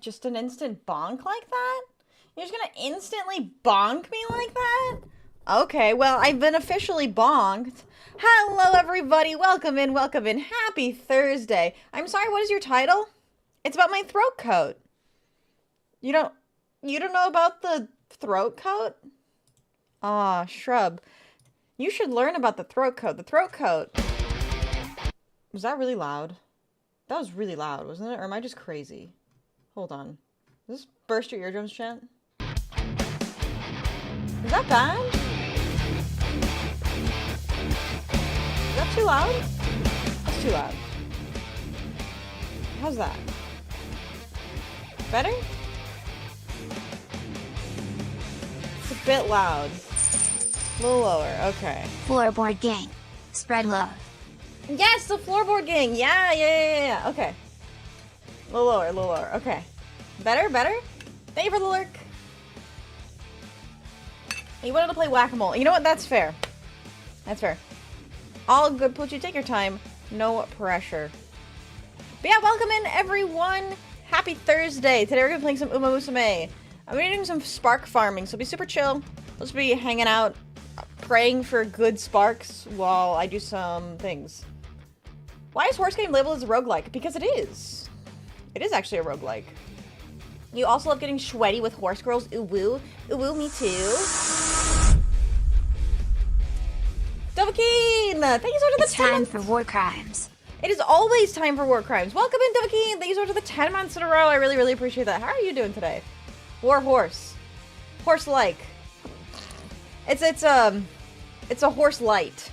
Just an instant bonk like that? You're just gonna instantly bonk me like that? Okay, well, I've been officially bonked. Hello, everybody. Welcome in, welcome in. Happy Thursday. I'm sorry, what is your title? It's about my throat coat. You don't know about the throat coat? Aw, shrub. You should learn about the throat coat. The throat coat. Was that really loud? That was really loud, wasn't it? Or am I just crazy? Hold on. Does this burst your eardrums, chat? Is that bad? Is that too loud? That's too loud. How's that? Better? It's a bit loud. A little lower, okay. Floorboard gang. Spread love. Yes, the floorboard gang! Yeah, okay. A little lower, okay. Better? Thank you for the lurk. You wanted to play whack-a-mole. You know what? That's fair. That's fair. All good, Poochie. Take your time. No pressure. But yeah, welcome in, everyone. Happy Thursday. Today we're going to be playing some Uma Musume. I'm going to be doing some spark farming, so be super chill. Let's be hanging out, praying for good sparks while I do some things. Why is Horse Game labeled as a roguelike? Because it is. It is actually a roguelike. You also love getting sweaty with horse girls. Ooh woo. Ooh woo, me too. Dovakeen! Thank you so much for the 10 months. It's time for war crimes. It is always time for war crimes. Welcome in, Dovakeen! Thank you so much for the 10 months in a row. I really appreciate that. How are you doing today? War horse. Horse-like. It's a horse light.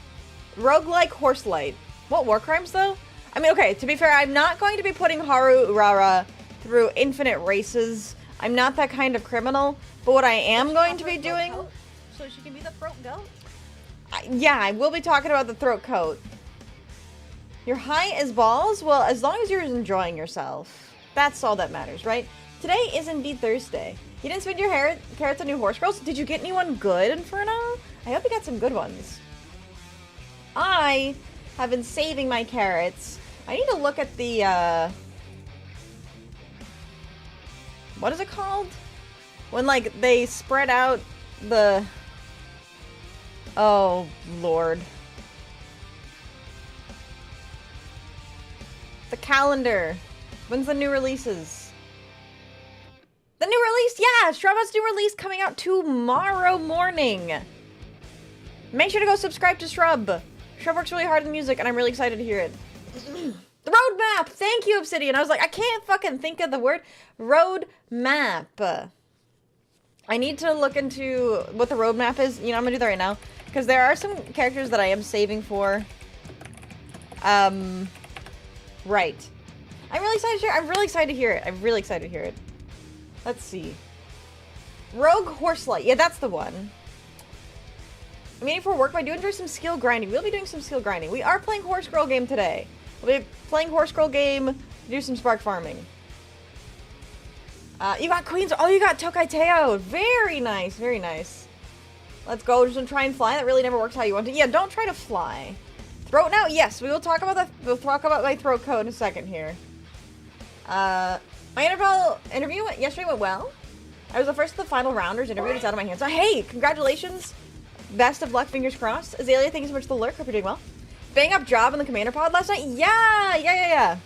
Roguelike horse light. What war crimes though? I mean, okay, to be fair, I'm not going to be putting Haru Urara through infinite races. I'm not that kind of criminal. But what I am going to be doing... So she can be the throat goat? Yeah, I will be talking about the throat coat. You're high as balls? Well, as long as you're enjoying yourself. That's all that matters, right? Today is indeed Thursday. You didn't spend your carrots on new horse girls? Did you get anyone good, Inferno? I hope you got some good ones. I have been saving my carrots. I need to look at the, what is it called? When, like, they spread out the... Oh, Lord. The calendar. When's the new releases? The new release? Yeah! Strawbot's new release coming out tomorrow morning. Make sure to go subscribe to Shrub. Shrub works really hard in music, and I'm really excited to hear it. The roadmap! Thank you, Obsidian. I was like, I can't fucking think of the word. Roadmap. I need to look into what the roadmap is. You know, I'm gonna do that right now. Because there are some characters that I am saving for. Right. I'm really excited to hear it. I'm really excited to hear it. I'm really excited to hear it. Let's see. Rogue Horselight. Yeah, that's the one. I'm waiting for work, but I do enjoy some skill grinding. We'll be doing some skill grinding. We are playing Horse Girl game today. We'll be playing Horse Girl game, do some spark farming. You got Queens. Oh, you got Tokai Teo. Very nice, very nice. Let's go. Just try and fly. That really never works how you want to. Yeah, don't try to fly. Throat now? Yes, we will talk about that. We'll talk about my throat coat in a second here. My interview yesterday went well. I was the first of the final rounders interviewed. It's out of my hands. So, hey, congratulations. Best of luck, fingers crossed. Azalea, thank you so much for the lurk. Hope you're doing well. Bang up job in the commander pod last night? Yeah.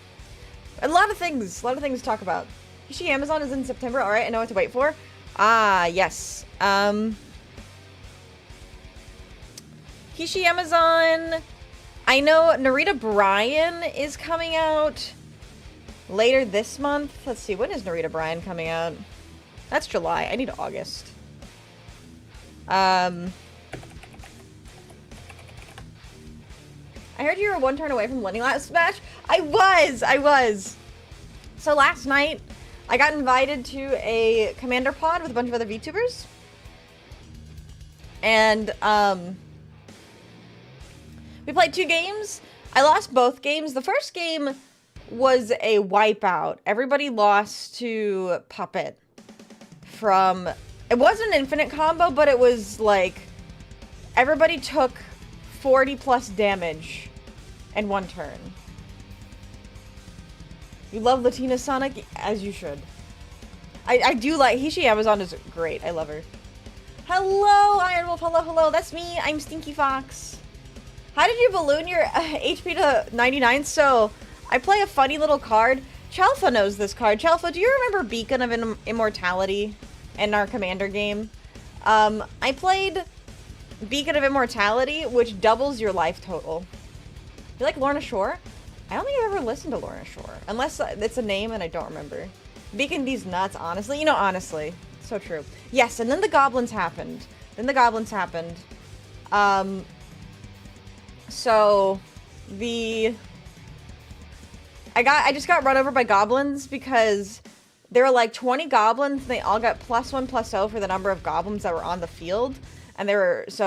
A lot of things to talk about. Kishi Amazon is in September. Alright, I know what to wait for. Ah, yes. Kishi Amazon. I know Narita Bryan is coming out later this month. Let's see, when is Narita Bryan coming out? That's July. I need August. I heard you were one turn away from winning last match. I was. So last night, I got invited to a commander pod with a bunch of other VTubers. And, we played 2 games. I lost both games. The first game was a wipeout. Everybody lost to Puppet from... It wasn't an infinite combo, but it was like... Everybody took 40 plus damage in 1 turn. You love Latina Sonic? As you should. I do like... Hishi Amazon is great. I love her. Hello, Iron Wolf. Hello. That's me. I'm Stinky Fox. How did you balloon your HP to 99? So, I play a funny little card. Chelfa knows this card. Chelfa, do you remember Beacon of Immortality in our Commander game? I played Beacon of Immortality, which doubles your life total. You like Lorna Shore? I don't think I've ever listened to Lorna Shore. Unless it's a name and I don't remember. Beacon D's nuts, honestly. You know, honestly. So true. Yes, and then the goblins happened. So, I just got run over by goblins because there were like 20 goblins and they all got +1/+0 for the number of goblins that were on the field. And there was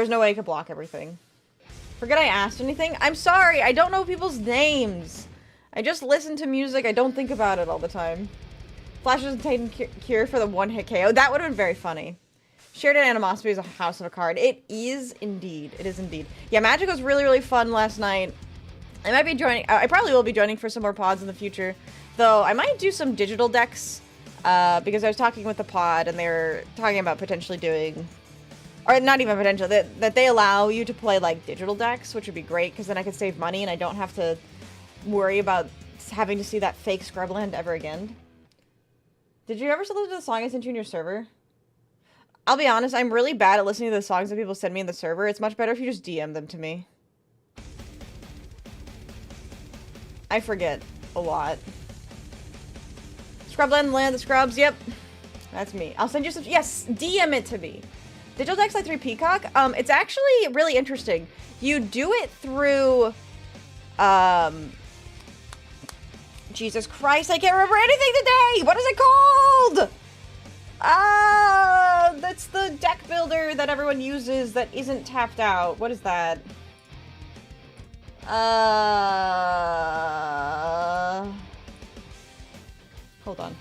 no way I could block everything. Forget I asked anything? I'm sorry, I don't know people's names. I just listen to music, I don't think about it all the time. Flash doesn't take cure for the 1-hit KO. That would have been very funny. Shared Animosity is a house of a card. It is indeed. Yeah, Magic was really, really fun last night. I might be joining... I probably will be joining for some more pods in the future. Though, I might do some digital decks. Because I was talking with the pod, and they were talking about potentially doing... Or not even potential. That they allow you to play, like, digital decks, which would be great, because then I could save money, and I don't have to worry about having to see that fake Scrubland ever again. Did you ever listen to the song I sent you in your server? I'll be honest, I'm really bad at listening to the songs that people send me in the server. It's much better if you just DM them to me. I forget a lot. Scrubland, Land of Scrubs, yep. That's me. I'll send you some... Yes, DM it to me. Digital decks like 3 Peacock? It's actually really interesting. You do it through... Jesus Christ, I can't remember anything today! What is it called? That's the deck builder that everyone uses that isn't tapped out. What is that? Hold on.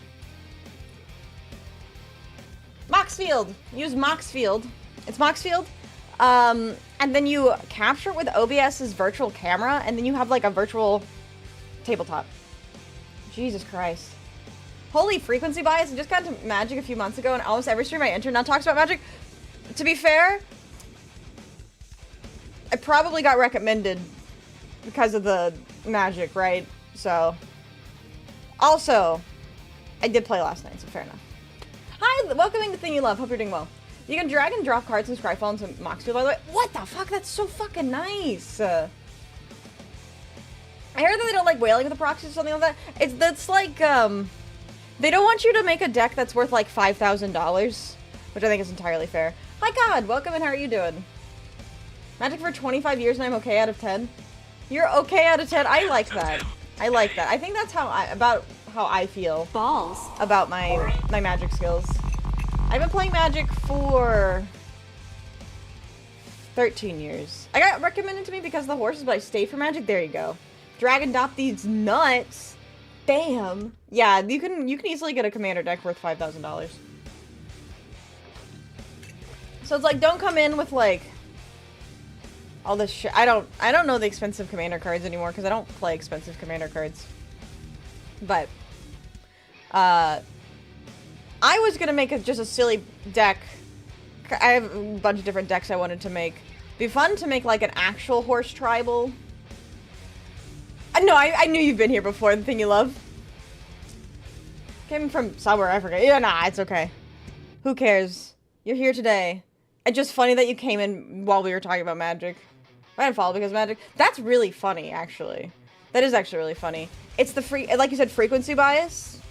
Moxfield! Use Moxfield. It's Moxfield. And then you capture it with OBS's virtual camera, and then you have like a virtual tabletop. Jesus Christ. Holy frequency bias. I just got into Magic a few months ago, and almost every stream I enter now talks about Magic. To be fair, I probably got recommended because of the Magic, right? So, also, I did play last night, so fair enough. Hi, welcoming to Thing You Love. Hope you're doing well. You can drag and drop cards in Scryfall into Moxfield, by the way. What the fuck? That's so fucking nice. I heard that they don't like whaling with the proxies or something like that. That's like, they don't want you to make a deck that's worth like $5,000, which I think is entirely fair. Hi, God. Welcome, and how are you doing? Magic for 25 years, and I'm okay out of 10. You're okay out of 10. I like that. I like that. I think that's how I feel. Balls. About my Magic skills. I've been playing Magic for 13 years. I got recommended to me because of the horses, but I stayed for Magic. There you go. Dragon Dop these nuts. Bam. Yeah, you can easily get a commander deck worth $5,000. So it's like, don't come in with like all this shit. I don't know the expensive commander cards anymore because I don't play expensive commander cards. But I was gonna make just a silly deck. I have a bunch of different decks I wanted to make. It'd be fun to make like an actual horse tribal. No, I knew you've been here before, the Thing You Love. Came from somewhere, I forget. Yeah, nah, it's okay. Who cares? You're here today. It's just funny that you came in while we were talking about Magic. I didn't follow because of Magic. That's really funny, actually. That is actually really funny. It's the like you said, frequency bias.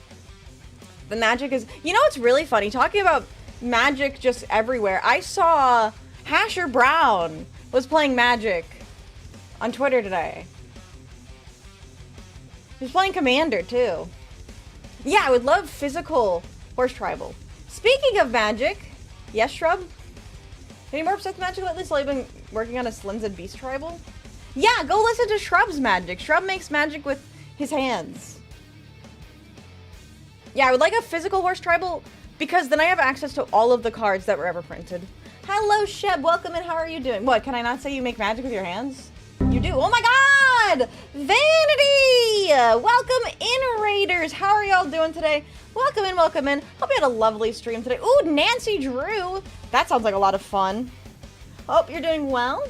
The Magic is... You know what's really funny? Talking about Magic just everywhere. I saw Hasher Brown was playing Magic on Twitter today. He was playing Commander, too. Yeah, I would love physical horse tribal. Speaking of magic, yes, Shrub? Any more obsessed with magic lately? So I've been working on a Slimzed Beast tribal. Yeah, go listen to Shrub's magic. Shrub makes magic with his hands. Yeah, I would like a physical horse tribal because then I have access to all of the cards that were ever printed. Hello, Sheb. Welcome in. How are you doing? What, can I not say you make magic with your hands? You do. Oh my god! Vanity! Welcome in, Raiders. How are y'all doing today? Welcome in, welcome in. Hope you had a lovely stream today. Ooh, Nancy Drew. That sounds like a lot of fun. Hope you're doing well.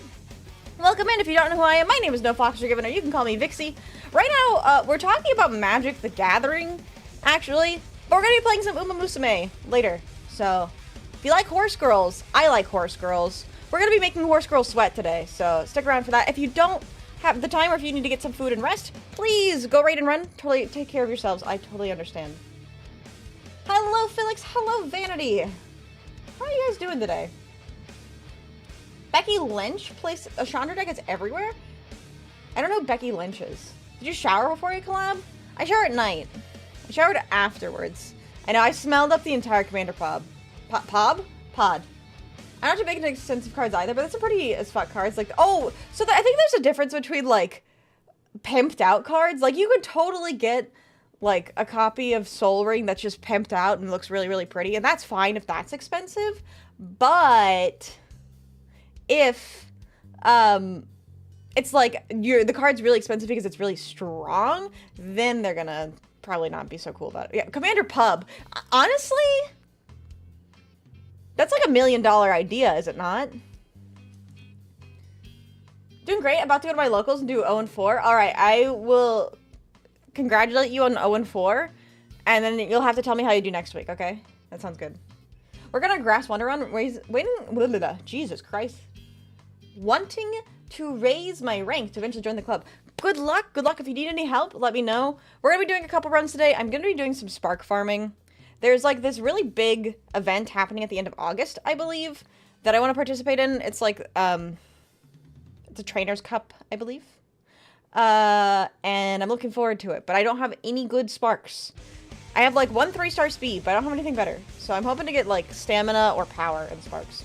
Welcome in. If you don't know who I am, my name is nofoxweregiven, or you can call me Vixie. Right now, we're talking about Magic the Gathering, actually. But we're going to be playing some Uma Musume later. So, if you like horse girls, I like horse girls. We're going to be making horse girls sweat today, so stick around for that. If you don't have the time or if you need to get some food and rest, please go raid and run. Totally take care of yourselves. I totally understand. Hello, Felix. Hello, Vanity. How are you guys doing today? Becky Lynch plays a Chandra deck. It's everywhere. I don't know who Becky Lynch is. Did you shower before you collab? I shower at night. I showered afterwards. I know I smelled up the entire Commander pod. Pod? I'm not too big into extensive cards either, but that's some pretty as fuck cards. Like, oh, so I think there's a difference between, like, pimped out cards. Like, you could totally get, like, a copy of Soul Ring that's just pimped out and looks really, really pretty. And that's fine if that's expensive. But if, it's like, the card's really expensive because it's really strong, then they're gonna probably not be so cool about it. Yeah, Commander Pub. Honestly, that's like $1 million idea, is it not? Doing great. About to go to my locals and do 0-4. All right, I will congratulate you on 0-4, and then you'll have to tell me how you do next week, okay? That sounds good. We're gonna Grass Wonder Run. Jesus Christ. Wanting to raise my rank to eventually join the club. Good luck. Good luck. If you need any help, let me know. We're gonna be doing a couple runs today. I'm gonna be doing some spark farming. There's like this really big event happening at the end of August, I believe, that I want to participate in. It's like, it's a Trainers Cup, I believe. And I'm looking forward to it, but I don't have any good sparks. I have like 1 3-star speed, but I don't have anything better. So I'm hoping to get like stamina or power in sparks.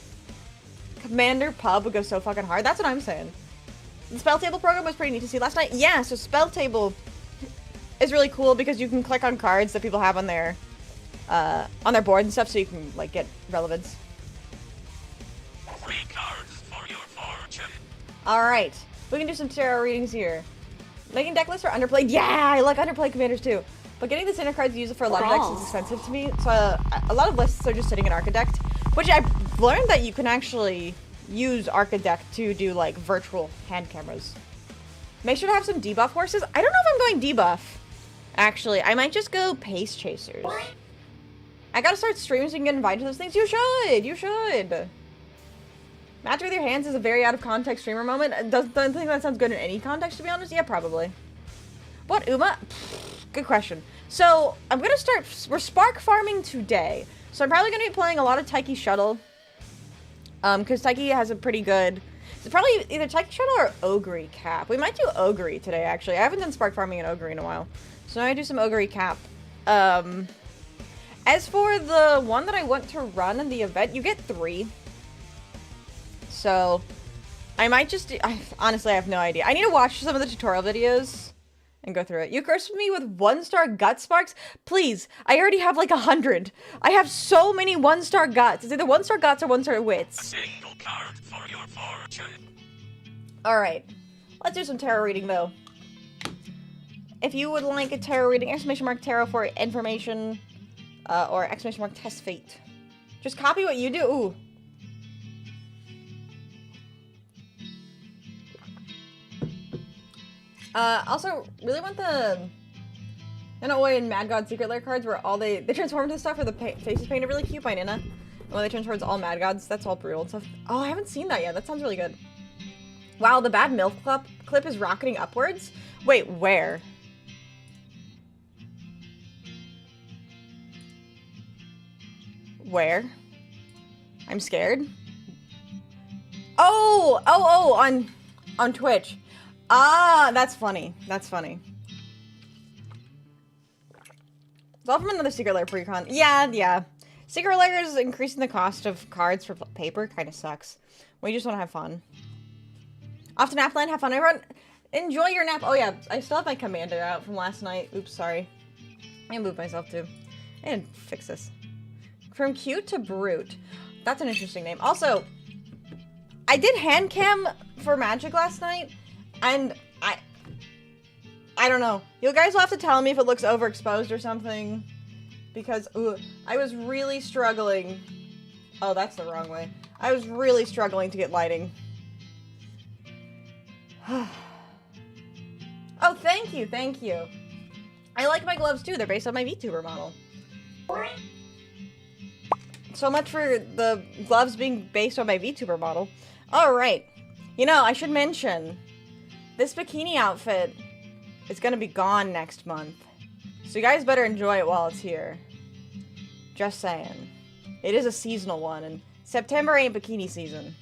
Commander Pub would go so fucking hard. That's what I'm saying. The spell table program was pretty neat to see last night. Yeah, so spell table is really cool because you can click on cards that people have on their board and stuff, so you can like get relevance. 3 cards for your fortune. Alright, we can do some tarot readings here. Making deck lists are underplayed. Yeah, I like underplayed commanders too. But getting the center cards used for a lot of decks is expensive to me, so a lot of lists are just sitting in Archidect, which I've learned that you can actually use Archidect to do like virtual hand cameras. Make sure to have some debuff horses. I don't know if I'm going debuff, actually. I might just go Pace Chasers. I gotta start streaming so you can get invited to those things. You should! You should! Magic with your hands is a very out of context streamer moment. Don't think that sounds good in any context, to be honest. Yeah, probably. What, Uma? Good question. So, I'm gonna start... We're spark farming today. So I'm probably gonna be playing a lot of Taiki Shuttle. Because Taiki has a pretty good... It's probably either Taiki Shuttle or Ogre Cap. We might do Ogre today, actually. I haven't done spark farming in Ogre in a while. So I'm gonna do some Ogre Cap. As for the one that I want to run in the event, you get 3. So, I might just do... honestly, I have no idea. I need to watch some of the tutorial videos and go through it. You cursed me with 1-star gut sparks? Please, I already have like 100. I have so many 1-star guts. It's either 1-star guts or 1-star wits. Single card for your fortune. Alright, let's do some tarot reading though. If you would like a tarot reading, ! tarot for information, or ! test fate. Just copy what you do. Ooh. Also, really want the Nanooi and Mad God Secret Lair cards where all they transform into stuff where the faces painted really cute by Nina. And when they turn towards all Mad Gods, that's all brutal and stuff. Oh, I haven't seen that yet. That sounds really good. Wow, the bad MILF clip is rocketing upwards? Wait, where? Where? I'm scared. Oh, on Twitch. Ah, that's funny. That's funny. It's all from another Secret Lair pre-con. Yeah. Secret Lair is increasing the cost of cards for paper. Kind of sucks. We just want to have fun. Off to Napland, have fun, everyone. Enjoy your nap. Oh yeah, I still have my commander out from last night. Oops, sorry. I moved myself too. I didn't fix this. From cute to brute. That's an interesting name. Also, I did hand cam for Magic last night, and I don't know. You guys will have to tell me if it looks overexposed or something, because I was really struggling. Oh, that's the wrong way. I was really struggling to get lighting. Oh, thank you. I like my gloves too. They're based on my VTuber model. So much for the gloves being based on my VTuber model. Alright. You know, I should mention, this bikini outfit is gonna be gone next month. So you guys better enjoy it while it's here. Just saying. It is a seasonal one, and September ain't bikini season.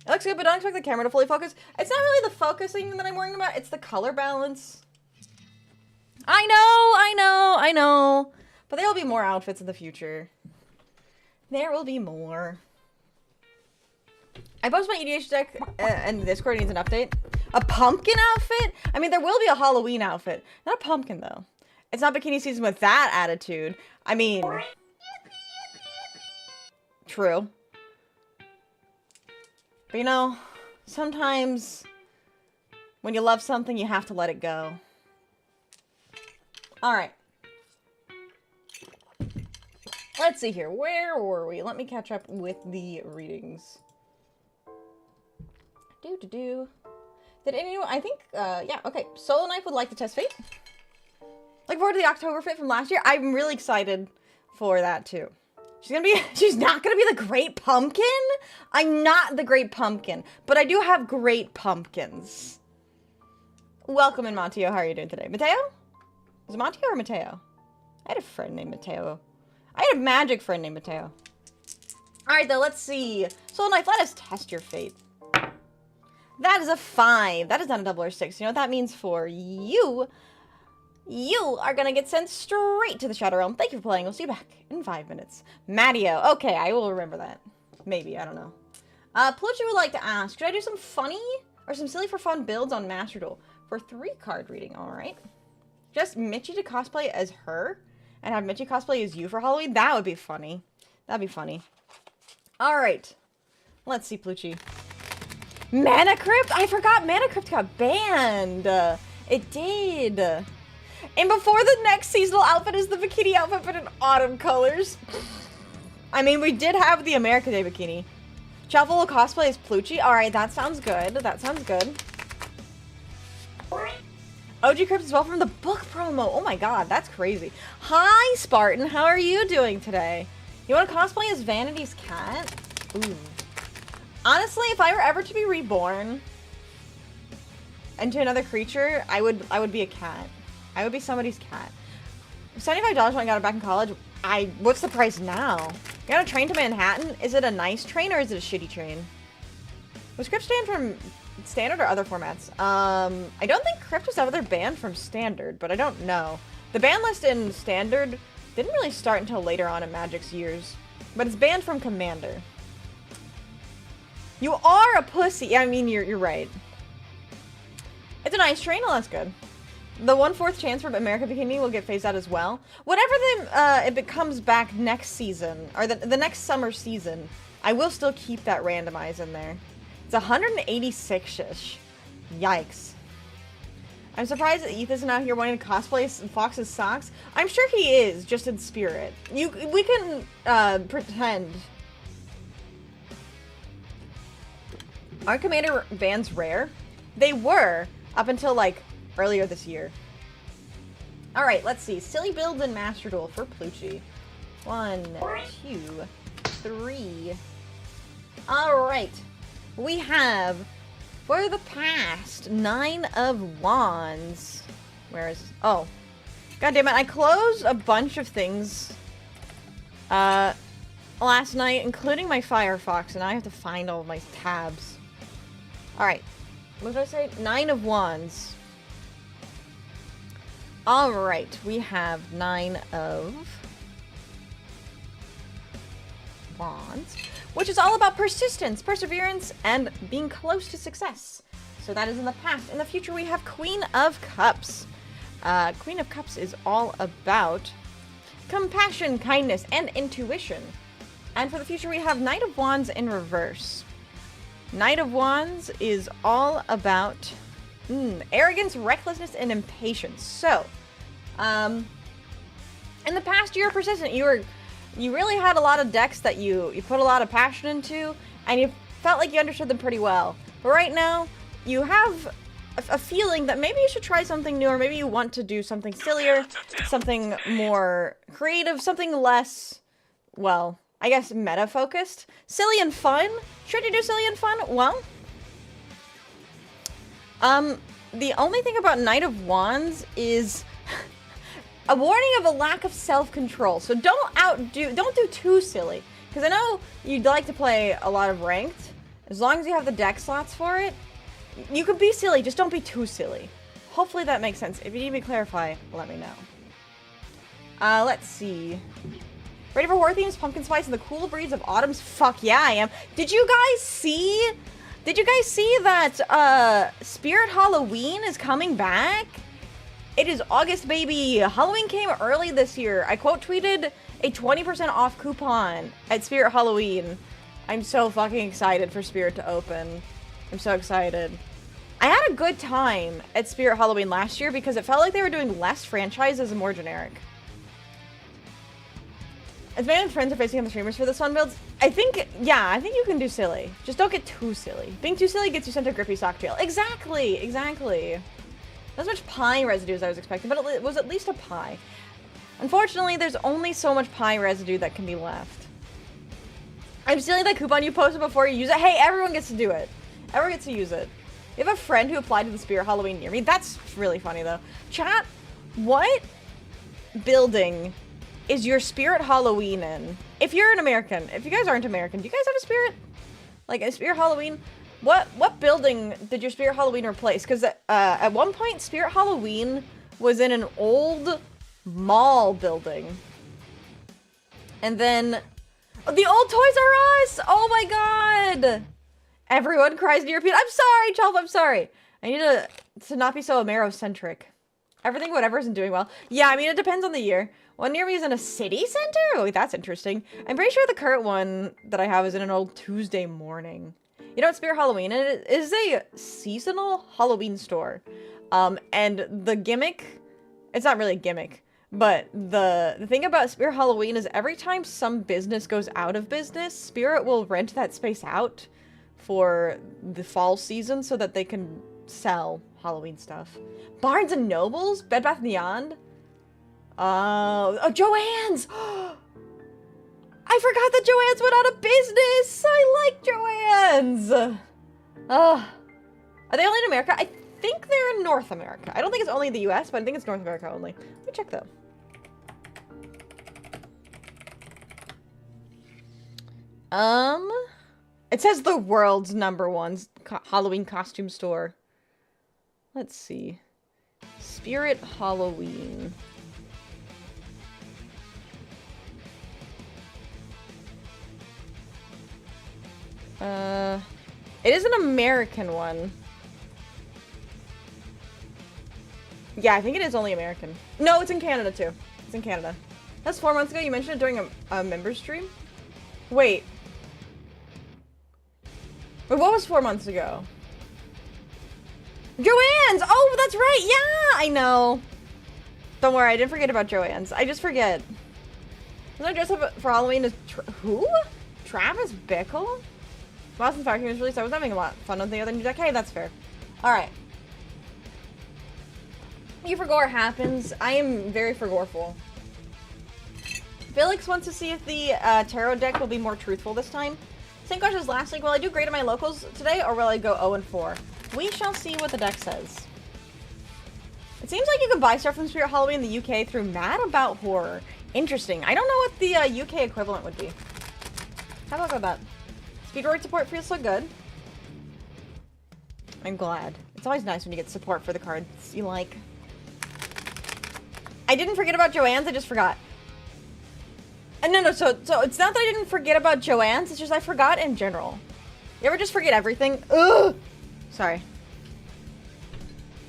It looks good, but don't expect the camera to fully focus. It's not really the focusing that I'm worrying about, it's the color balance. I know. But there will be more outfits in the future. There will be more. I posted my EDH deck and Discord needs an update. A pumpkin outfit? I mean, there will be a Halloween outfit. Not a pumpkin, though. It's not bikini season with that attitude. I mean... True. But you know, sometimes when you love something, you have to let it go. Alright. Let's see here. Where were we? Let me catch up with the readings. Did anyone... I think, yeah, okay. Solo Knife would like to test fate. Looking forward to the October fit from last year. I'm really excited for that, too. She's not gonna be the Great Pumpkin? I'm not the Great Pumpkin, but I do have great pumpkins. Welcome in, Matteo. How are you doing today? Matteo? Is it Matteo or Matteo? I had a friend named Matteo. I had a magic friend named Matteo. Alright, though, let's see. Soul Knife, let us test your fate. That is a 5. That is not a double or 6. You know what that means for you? You are gonna get sent straight to the Shadow Realm. Thank you for playing. We'll see you back in 5 minutes. Matteo. Okay, I will remember that. Maybe, I don't know. Pluchy would like to ask, should I do some funny or some silly for fun builds on Master Duel for 3-card reading? Alright. Just Mitchie to cosplay as her and have Mitchie cosplay as you for Halloween? That would be funny. That'd be funny. Alright. Let's see, Pluchy. Mana Crypt? I forgot Mana Crypt got banned. It did. And before the next seasonal outfit is the bikini outfit, but in autumn colors. I mean, we did have the America Day bikini. Shuffle cosplay as Pluchy. Alright, that sounds good. That sounds good. OG Crypt as well from the book promo. Oh my god, that's crazy. Hi, Spartan. How are you doing today? You want to cosplay as Vanity's cat? Ooh. Honestly, if I were ever to be reborn into another creature, I would be a cat. I would be somebody's cat. $75 when I got it back in college. What's the price now? You got a train to Manhattan? Is it a nice train or is it a shitty train? Was Crypt stand from Standard or other formats? I don't think Crypt was ever banned from Standard, but I don't know. The ban list in Standard didn't really start until later on in Magic's years, but it's banned from Commander. You are a pussy. Yeah, I mean, you're right. It's a nice train. Oh, that's good. The 1/4 chance for America Bikini will get phased out as well. Whenever it comes back next season, or the next summer season, I will still keep that randomize in there. It's 186-ish. Yikes. I'm surprised that Eth isn't out here wanting to cosplay Fox's socks. I'm sure he is, just in spirit. We can pretend. Aren't Commander bans rare? They were, up until, like, earlier this year. Alright, let's see. Silly builds in Master Duel for Pluchy. 1, 2, 3. Alright. We have, for the past, 9 of Wands. Where is... Oh. God damn it, I closed a bunch of things. last night, including my Firefox, and I have to find all of my tabs. Alright. What did I say? 9 of Wands. Alright, we have 9 of Wands, which is all about persistence, perseverance, and being close to success. So that is in the past. In the future, we have Queen of Cups. Queen of Cups is all about compassion, kindness, and intuition. And for the future, we have Knight of Wands in reverse. Knight of Wands is all about arrogance, recklessness, and impatience. So, in the past, you were persistent. You really had a lot of decks that you put a lot of passion into, and you felt like you understood them pretty well. But right now, you have a feeling that maybe you should try something new, or maybe you want to do something sillier, something more creative, something less, well, I guess meta-focused. Silly and fun? Should you do silly and fun? Well, the only thing about Knight of Wands is a warning of a lack of self-control. So don't do too silly. Because I know you'd like to play a lot of ranked. As long as you have the deck slots for it, you could be silly, just don't be too silly. Hopefully that makes sense. If you need me to clarify, let me know. Let's see. Ready for horror themes, pumpkin spice, and the cool breeze of autumns? Fuck yeah, I am. Did you guys see that, Spirit Halloween is coming back? It is August, baby. Halloween came early this year. I quote tweeted a 20% off coupon at Spirit Halloween. I'm so fucking excited for Spirit to open. I'm so excited. I had a good time at Spirit Halloween last year because it felt like they were doing less franchises and more generic. As many of friends are facing on the streamers for this one builds, I think you can do silly. Just don't get too silly. Being too silly gets you sent to Grippy Sock Jail. Exactly. Not as much pie residue as I was expecting, but it was at least a pie. Unfortunately, there's only so much pie residue that can be left. I'm stealing that coupon you posted before you use it. Hey, everyone gets to do it. Everyone gets to use it. You have a friend who applied to the Spirit Halloween near me. That's really funny, though. Chat, what building is your Spirit Halloween in? If you're an American, if you guys aren't American, do you guys have a Spirit? Like, a Spirit Halloween? What building did your Spirit Halloween replace? Because at one point, Spirit Halloween was in an old mall building. And then... the old Toys R Us! Oh my god! Everyone cries to your repeat. I'm sorry, Chelp, I'm sorry. I need to not be so Amero-centric. Everything, whatever, isn't doing well. Yeah, I mean, it depends on the year. One near me is in a city center? Oh, that's interesting. I'm pretty sure the current one that I have is in an old Tuesday morning. You know what Spirit Halloween is? It is a seasonal Halloween store. And the gimmick, it's not really a gimmick, but the thing about Spirit Halloween is every time some business goes out of business, Spirit will rent that space out for the fall season so that they can sell Halloween stuff. Barnes and Nobles? Bed Bath & Beyond? Oh, Joann's! I forgot that Joann's went out of business! I like Joann's! Are they only in America? I think they're in North America. I don't think it's only in the US, but I think it's North America only. Let me check though. It says the world's #1 Halloween costume store. Let's see. Spirit Halloween. It is an American one. Yeah, I think it is only American. No, it's in Canada too. It's in Canada. That's 4 months ago. You mentioned it during a member stream. Wait. Wait, what was 4 months ago? Joann's! Oh, that's right! Yeah, I know. Don't worry, I didn't forget about Joann's. I just forget. Was I dressed up for Halloween as who? Travis Bickle? Boston Fire King was released. I was having a lot of fun on the other new deck. Hey, that's fair. Alright. Forgore happens. I am very forgoreful. Felix wants to see if the tarot deck will be more truthful this time. Same question as last week. Will I do great at my locals today, or will I go 0-4? We shall see what the deck says. It seems like you can buy stuff from Spirit Halloween in the UK through Mad About Horror. Interesting. I don't know what the UK equivalent would be. How about that? Speedroid support feels so good. I'm glad. It's always nice when you get support for the cards you like. I didn't forget about Joanne's, I just forgot. No, so it's not that I didn't forget about Joanne's, it's just I forgot in general. You ever just forget everything? Ugh! Sorry.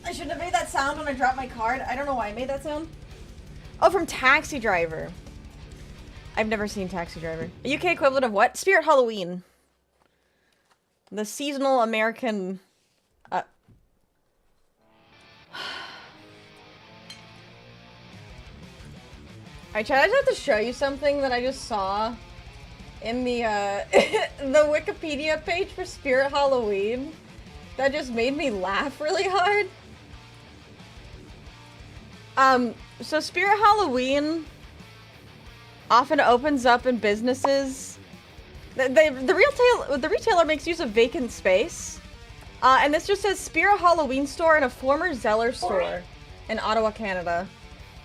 I shouldn't have made that sound when I dropped my card. I don't know why I made that sound. Oh, from Taxi Driver. I've never seen Taxi Driver. A UK equivalent of what? Spirit Halloween. The seasonal American... Alright, Chad, I just have to show you something that I just saw in the, the Wikipedia page for Spirit Halloween. That just made me laugh really hard. So Spirit Halloween often opens up in businesses. The retailer makes use of vacant space. And this just says Spirit Halloween store in a former Zeller store in Ottawa, Canada.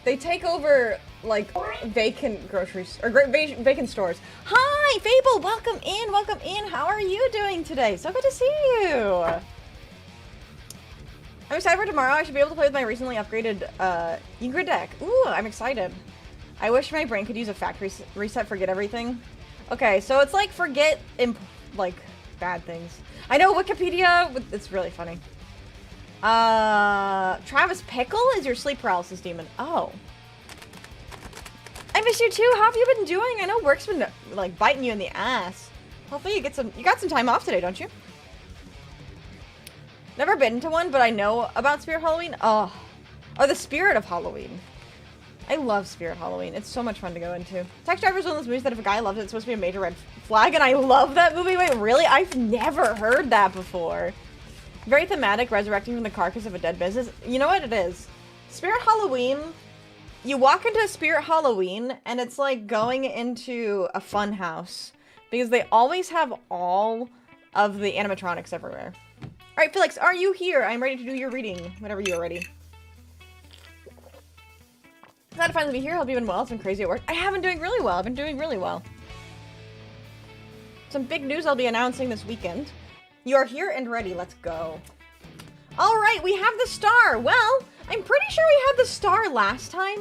They take over, like, vacant groceries, or vacant stores. Hi, Fable! Welcome in, welcome in! How are you doing today? So good to see you! I'm excited for tomorrow. I should be able to play with my recently upgraded, Ingrid deck. Ooh, I'm excited. I wish my brain could use a factory reset, forget everything. Okay, so it's like forget, like, bad things. I know Wikipedia, it's really funny. Travis Pickle is your sleep paralysis demon. Oh. I miss you too. How have you been doing? I know work's been, like, biting you in the ass. Hopefully you got some time off today, don't you? Never been to one, but I know about Spirit Halloween. Oh, the Spirit of Halloween. I love Spirit Halloween. It's so much fun to go into. Taxi Driver is one of those movies that if a guy loves it, it's supposed to be a major red flag, and I love that movie. Wait, really? I've never heard that before. Very thematic, resurrecting from the carcass of a dead business. You know what it is? Spirit Halloween, you walk into a Spirit Halloween, and it's like going into a fun house. Because they always have all of the animatronics everywhere. Alright, Felix, are you here? I'm ready to do your reading, whenever you're ready. Glad to finally be here. Hope you've been well. It's been crazy at work. I have been doing really well. I've been doing really well. Some big news I'll be announcing this weekend. You are here and ready. Let's go. All right, we have the star. Well, I'm pretty sure we had the star last time.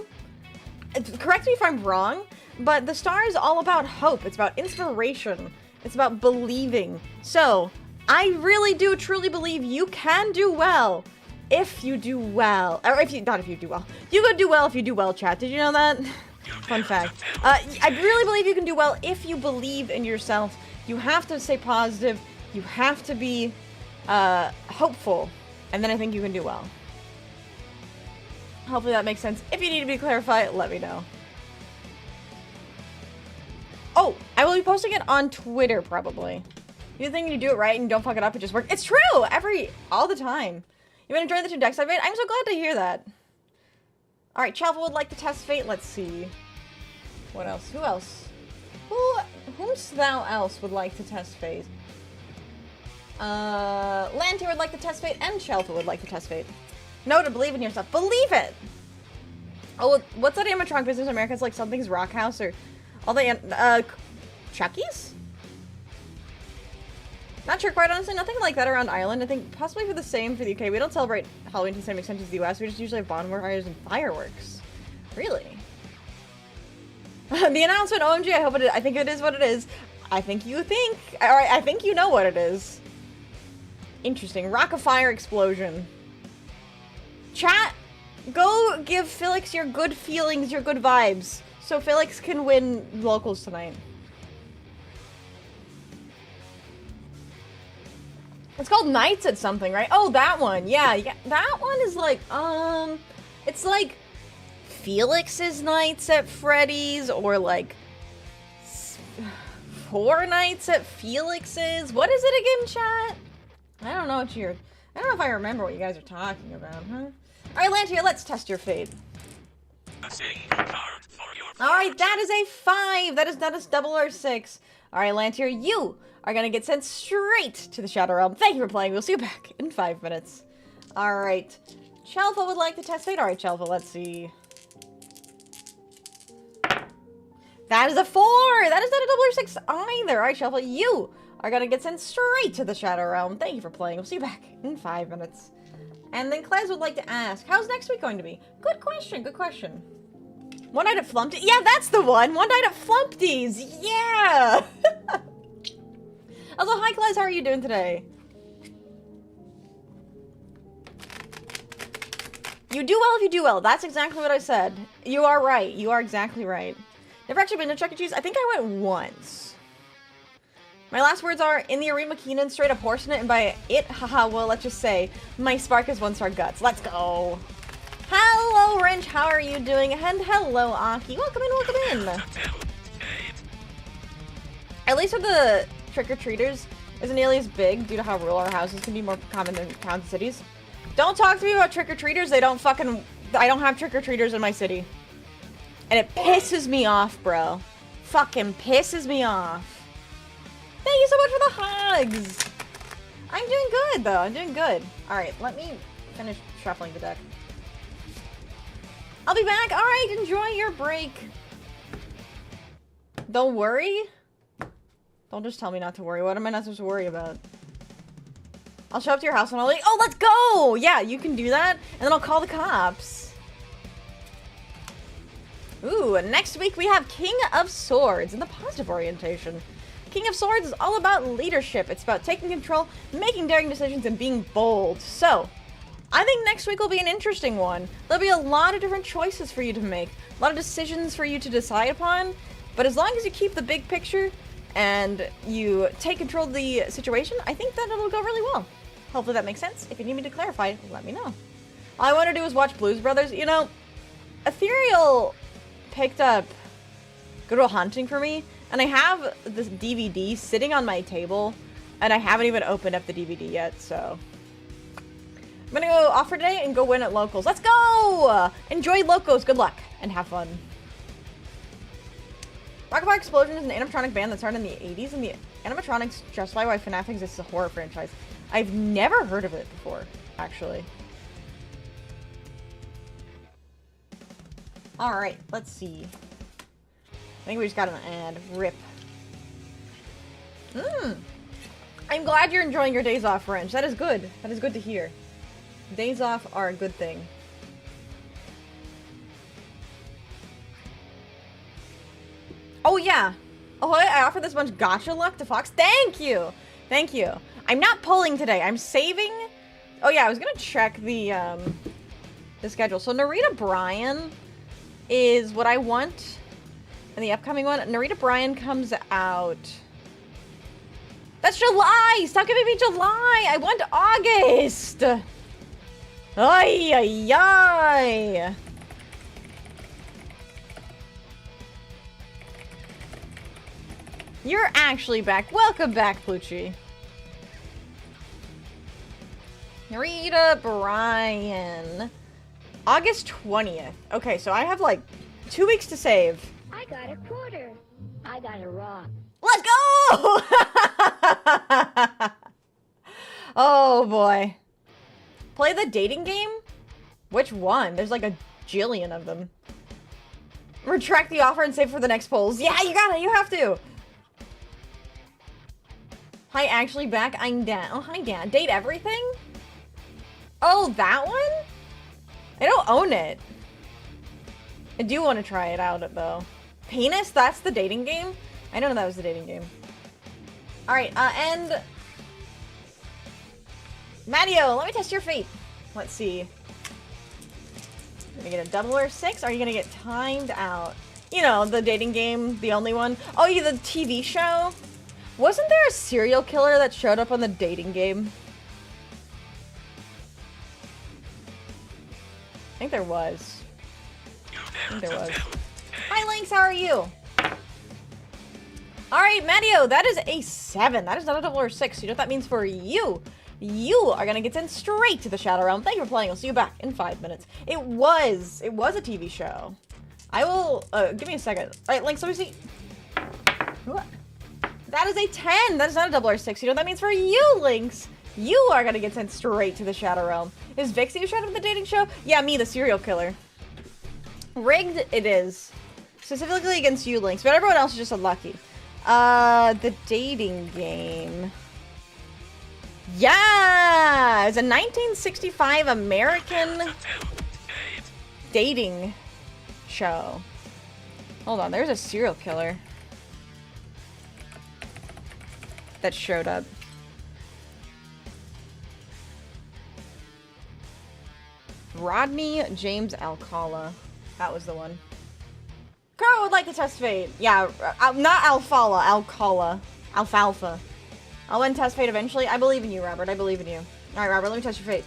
Correct me if I'm wrong, but the star is all about hope. It's about inspiration. It's about believing. So, I really do truly believe you can do well if you do well. Or not if you do well. You could do well if you do well, chat. Did you know that? Fun fact. I really believe you can do well if you believe in yourself. You have to stay positive. You have to be hopeful, and then I think you can do well. Hopefully that makes sense. If you need to be clarified, let me know. Oh, I will be posting it on Twitter, probably. You think you do it right and don't fuck it up, it just works. It's true! All the time. You've been enjoying the two decks I've made? I'm so glad to hear that. Alright, Chalva would like to test fate. Let's see. What else? Who else? Whomst thou else would like to test fate? Lantier would like to test fate, and Shelfa would like to test fate. No, to believe in yourself. Believe it! Oh, what's that animatronic business in America? It's like something's Rock House, or all the, Chucky's? Not sure quite honestly, nothing like that around Ireland. I think possibly for the same for the UK. We don't celebrate Halloween to the same extent as the US. We just usually have bonfires and fireworks. Really? The announcement, OMG, I think it is what it is. I think you think. Alright, I think you know what it is. Interesting. Rock a fire explosion. Chat, go give Felix your good feelings, your good vibes, so Felix can win locals tonight. It's called Nights at something, right? Oh, that one. Yeah, that one is like, it's like Felix's Nights at Freddy's, or like 4 Nights at Felix's. What is it again, chat? I don't know if I remember what you guys are talking about, huh? Alright, Lantier, let's test your fate. Alright, that is a 5. That is double R6. Alright, Lantier, you are gonna get sent straight to the Shadow Realm. Thank you for playing. We'll see you back in 5 minutes. Alright. Chelva would like to test fate. Alright, Chelva, let's see. That is a 4! That is not a double or 6 either. Alright, Shuffle, you are gonna get sent straight to the Shadow Realm. Thank you for playing. We'll see you back in 5 minutes. And then Klez would like to ask, how's next week going to be? Good question, good question. One night at Flumpty? Yeah, that's the one! One night at Flumpty's! Yeah! Also, hi Klez, how are you doing today? You do well if you do well. That's exactly what I said. You are right. You are exactly right. Never actually been to Chuck E. Cheese. I think I went once. My last words are, in the Arima Keenan, straight up horsing it, and by it, haha, well, let's just say, my spark is 1-star guts. Let's go. Hello, Wrench. How are you doing? And hello, Aki. Welcome in, welcome in. At least for the trick-or-treaters, isn't nearly as big due to how rural our houses can be more common than towns and cities. Don't talk to me about trick-or-treaters. I don't have trick-or-treaters in my city. And it pisses me off, bro. Fucking pisses me off. Thank you so much for the hugs. I'm doing good, though. I'm doing good. Alright, let me finish shuffling the deck. I'll be back. Alright, enjoy your break. Don't worry. Don't just tell me not to worry. What am I not supposed to worry about? I'll show up to your house and I'll be like, oh, let's go! Yeah, you can do that. And then I'll call the cops. Ooh, next week we have King of Swords in the positive orientation. King of Swords is all about leadership. It's about taking control, making daring decisions, and being bold. So, I think next week will be an interesting one. There'll be a lot of different choices for you to make. A lot of decisions for you to decide upon. But as long as you keep the big picture and you take control of the situation, I think that it'll go really well. Hopefully that makes sense. If you need me to clarify, let me know. All I want to do is watch Blues Brothers. You know, Ethereal picked up Good Will Hunting for me, and I have this DVD sitting on my table, and I haven't even opened up the DVD yet, so I'm gonna go off for today and go win at Locals. Let's go! Enjoy Locals, good luck, and have fun. Rockabye Explosion is an animatronic band that started in the 80s, and the animatronics justify why FNAF exists as a horror franchise. I've never heard of it before, actually. Alright, let's see. I think we just got an ad. RIP. I'm glad you're enjoying your days off, Wrench. That is good. That is good to hear. Days off are a good thing. Oh, yeah. Oh, I offered this bunch gotcha luck to Fox. Thank you. Thank you. I'm not pulling today. I'm saving. Oh, yeah. I was going to check the schedule. So Narita Bryan is what I want in the upcoming one. Narita Bryan comes out. That's July. Stop giving me July. I want August. Ay, ay, ay. You're actually back. Welcome back, Plucci. Narita Bryan. August 20th. Okay, so I have like 2 weeks to save. I got a quarter. I got a rock. Let's go! Oh boy. Play the dating game? Which one? There's like a jillion of them. Retract the offer and save for the next polls. Yeah, you got it. You have to. Hi, actually back. I'm Dan. Oh, hi, Dan. Date everything? Oh, that one? I don't own it. I do want to try it out, though. Penis? That's the dating game? I don't know that was the dating game. Alright, and... Matteo, let me test your fate. Let's see. Gonna get a double or 6? Or are you gonna get timed out? You know, the dating game, the only one. Oh, yeah, the TV show? Wasn't there a serial killer that showed up on the dating game? I think there was. Hi, Lynx, how are you? Alright, Matteo, that is a 7. That is not a double or 6. You know what that means for you? You are gonna get sent straight to the Shadow Realm. Thank you for playing. I'll see you back in 5 minutes. It was a TV show. I will, give me a second. Alright, Lynx, let me see. That is a 10. That is not a double or 6. You know what that means for you, Lynx? You are gonna get sent straight to the Shadow Realm. Is Vixie who showed up in the dating show? Yeah, me, the serial killer. Rigged it is. Specifically against you, Lynx, but everyone else is just unlucky. The dating game. Yeah! It's a 1965 American dating show. Hold on, there's a serial killer that showed up. Rodney James Alcala. That was the one. Carl would like to test fate. Yeah, not Alcala. Alfalfa. I'll win test fate eventually. I believe in you, Robert. I believe in you. Alright, Robert, let me test your fate.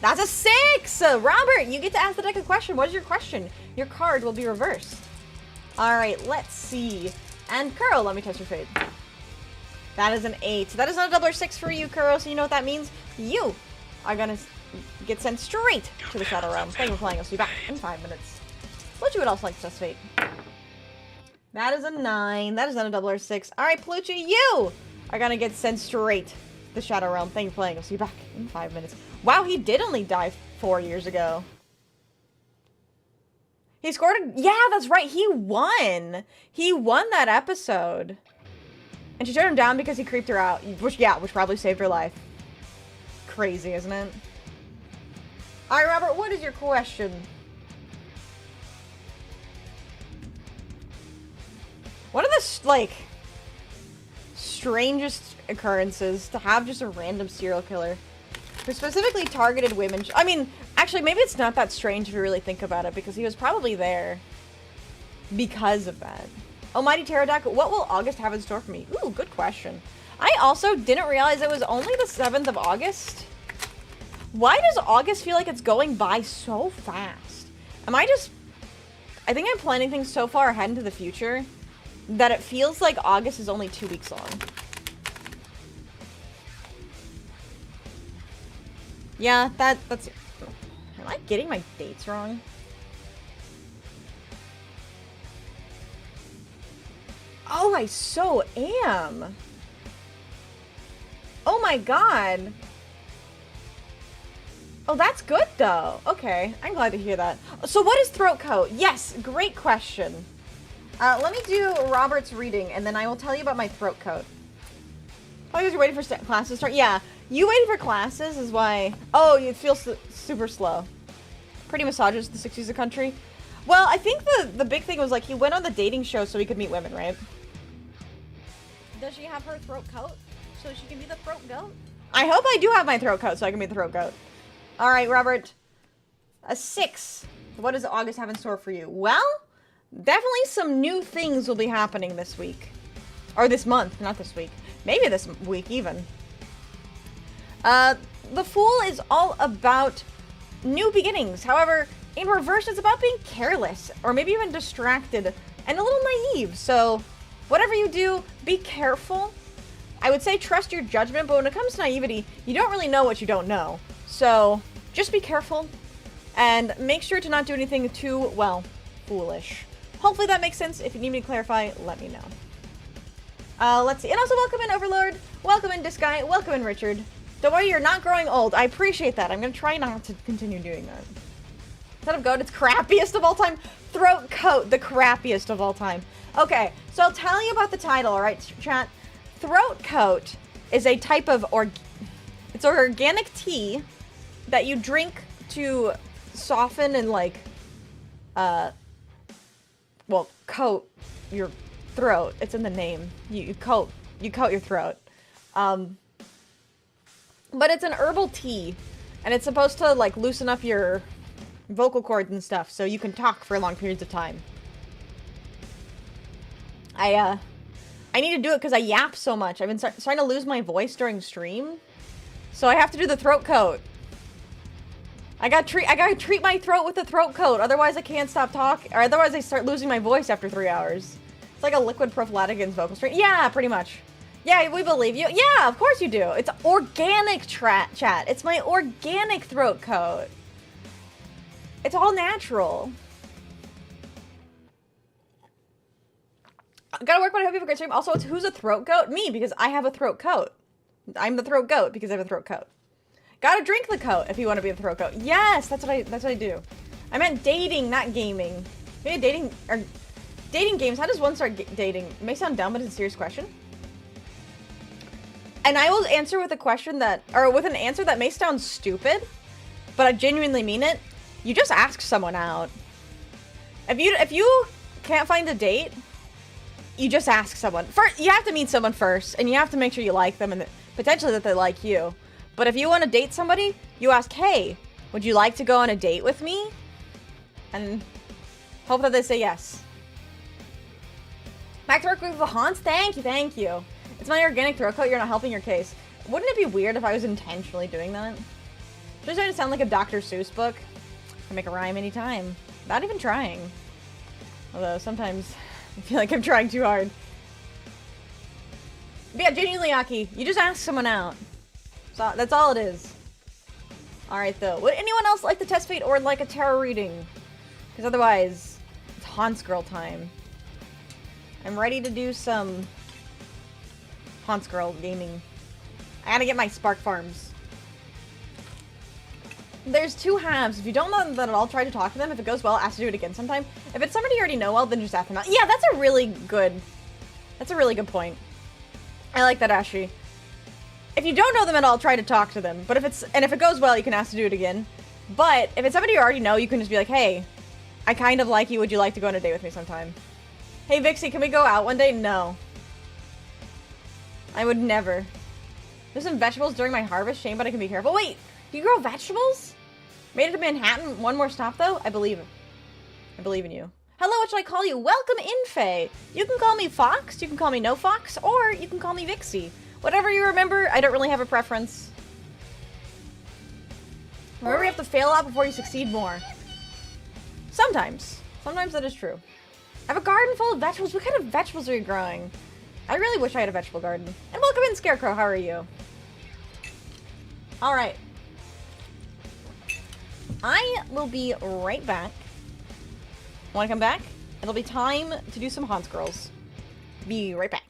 That's a 6! Robert, you get to ask the deck a question. What is your question? Your card will be reversed. Alright, let's see. And Kuro, let me test your fate. That is an 8. That is not a double or 6 for you, Kuro, so you know what that means? You are gonna get sent straight to the Shadow Realm. Thank you for playing. I'll see you back in 5 minutes. What you would also like to test fate? That is a 9. That is not a double or 6. Alright, Plucci, you are gonna get sent straight to the Shadow Realm. Thank you for playing. I'll see you back in 5 minutes. Wow, he did only die 4 years ago. He scored a... Yeah, that's right. He won. He won that episode. And she turned him down because he creeped her out. Which probably saved her life. Crazy, isn't it? Alright, Robert, what is your question? One of the, like, strangest occurrences to have just a random serial killer who specifically targeted women. I mean, actually, maybe it's not that strange if you really think about it, because he was probably there because of that. Almighty Pterodactyl, what will August have in store for me? Ooh, good question. I also didn't realize it was only the 7th of August. Why does August feel like it's going by so fast? I think I'm planning things so far ahead into the future that it feels like August is only 2 weeks long. Yeah, that's... Am I getting my dates wrong? Oh, I so am! Oh my god! Oh, that's good though. Okay, I'm glad to hear that. So what is throat coat? Yes, great question. Let me do Robert's reading, and then I will tell you about my throat coat. Oh, because you're waiting for classes to start? Yeah, you waiting for classes is why... Oh, you feel super slow. Pretty misogynist, the 60s of country. Well, I think the big thing was, like, he went on the dating show so he could meet women, right? Does she have her throat coat so she can be the throat goat? I hope I do have my throat coat so I can be the throat goat. Alright, Robert. A 6. What does August have in store for you? Well... definitely some new things will be happening this week. Or this month, not this week. Maybe this week, even. The Fool is all about new beginnings. However, in reverse, it's about being careless. Or maybe even distracted. And a little naive. So, whatever you do, be careful. I would say trust your judgment, but when it comes to naivety, you don't really know what you don't know. So, just be careful. And make sure to not do anything too, well, foolish. Hopefully that makes sense. If you need me to clarify, let me know. Let's see. And also welcome in Overlord. Welcome in Disguy. Welcome in Richard. Don't worry, you're not growing old. I appreciate that. I'm going to try not to continue doing that. Instead of goat, it's crappiest of all time. Throat coat, the crappiest of all time. Okay, so I'll tell you about the title, alright, chat? Throat coat is a type of it's an organic tea that you drink to soften and, like, well, coat your throat. It's in the name. You coat your throat. But it's an herbal tea, and it's supposed to, like, loosen up your vocal cords and stuff so you can talk for long periods of time. I need to do it because I yap so much. I've been starting to lose my voice during stream, so I have to do the throat coat. I gotta treat my throat with the throat coat, otherwise I can't stop talking, or otherwise I start losing my voice after 3 hours. It's like a liquid prophylactic against vocal strain. Yeah, pretty much. Yeah, we believe you. Yeah, of course you do. It's organic, chat. It's my organic throat coat. It's all natural. Gotta work, but I hope you have a great stream. Also, who's a throat goat? Me, because I have a throat coat. I'm the throat goat because I have a throat coat. Gotta drink the coat if you want to be a throat goat. Yes, that's what I do. I meant dating, not gaming. Maybe dating games. How does one start dating? It may sound dumb, but it's a serious question. And I will answer with a question that, or with an answer that may sound stupid, but I genuinely mean it. You just ask someone out. If you can't find a date, you just ask someone. You have to meet someone first, and you have to make sure you like them and potentially that they like you. But if you want to date somebody, you ask, hey, would you like to go on a date with me? And hope that they say yes. Back to work with the haunts? Thank you, thank you. It's my organic throat coat, you're not helping your case. Wouldn't it be weird if I was intentionally doing that? Just trying to sound like a Dr. Seuss book. I can make a rhyme anytime. Not even trying. Although sometimes I feel like I'm trying too hard. But yeah, genuinely, Aki, you just ask someone out. So that's all it is. Alright though, would anyone else like the test fate or like a tarot reading? Because otherwise, it's Haunts Girl time. I'm ready to do some Haunts Girl gaming. I gotta get my Spark Farms. There's two halves. If you don't know them at all, try to talk to them. If it goes well, ask to do it again sometime. If it's somebody you already know well, then just ask them out. Yeah, that's a really good point. I like that, Ashley. If you don't know them at all, try to talk to them. But if it goes well, you can ask to do it again. But if it's somebody you already know, you can just be like, hey, I kind of like you. Would you like to go on a date with me sometime? Hey, Vixie, can we go out one day? No. I would never. There's some vegetables during my harvest. Shame, but I can be careful. Wait, do you grow vegetables? Made it to Manhattan. One more stop, though? I believe it. I believe in you. Hello, what should I call you? Welcome in, Faye. You can call me Fox, you can call me No Fox, or you can call me Vixie. Whatever you remember, I don't really have a preference. Remember, you have to fail out before you succeed more. Sometimes. Sometimes that is true. I have a garden full of vegetables. What kind of vegetables are you growing? I really wish I had a vegetable garden. And welcome in, Scarecrow. How are you? Alright. I will be right back. Want to come back? It'll be time to do some Haunts Girls. Be right back.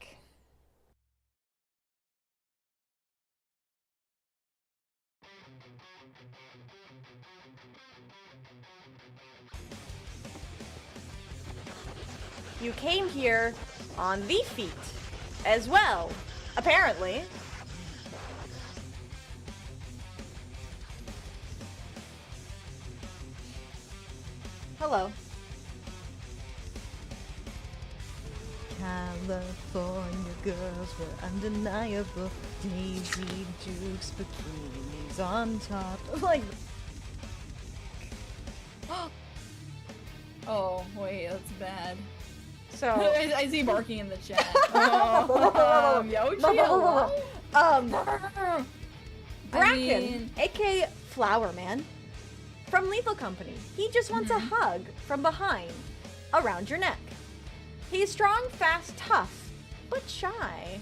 You came here on the feet as well, apparently. Hello. California girls were undeniable. Daisy Dukes bikinis on top. Like. Oh, wait, that's bad. So. I see barking in the chat. Yoshi, Bracken, aka Flower Man, from Lethal Company. He just wants a hug from behind, around your neck. He's strong, fast, tough, but shy.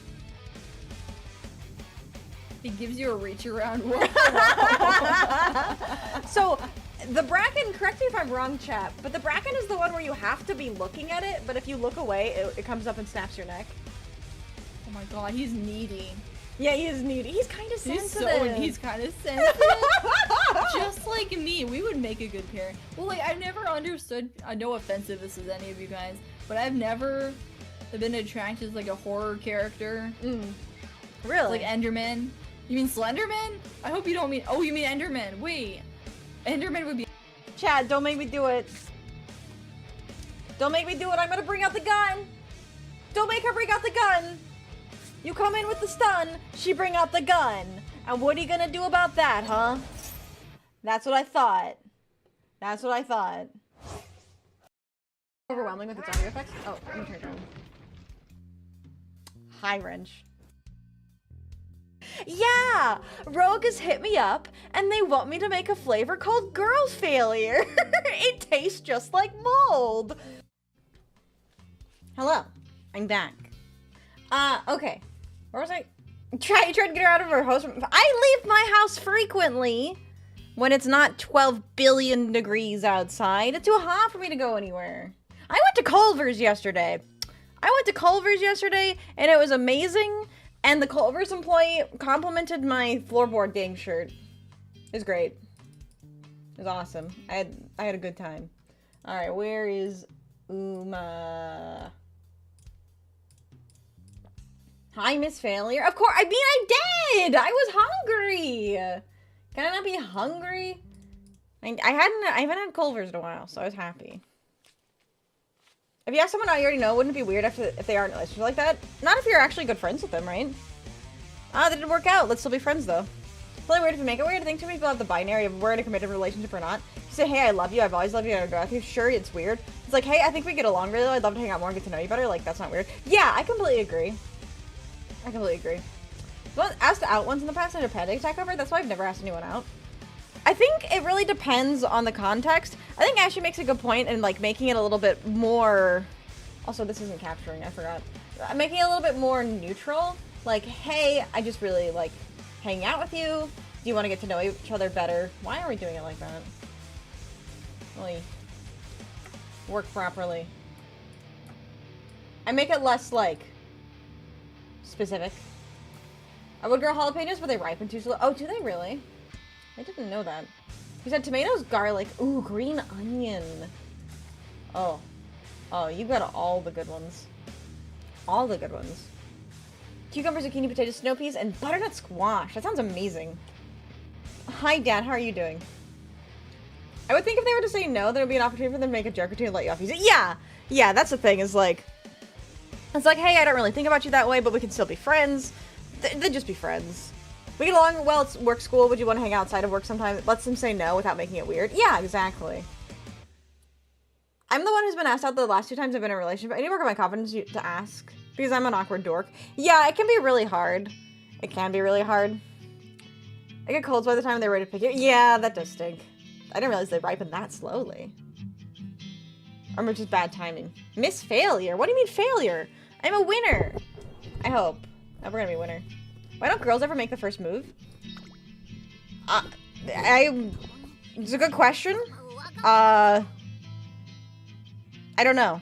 He gives you a reach around. So, the Bracken, correct me if I'm wrong, chat, but the Bracken is the one where you have to be looking at it, but if you look away, it comes up and snaps your neck. Oh my god, he's needy. Yeah, he is needy. He's kind of sensitive. He's kind of sensitive. Just like me. We would make a good pair. Well, like, I've never understood, no offense if this is any of you guys, but I've never been attracted to, like, a horror character. Really? Like Enderman. You mean Slenderman? I hope you don't mean, oh, you mean Enderman. Wait. Enderman would be. Chad, don't make me do it. Don't make me do it. I'm gonna bring out the gun. Don't make her bring out the gun. You come in with the stun, she bring out the gun. And what are you gonna do about that, huh? That's what I thought. That's what I thought. Overwhelming with its audio effects? Oh, let me turn it down. Hi, Wrench. Yeah! Rogue has hit me up, and they want me to make a flavor called Girl Failure. It tastes just like mold. Hello. I'm back. Okay. Where was I? Trying to get her out of her house room. I leave my house frequently when it's not 12 billion degrees outside. It's too hot for me to go anywhere. I went to Culver's yesterday. And it was amazing. And the Culver's employee complimented my floorboard gang shirt. It was great. It was awesome. I had a good time. Alright, where is Uma. Hi, Miss Failure. Of course, I mean, I did! I was hungry! Can I not be hungry? I haven't had Culver's in a while, so I was happy. If you ask someone I already know, wouldn't it be weird if they aren't in a relationship like that? Not if you're actually good friends with them, right? Ah, that didn't work out. Let's still be friends, though. It's really weird if you make it weird. I think too many people have the binary of we're in a committed relationship or not. You say, hey, I love you, I've always loved you, and I go with you. Sure, it's weird. It's like, hey, I think we get along really well. I'd love to hang out more and get to know you better. Like, that's not weird. Yeah, I completely agree. I completely agree. Well, asked out once in the past and a panic attack over. That's why I've never asked anyone out. I think it really depends on the context. I think Ashley makes a good point in like making it a little bit more. Also, this isn't capturing. I forgot. Making it a little bit more neutral. Like, hey, I just really like hanging out with you. Do you want to get to know each other better? Why are we doing it like that? Really work properly. I make it less like specific. I would grow jalapenos, but they ripen too slow. Oh, do they really? I didn't know that. You said tomatoes, garlic. Ooh, green onion. Oh. Oh, you got all the good ones. All the good ones. Cucumber, zucchini, potatoes, snow peas, and butternut squash. That sounds amazing. Hi, Dad. How are you doing? I would think if they were to say no, there would be an opportunity for them to make a joke or two and let you off easy. Yeah! Yeah, that's the thing, is like... It's like, hey, I don't really think about you that way, but we can still be friends. They'd just be friends. We get along well, it's work, school, would you want to hang outside of work sometime? Lets them say no without making it weird. Yeah, exactly. I'm the one who's been asked out the last 2 times I've been in a relationship. I need to work on my confidence to ask, because I'm an awkward dork. Yeah, it can be really hard. It can be really hard. I get colds by the time they're ready to pick it. Yeah, that does stink. I didn't realize they ripen that slowly. Or just bad timing. Miss Failure? What do you mean failure? I'm a winner. I hope. We're gonna be a winner. Why don't girls ever make the first move? It's a good question. I don't know.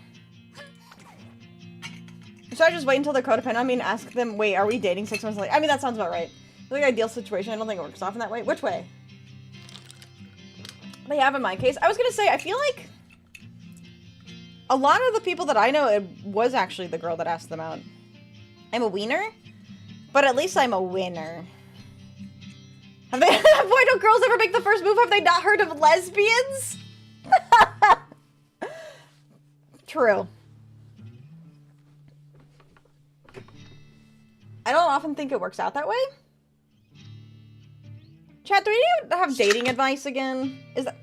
Should I just wait until they're codependent on me and ask them, wait, are we dating 6 months later? I mean, that sounds about right. Like ideal situation. I don't think it works off in that way. Which way? They have in my case. I was gonna say, I feel like a lot of the people that I know, it was actually the girl that asked them out. I'm a wiener, but at least I'm a winner. Have they? Why don't girls ever make the first move? Have they not heard of lesbians? True. I don't often think it works out that way. Chat, do we need to have dating advice again? Is that...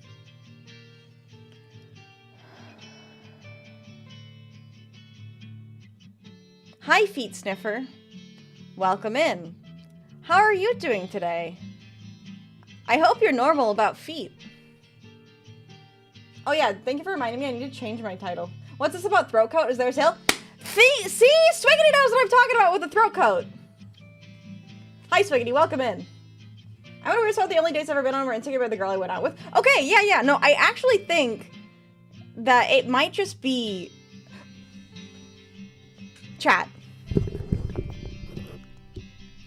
Hi, Feet Sniffer. Welcome in. How are you doing today? I hope you're normal about feet. Oh yeah, thank you for reminding me I need to change my title. What's this about throat coat? Is there a sale? See? Swiggity knows what I'm talking about with the throat coat. Hi, Swiggity. Welcome in. I wonder if the only dates I've ever been on were Instagram by the girl I went out with. Okay, yeah. No, I actually think that it might just be... Chat.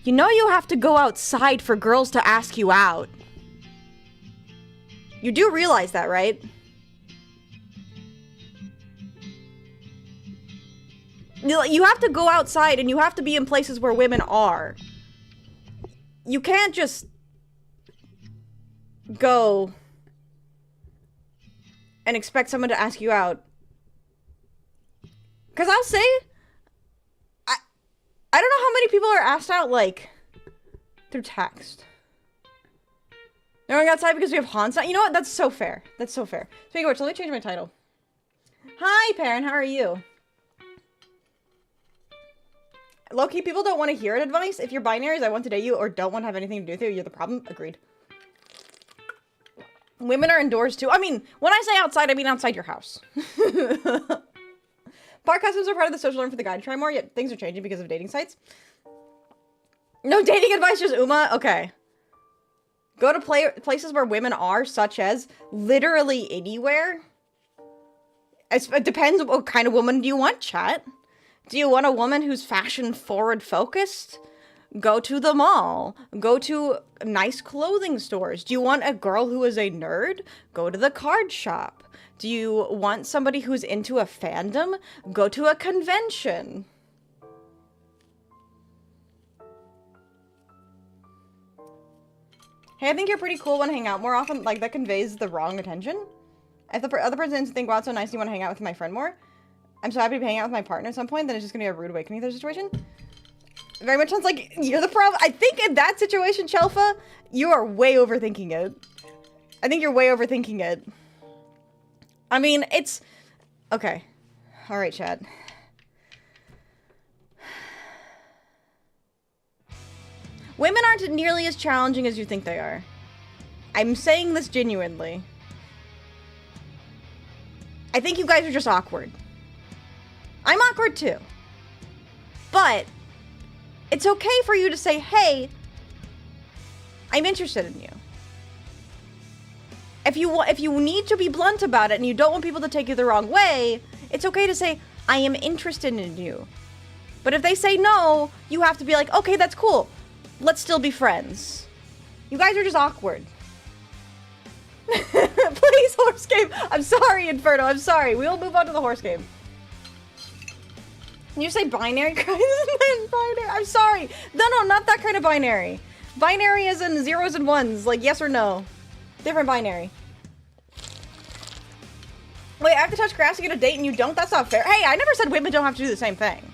You know you have to go outside for girls to ask you out. You do realize that, right? You have to go outside and you have to be in places where women are. You can't just go and expect someone to ask you out. Because I'll say, I don't know how many people are asked out, like, through text. They're going outside because we have Hans out. You know what? That's so fair. That's so fair. Speaking of which, let me change my title. Hi, Perrin. How are you? Low-key, people don't want to hear advice. If you're binaries, I want to date you, or don't want to have anything to do with you, you're the problem. Agreed. Women are indoors, too. I mean, when I say outside, I mean outside your house. Bar customs are part of the social norm for the guy to try more, yet things are changing because of dating sites. No dating advice, just Uma? Okay. Go to places where women are, such as literally anywhere. It depends what kind of woman do you want, chat. Do you want a woman who's fashion forward focused? Go to the mall. Go to nice clothing stores. Do you want a girl who is a nerd? Go to the card shop. Do you want somebody who's into a fandom? Go to a convention. Hey, I think you're pretty cool when I hang out more often. Like, that conveys the wrong attention. If the other person didn't think, wow, it's so nice you want to hang out with my friend more. I'm so happy to be hanging out with my partner at some point, then it's just going to be a rude awakening to the situation. Very much sounds like you're the problem. I think in that situation, Chelfa, you are way overthinking it. I think you're way overthinking it. I mean, it's... Okay. Alright, Chad. Women aren't nearly as challenging as you think they are. I'm saying this genuinely. I think you guys are just awkward. I'm awkward too. But it's okay for you to say, hey, I'm interested in you. If you need to be blunt about it and you don't want people to take you the wrong way, it's okay to say, I am interested in you. But if they say no, you have to be like, okay, that's cool. Let's still be friends. You guys are just awkward. Please, horse game. I'm sorry, Inferno. I'm sorry. We'll move on to the horse game. Can you say binary crisis and then binary? I'm sorry. No, not that kind of binary. Binary is in zeros and ones, like yes or no. Different binary. Wait, I have to touch grass to get a date and you don't? That's not fair. Hey, I never said women don't have to do the same thing.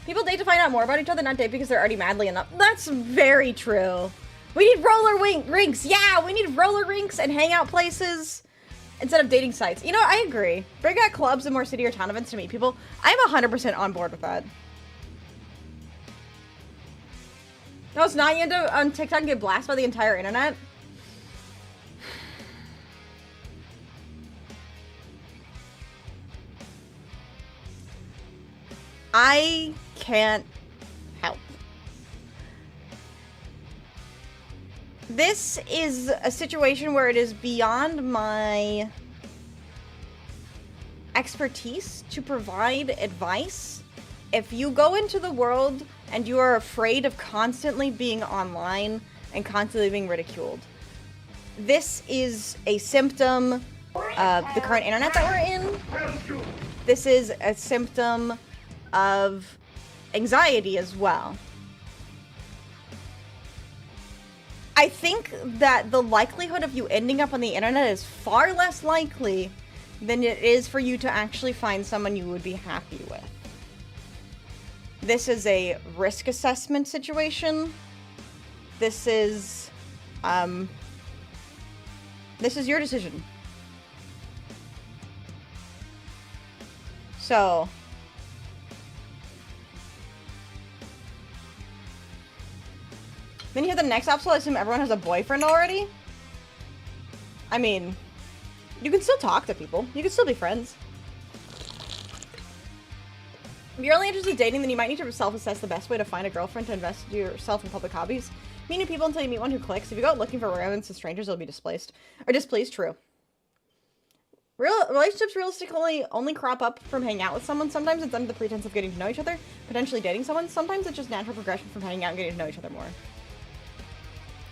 People date to find out more about each other, not date because they're already madly in love. That's very true. We need roller rinks. Yeah, we need roller rinks and hangout places instead of dating sites. You know, I agree. Bring out clubs and more city or town events to meet people. I'm 100% on board with that. No, it's not. You end up on TikTok and get blasted by the entire internet. I can't help. This is a situation where it is beyond my expertise to provide advice. If you go into the world and you are afraid of constantly being online and constantly being ridiculed, this is a symptom of the current internet that we're in. This is a symptom of anxiety as well. I think that the likelihood of you ending up on the internet is far less likely than it is for you to actually find someone you would be happy with. This is a risk assessment situation. This is your decision. So, then you have the next obstacle. I assume everyone has a boyfriend already. I mean, you can still talk to people. You can still be friends. If you're only interested in dating, then you might need to self-assess the best way to find a girlfriend to invest yourself in public hobbies. Meet new people until you meet one who clicks. If you go out looking for romance to strangers, you'll be displeased. True. Relationships realistically only crop up from hanging out with someone. Sometimes it's under the pretense of getting to know each other, potentially dating someone. Sometimes it's just natural progression from hanging out and getting to know each other more.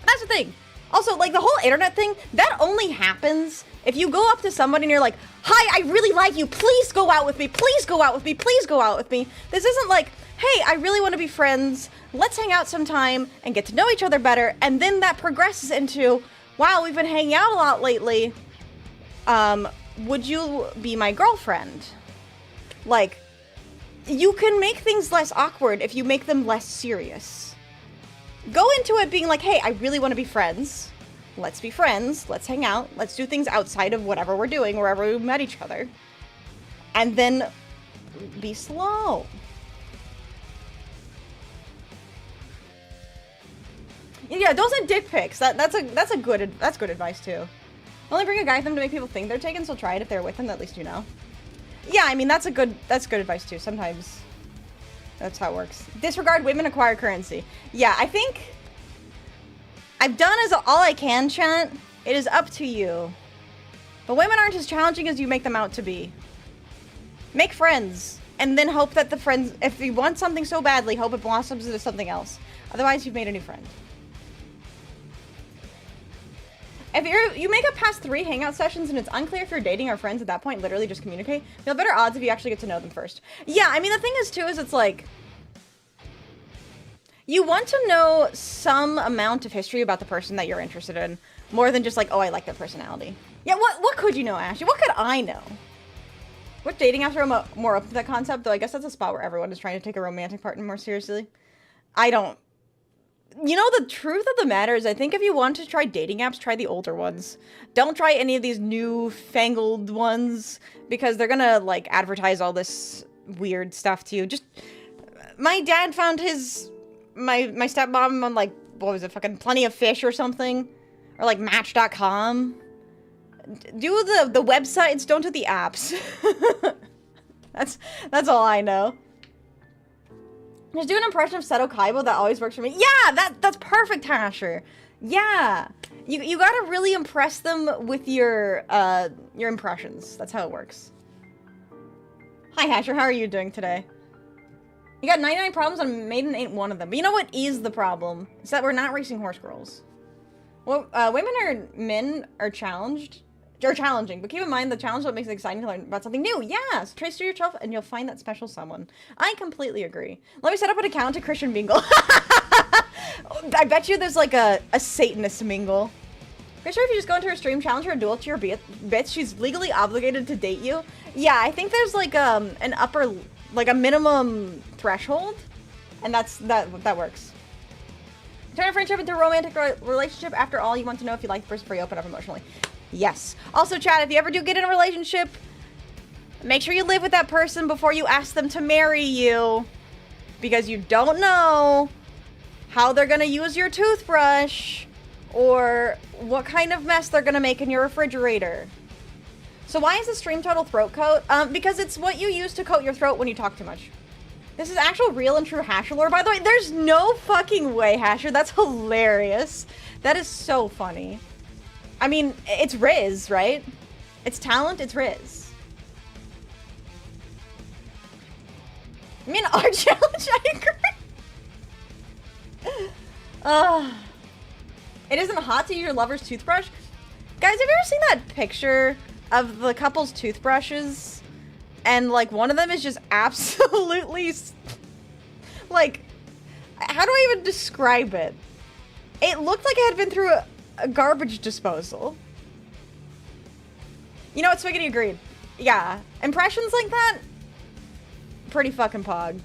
That's the thing. Also, like, the whole internet thing, that only happens if you go up to somebody and you're like, hi, I really like you. Please go out with me. Please go out with me. Please go out with me. This isn't like, hey, I really want to be friends. Let's hang out sometime and get to know each other better. And then that progresses into, wow, we've been hanging out a lot lately. Would you be my girlfriend? Like, you can make things less awkward if you make them less serious. Go into it being like, hey, I really want to be friends. Let's be friends. Let's hang out. Let's do things outside of whatever we're doing, wherever we met each other. And then be slow. Yeah, don't send dick pics. That's good advice too. Only bring a guy with them to make people think they're taken, so try it if they're with them, at least you know. Yeah, I mean that's good advice too. Sometimes that's how it works. Disregard women, acquire currency. Yeah, I think I've done all I can, chat. It is up to you. But women aren't as challenging as you make them out to be. Make friends, and then hope that the friends, if you want something so badly, hope it blossoms into something else. Otherwise, you've made a new friend. If you make it past 3 hangout sessions and it's unclear if you're dating or friends at that point, literally just communicate. You'll have better odds if you actually get to know them first. Yeah, I mean, the thing is, too, is it's like... You want to know some amount of history about the person that you're interested in. More than just like, oh, I like their personality. Yeah, what could you know, Ashley? What could I know? What dating apps are more open to that concept? Though I guess that's a spot where everyone is trying to take a romantic partner more seriously. I don't... You know, the truth of the matter is, I think if you want to try dating apps, try the older ones. Don't try any of these new-fangled ones, because they're gonna, like, advertise all this weird stuff to you. Just... My dad found his... My stepmom on, like, what was it, fucking Plenty of Fish or something? Or, like, Match.com. Do the websites, don't do the apps. That's all I know. Just do an impression of Seto Kaiba, that always works for me. Yeah, that's perfect, Hasher. Yeah. You gotta really impress them with your impressions. That's how it works. Hi, Hasher, how are you doing today? You got 99 problems and Maiden ain't one of them. But you know what is the problem? It's that we're not racing horse girls. Well, men are challenging, but keep in mind the challenge is what makes it exciting to learn about something new. Yes, trace to yourself and you'll find that special someone. I completely agree. Let me set up an account to Christian Mingle. I bet you there's like a Satanist mingle. Pretty sure if you just go into her stream, challenge her a duel to your bits, she's legally obligated to date you. Yeah, I think there's like an upper, like a minimum threshold, and that works. Turn a friendship into a romantic relationship. After all, you want to know if you like the person before you open up emotionally. Yes. Also, Chad, if you ever do get in a relationship, make sure you live with that person before you ask them to marry you. Because you don't know how they're going to use your toothbrush or what kind of mess they're going to make in your refrigerator. So why is the stream total throat coat? Because it's what you use to coat your throat when you talk too much. This is actual real and true Hasher lore, by the way. There's no fucking way, Hasher. That's hilarious. That is so funny. I mean, it's Riz, right? It's talent, it's Riz. I mean, our challenge, I agree. It isn't hot to use your lover's toothbrush? Guys, have you ever seen that picture of the couple's toothbrushes? And, like, one of them is just absolutely... Like, how do I even describe it? It looked like it had been through a garbage disposal. You know what, Swiggity agreed. Yeah, impressions like that? Pretty fucking pog.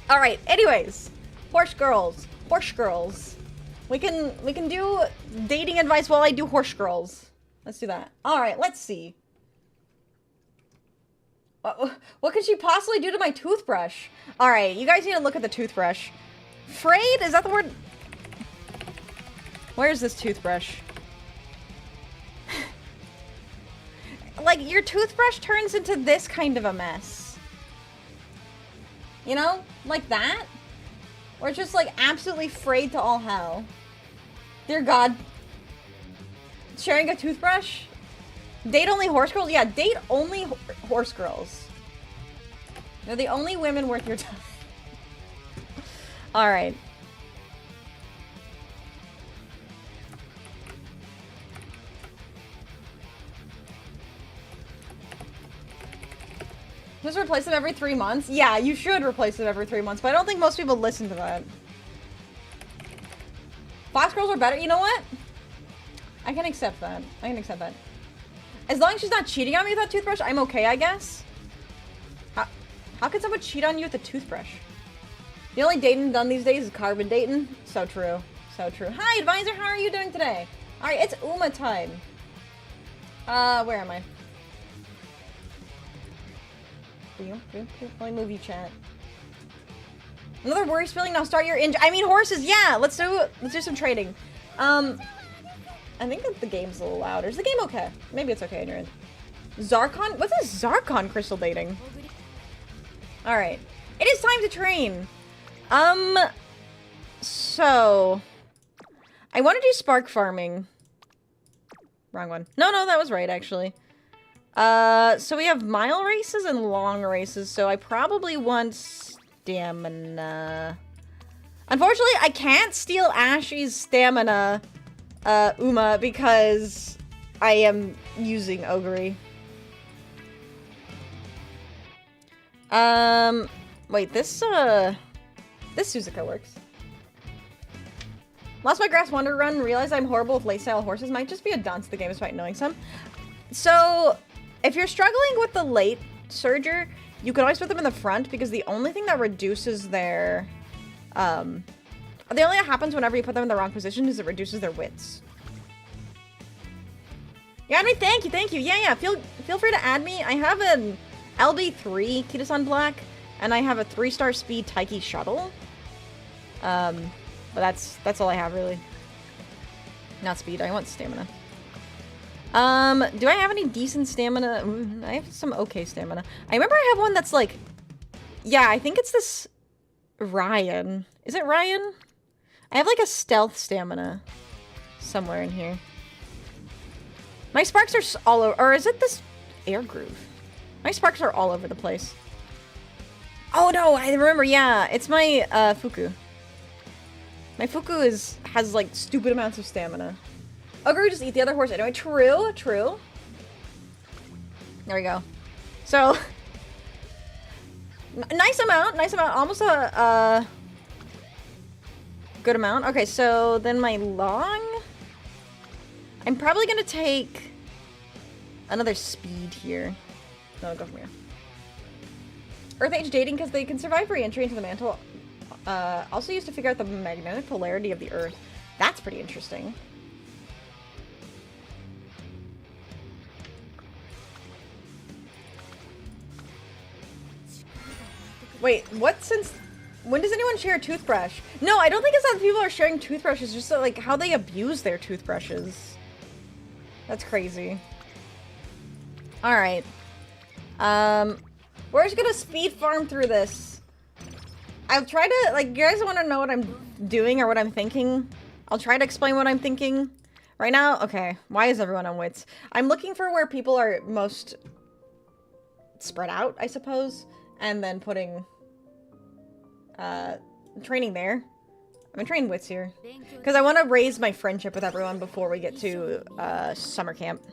Alright, anyways. Horse girls. We can do dating advice while I do horse girls. Let's do that. Alright, let's see. What could she possibly do to my toothbrush? Alright, you guys need to look at the toothbrush. Frayed? Is that the word? Where's this toothbrush? Like, your toothbrush turns into this kind of a mess. You know? Like that? Or it's just, like, absolutely frayed to all hell. Dear God. Sharing a toothbrush? Date only horse girls? Yeah, date only horse girls. They're the only women worth your time. Alright. Just replace them every 3 months? Yeah, you should replace them every 3 months, but I don't think most people listen to that. Fox girls are better? You know what? I can accept that. As long as she's not cheating on me with that toothbrush, I'm okay, I guess. How could someone cheat on you with a toothbrush? The only dating done these days is carbon dating. So true. So true. Hi, advisor. How are you doing today? Alright, it's Uma time. Where am I? Let me move you, chat. Another worry spilling. Now start your I mean, horses. Yeah, let's do some trading. I think that the game's a little louder. Is the game okay? Maybe it's okay on your end. Zarkon? What's a Zarkon crystal dating? Alright. It is time to train. So... I want to do spark farming. Wrong one. No, that was right, actually. So we have mile races and long races, so I probably want stamina. Unfortunately, I can't steal Ashy's stamina Uma because I am using Ogre. Wait, this Suzuka works. Lost my grass wonder run, realized I'm horrible with late style horses. Might just be a dunce the game despite knowing some. So, if you're struggling with the late surger, you can always put them in the front because the only thing that reduces their, the only thing that happens whenever you put them in the wrong position is it reduces their wits. Yeah, I mean, thank you. Yeah, feel free to add me. I have an LB3 Kitasan Black, and I have a 3-star speed Taiki Shuttle. But that's all I have, really. Not speed, I want stamina. Do I have any decent stamina? I have some okay stamina. I remember I have one that's like... Yeah, I think it's this... Ryan. Is it Ryan? I have like a stealth stamina somewhere in here. My sparks are all over... Or is it this air groove? My sparks are all over the place. Oh no, I remember, yeah. It's my Fuku. My Fuku has like stupid amounts of stamina. Ogre just eat the other horse anyway. True. There we go. So nice amount. Almost a good amount. Okay, so then my long. I'm probably gonna take another speed here. No, go from here. Earth Age dating because they can survive re-entry into the mantle. Also used to figure out the magnetic polarity of the Earth. That's pretty interesting. Wait, when does anyone share a toothbrush? No, I don't think it's that people are sharing toothbrushes, just that, like how they abuse their toothbrushes. That's crazy. Alright. We're just gonna speed farm through this. I'll try to, like, you guys want to know what I'm doing or what I'm thinking? I'll try to explain what I'm thinking. Right now, okay, why is everyone on wits? I'm looking for where people are most spread out, I suppose, and then putting, training there. I'm gonna train wits here. Because I want to raise my friendship with everyone before we get to, summer camp.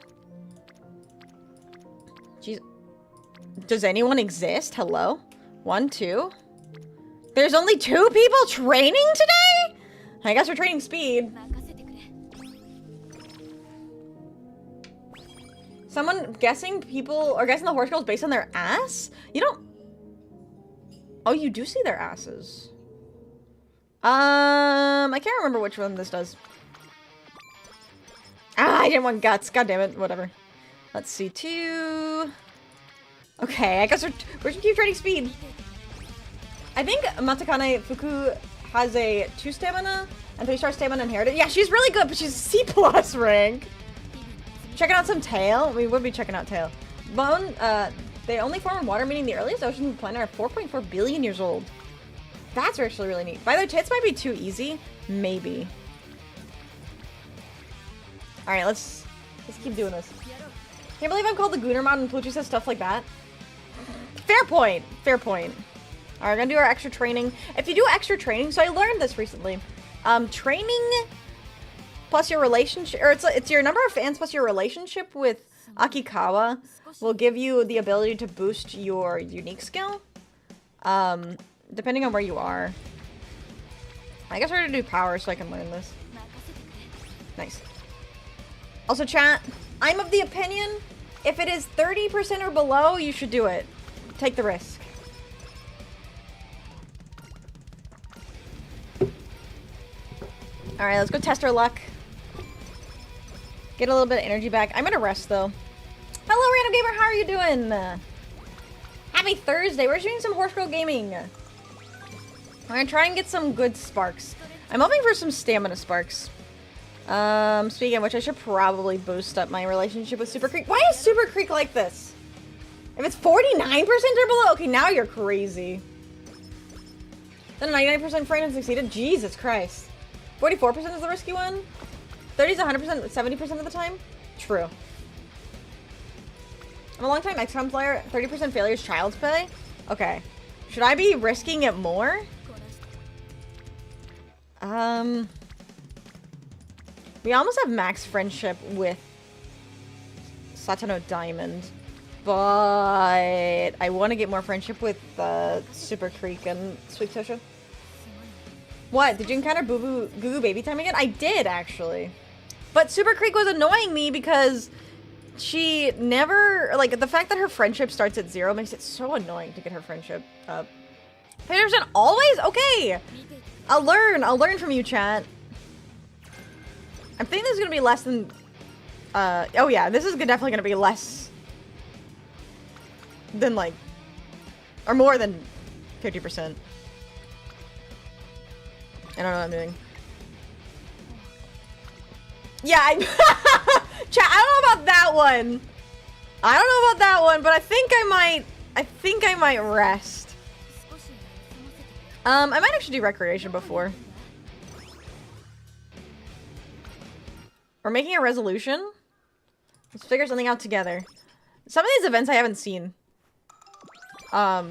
Jeez. Does anyone exist? Hello? 1, 2... There's only 2 people training today? I guess we're training speed. Someone guessing the horse girls based on their ass? You don't... Oh, you do see their asses. I can't remember which one this does. Ah, I didn't want guts. God damn it. Whatever. Let's see. 2... Okay, I guess we're just keep training speed. I think Matakane Fuku has a 2 stamina and 3-star stamina inherited. Yeah, she's really good, but she's C+ rank. Checking out some tail. We would be checking out tail. Bone, they only form in water, meaning the earliest oceans on the planet are 4.4 billion years old. That's actually really neat. By the way, tits might be too easy. Maybe. Alright, let's keep doing this. Can't believe I'm called the Gooner mod and Pluchy says stuff like that. Fair point. Alright, we're gonna do our extra training. If you do extra training, so I learned this recently. Training plus your relationship, or it's your number of fans plus your relationship with Akikawa will give you the ability to boost your unique skill. Depending on where you are. I guess we're gonna do power so I can learn this. Nice. Also, chat, I'm of the opinion, if it is 30% or below, you should do it. Take the risk. Alright, let's go test our luck. Get a little bit of energy back. I'm gonna rest, though. Hello, Random Gamer, how are you doing? Happy Thursday. We're doing some Horse Girl Gaming. We're gonna try and get some good sparks. I'm hoping for some stamina sparks. Speaking of which, I should probably boost up my relationship with Super Creek. Why is Super Creek like this? If it's 49% or below, okay, now you're crazy. Then 99% friend and succeeded? Jesus Christ. 44% is the risky one? 30 is 100%, 70% of the time? True. I'm a long-time XCOM player. 30% failure is child's play? Okay. Should I be risking it more? We almost have max friendship with Satano Diamond, but I want to get more friendship with Super Creek and Sweet Tosha. What? Did you encounter Boo Boo Goo Goo Baby Time again? I did, actually. But Super Creek was annoying me because she never, like, the fact that her friendship starts at 0 makes it so annoying to get her friendship up. 50% always? Okay. I'll learn from you, chat. I'm thinking this is gonna be less than, oh yeah, this is definitely gonna be less than, like, or more than 50%. I don't know what I'm doing. Yeah, chat, I don't know about that one. I don't know about that one, but I think I might rest. I might actually do recreation before. We're making a resolution. Let's figure something out together. Some of these events I haven't seen. I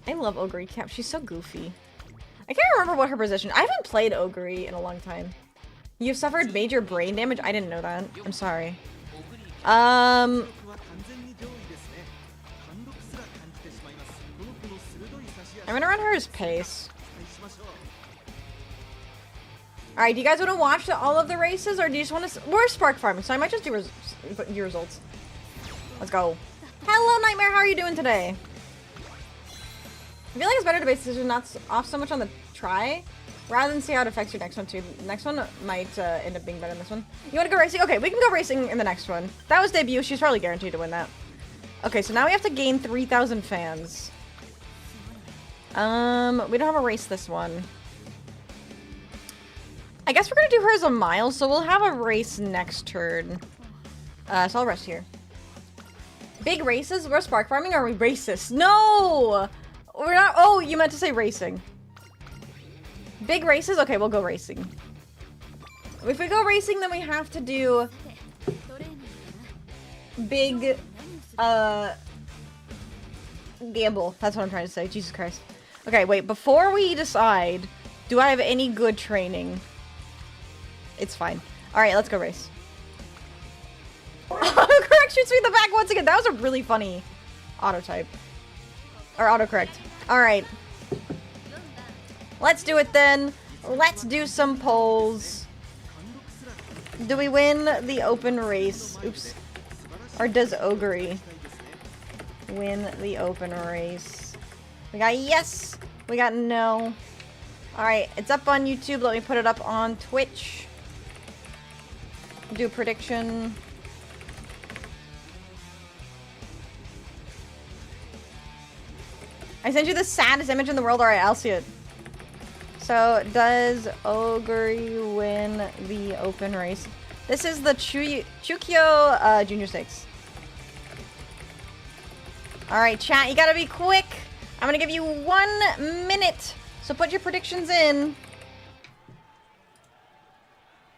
love Ogre Cap. She's so goofy. I can't remember what her position. I haven't played Ogre in a long time. You've suffered major brain damage? I didn't know that. I'm sorry. I'm gonna run her as pace. Alright, do you guys want to watch all of the races, or do you just want to... We're Spark Farming, so I might just do results. Let's go. Hello, Nightmare. How are you doing today? I feel like it's better to base the decision not off so much on the try, rather than see how it affects your next one, too. The next one might end up being better than this one. You want to go racing? Okay, we can go racing in the next one. That was debut. She's probably guaranteed to win that. Okay, so now we have to gain 3,000 fans. We don't have a race this one. I guess we're gonna do her as a mile, so we'll have a race next turn. So I'll rest here. Big races? We're Spark Farming, or are we racist? No! We're not- oh, you meant to say racing. Big races? Okay, we'll go racing. If we go racing, then we have to do... big, gamble. That's what I'm trying to say. Jesus Christ. Okay, wait, before we decide, do I have any good training? It's fine. Alright, let's go race. Autocorrect shoots me in the back once again. That was a really funny autotype. Or autocorrect. Alright. Let's do it then. Let's do some polls. Do we win the open race? Oops. Or does Ogre win the open race? We got yes. We got no. Alright, it's up on YouTube. Let me put it up on Twitch. Do a prediction. I sent you the saddest image in the world. Alright, I'll see it. So, does Ogre win the open race? This is the Chukyo Junior Stakes. Alright, chat, you gotta be quick. I'm gonna give you 1 minute. So put your predictions in.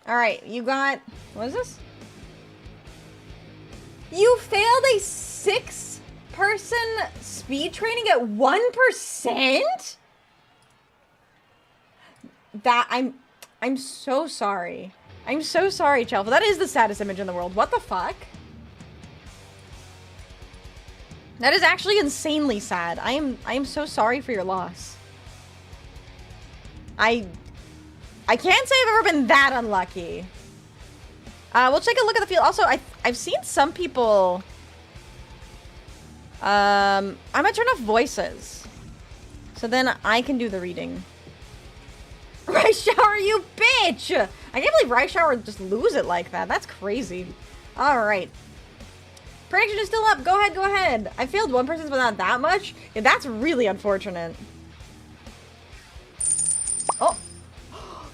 Alright, you got... what is this? You failed a 6-person speed training at 1%? That... I'm so sorry. I'm so sorry, Chelfa. That is the saddest image in the world. What the fuck? That is actually insanely sad. I am so sorry for your loss. I can't say I've ever been that unlucky. We'll take a look at the field. Also, I've seen some people... I'm gonna turn off voices. So then I can do the reading. Rice Shower, you bitch! I can't believe Rice Shower just lose it like that. That's crazy. Alright. Prediction is still up. Go ahead, go ahead. I failed 1%, but not that much. Yeah, that's really unfortunate. Oh.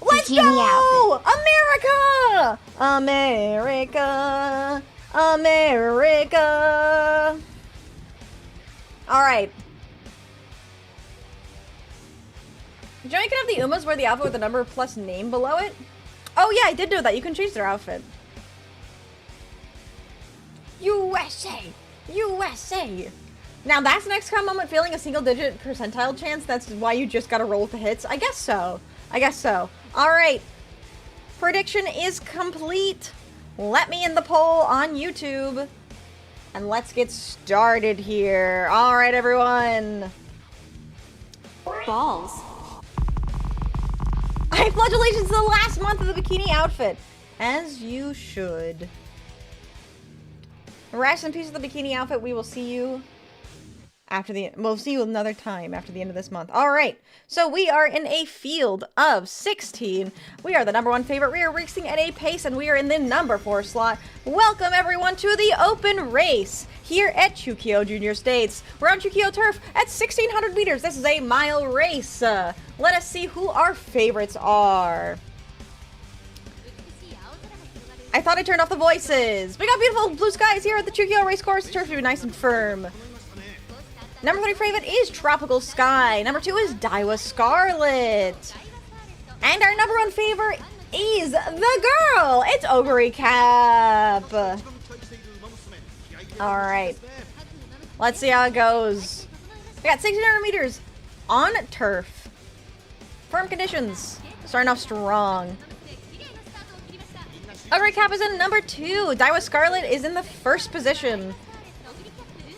Let's go! America! America! America! Alright. Did you know you can have the Umas wear the outfit with the number plus name below it? Oh yeah, I did know that. You can change their outfit. USA! USA! Now that's an XCOM moment failing a single-digit percentile chance. That's why you just gotta roll with the hits. I guess so. I guess so. Alright. Prediction is complete. Let me in the poll on YouTube. And let's get started here. Alright, everyone. Balls. Alright, congratulations to the last month of the bikini outfit. As you should. Rest in peace of the bikini outfit. We will see you after we'll see you another time after the end of this month. All right, so we are in a field of 16. We are the #1 favorite. We are racing at a pace, and we are in the #4 slot. Welcome everyone to the open race here at Chukio Junior States. We're on Chukio turf at 1,600 meters. This is a mile race. Let us see who our favorites are. I thought I turned off the voices. We got beautiful blue skies here at the Chukio race course. The turf should be nice and firm. #3 favorite is Tropical Sky. #2 is Daiwa Scarlet. And our #1 favorite is the girl. It's Ogre Cap. Alright. Let's see how it goes. We got 1,600 meters on turf. Firm conditions. Starting off strong. Ogre Cap is in #2. Daiwa Scarlet is in the first position.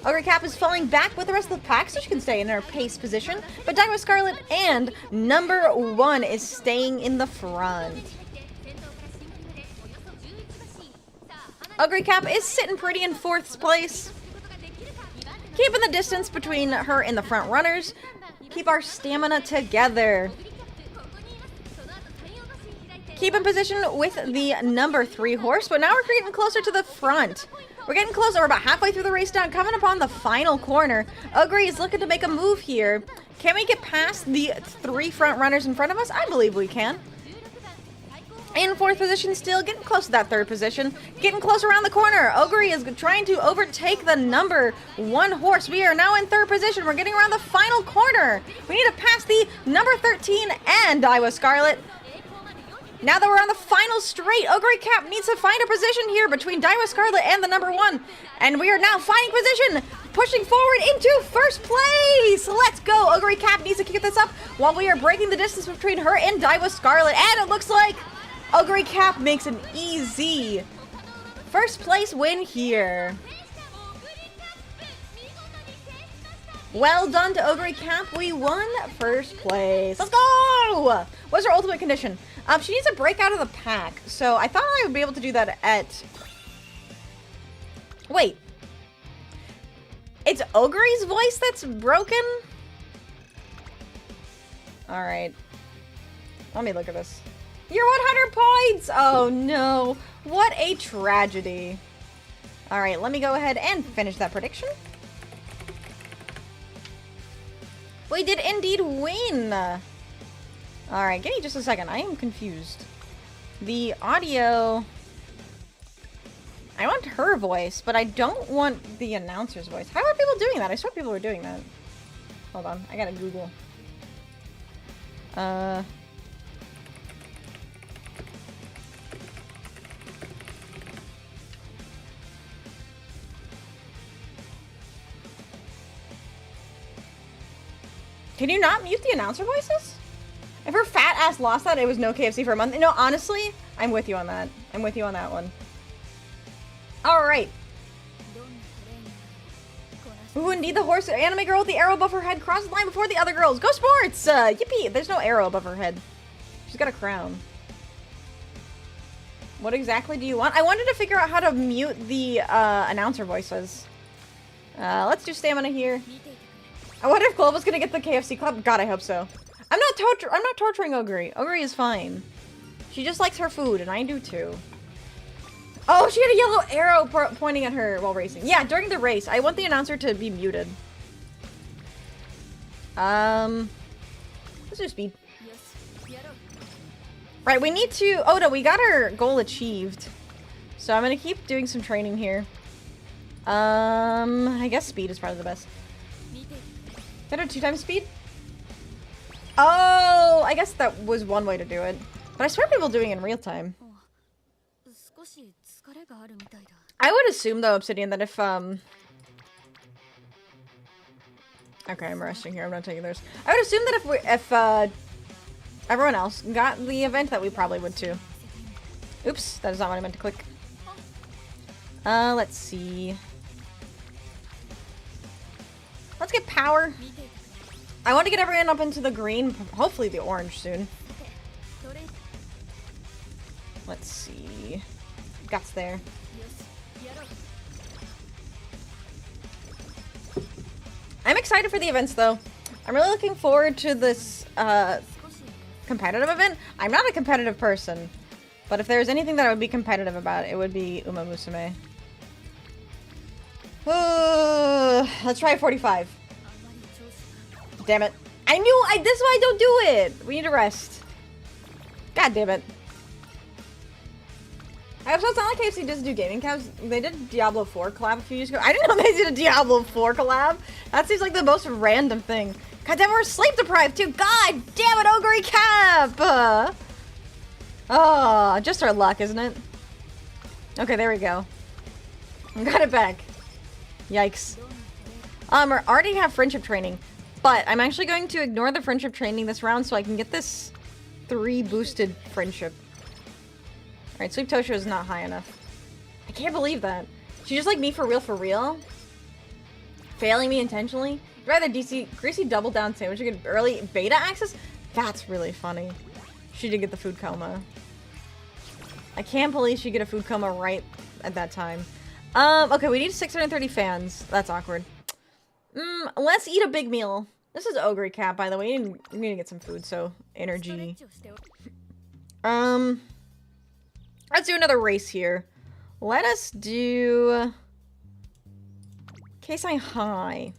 Ogre Cap is falling back with the rest of the pack, so she can stay in her pace position. But Daiwa Scarlet and #1 is staying in the front. Ogre Cap is sitting pretty in 4th place. Keeping the distance between her and the front runners. Keep our stamina together. Keep in position with the #3 horse, but now we're getting closer to the front. We're getting closer. We're about halfway through the race down, coming upon the final corner. Ogre is looking to make a move here. Can we get past the 3 front runners in front of us? I believe we can. In 4th position still, getting close to that 3rd position. Getting close around the corner. Ogre is trying to overtake the #1 horse. We are now in 3rd position. We're getting around the final corner. We need to pass the #13 and Daiwa Scarlet. Now that we're on the final straight, Ogre Cap needs to find a position here between Daiwa Scarlet and the #1. And we are now finding position, pushing forward into 1st place. Let's go. Ogre Cap needs to kick this up while we are breaking the distance between her and Daiwa Scarlet. And it looks like Ogre Cap makes an easy 1st place win here. Well done to Ogre Cap. We won 1st place. Let's go! What's her ultimate condition? She needs to break out of the pack. So I thought I would be able to do that at... Wait. It's Ogre's voice that's broken? Alright. Let me look at this. You're 100 points! Oh no. What a tragedy. Alright, let me go ahead and finish that prediction. We did indeed win! Alright, give me just a second. I am confused. The audio... I want her voice, but I don't want the announcer's voice. How are people doing that? I swear people were doing that. Hold on, I gotta Google. Can you not mute the announcer voices? If her fat ass lost that, it was no KFC for a month. No, honestly, I'm with you on that. I'm with you on that one. Alright. Ooh, indeed, the horse anime girl with the arrow above her head crosses the line before the other girls. Go sports! Yippee! There's no arrow above her head. She's got a crown. What exactly do you want? I wanted to figure out how to mute the announcer voices. Let's do stamina here. I wonder if Global's gonna get the KFC club. God, I hope so. I'm not torturing Ogre. Ogre is fine. She just likes her food, and I do too. Oh, she had a yellow arrow pointing at her while racing. Yeah, during the race. I want the announcer to be muted. Let's do speed. Right, we need to... Oh, no, we got our goal achieved. So I'm gonna keep doing some training here. I guess speed is probably the best. Is that a 2x speed? Oh, I guess that was one way to do it. But I swear people doing it in real time. I would assume, though, Obsidian, that if, Okay, I'm resting here. I'm not taking theirs. I would assume that if everyone else got the event, that we probably would too. Oops, that is not what I meant to click. Let's see. Let's get power. I want to get everyone up into the green, hopefully the orange soon. Let's see. Guts there. I'm excited for the events though. I'm really looking forward to this competitive event. I'm not a competitive person, but if there's anything that I would be competitive about, it would be Uma Musume. Let's try 45. Damn it. I knew this is why I don't do it. We need to rest. God damn it. I also, it's not like KFC doesn't do gaming cabs. They did Diablo 4 collab a few years ago. I didn't know they did a Diablo 4 collab. That seems like the most random thing. God damn, we're sleep deprived too. God damn it, Ogre Cap! Oh, just our luck, isn't it? Okay, there we go. Got it back. Yikes. We already have friendship training, but I'm actually going to ignore the friendship training this round so I can get this 3 boosted friendship. Alright, Sweep Tosho is not high enough. I can't believe that. She's just like me for real? Failing me intentionally? You'd rather Greasy double down sandwich to get early beta access? That's really funny. She did get the food coma. I can't believe she get a food coma right at that time. Okay, we need 630 fans. That's awkward. Let's eat a big meal. This is Ogre Cap, by the way. We need to get some food, so energy. Let's do another race here. Let us do Keisai High.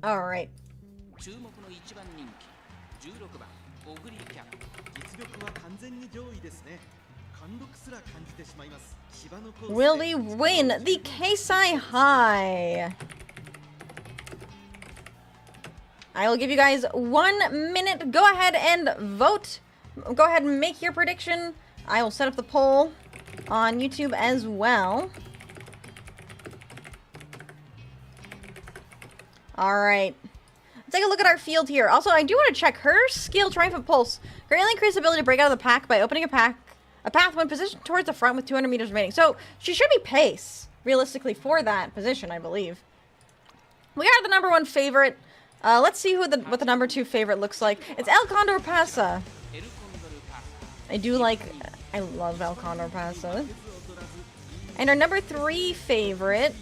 Alright. Will we win the Keisai High? I will give you guys 1 minute. Go ahead and vote. Go ahead and make your prediction. I will set up the poll on YouTube as well. Alright. Let's take a look at our field here. Also, I do want to check her skill, Triumphant Pulse. Greatly increase ability to break out of the pack by opening a path when positioned towards the front with 200 meters remaining. So, she should be pace, realistically, for that position, I believe. We are the #1 favorite. Let's see what the #2 favorite looks like. It's El Condor Pasa. I love El Condor Pasa. And our #3 favorite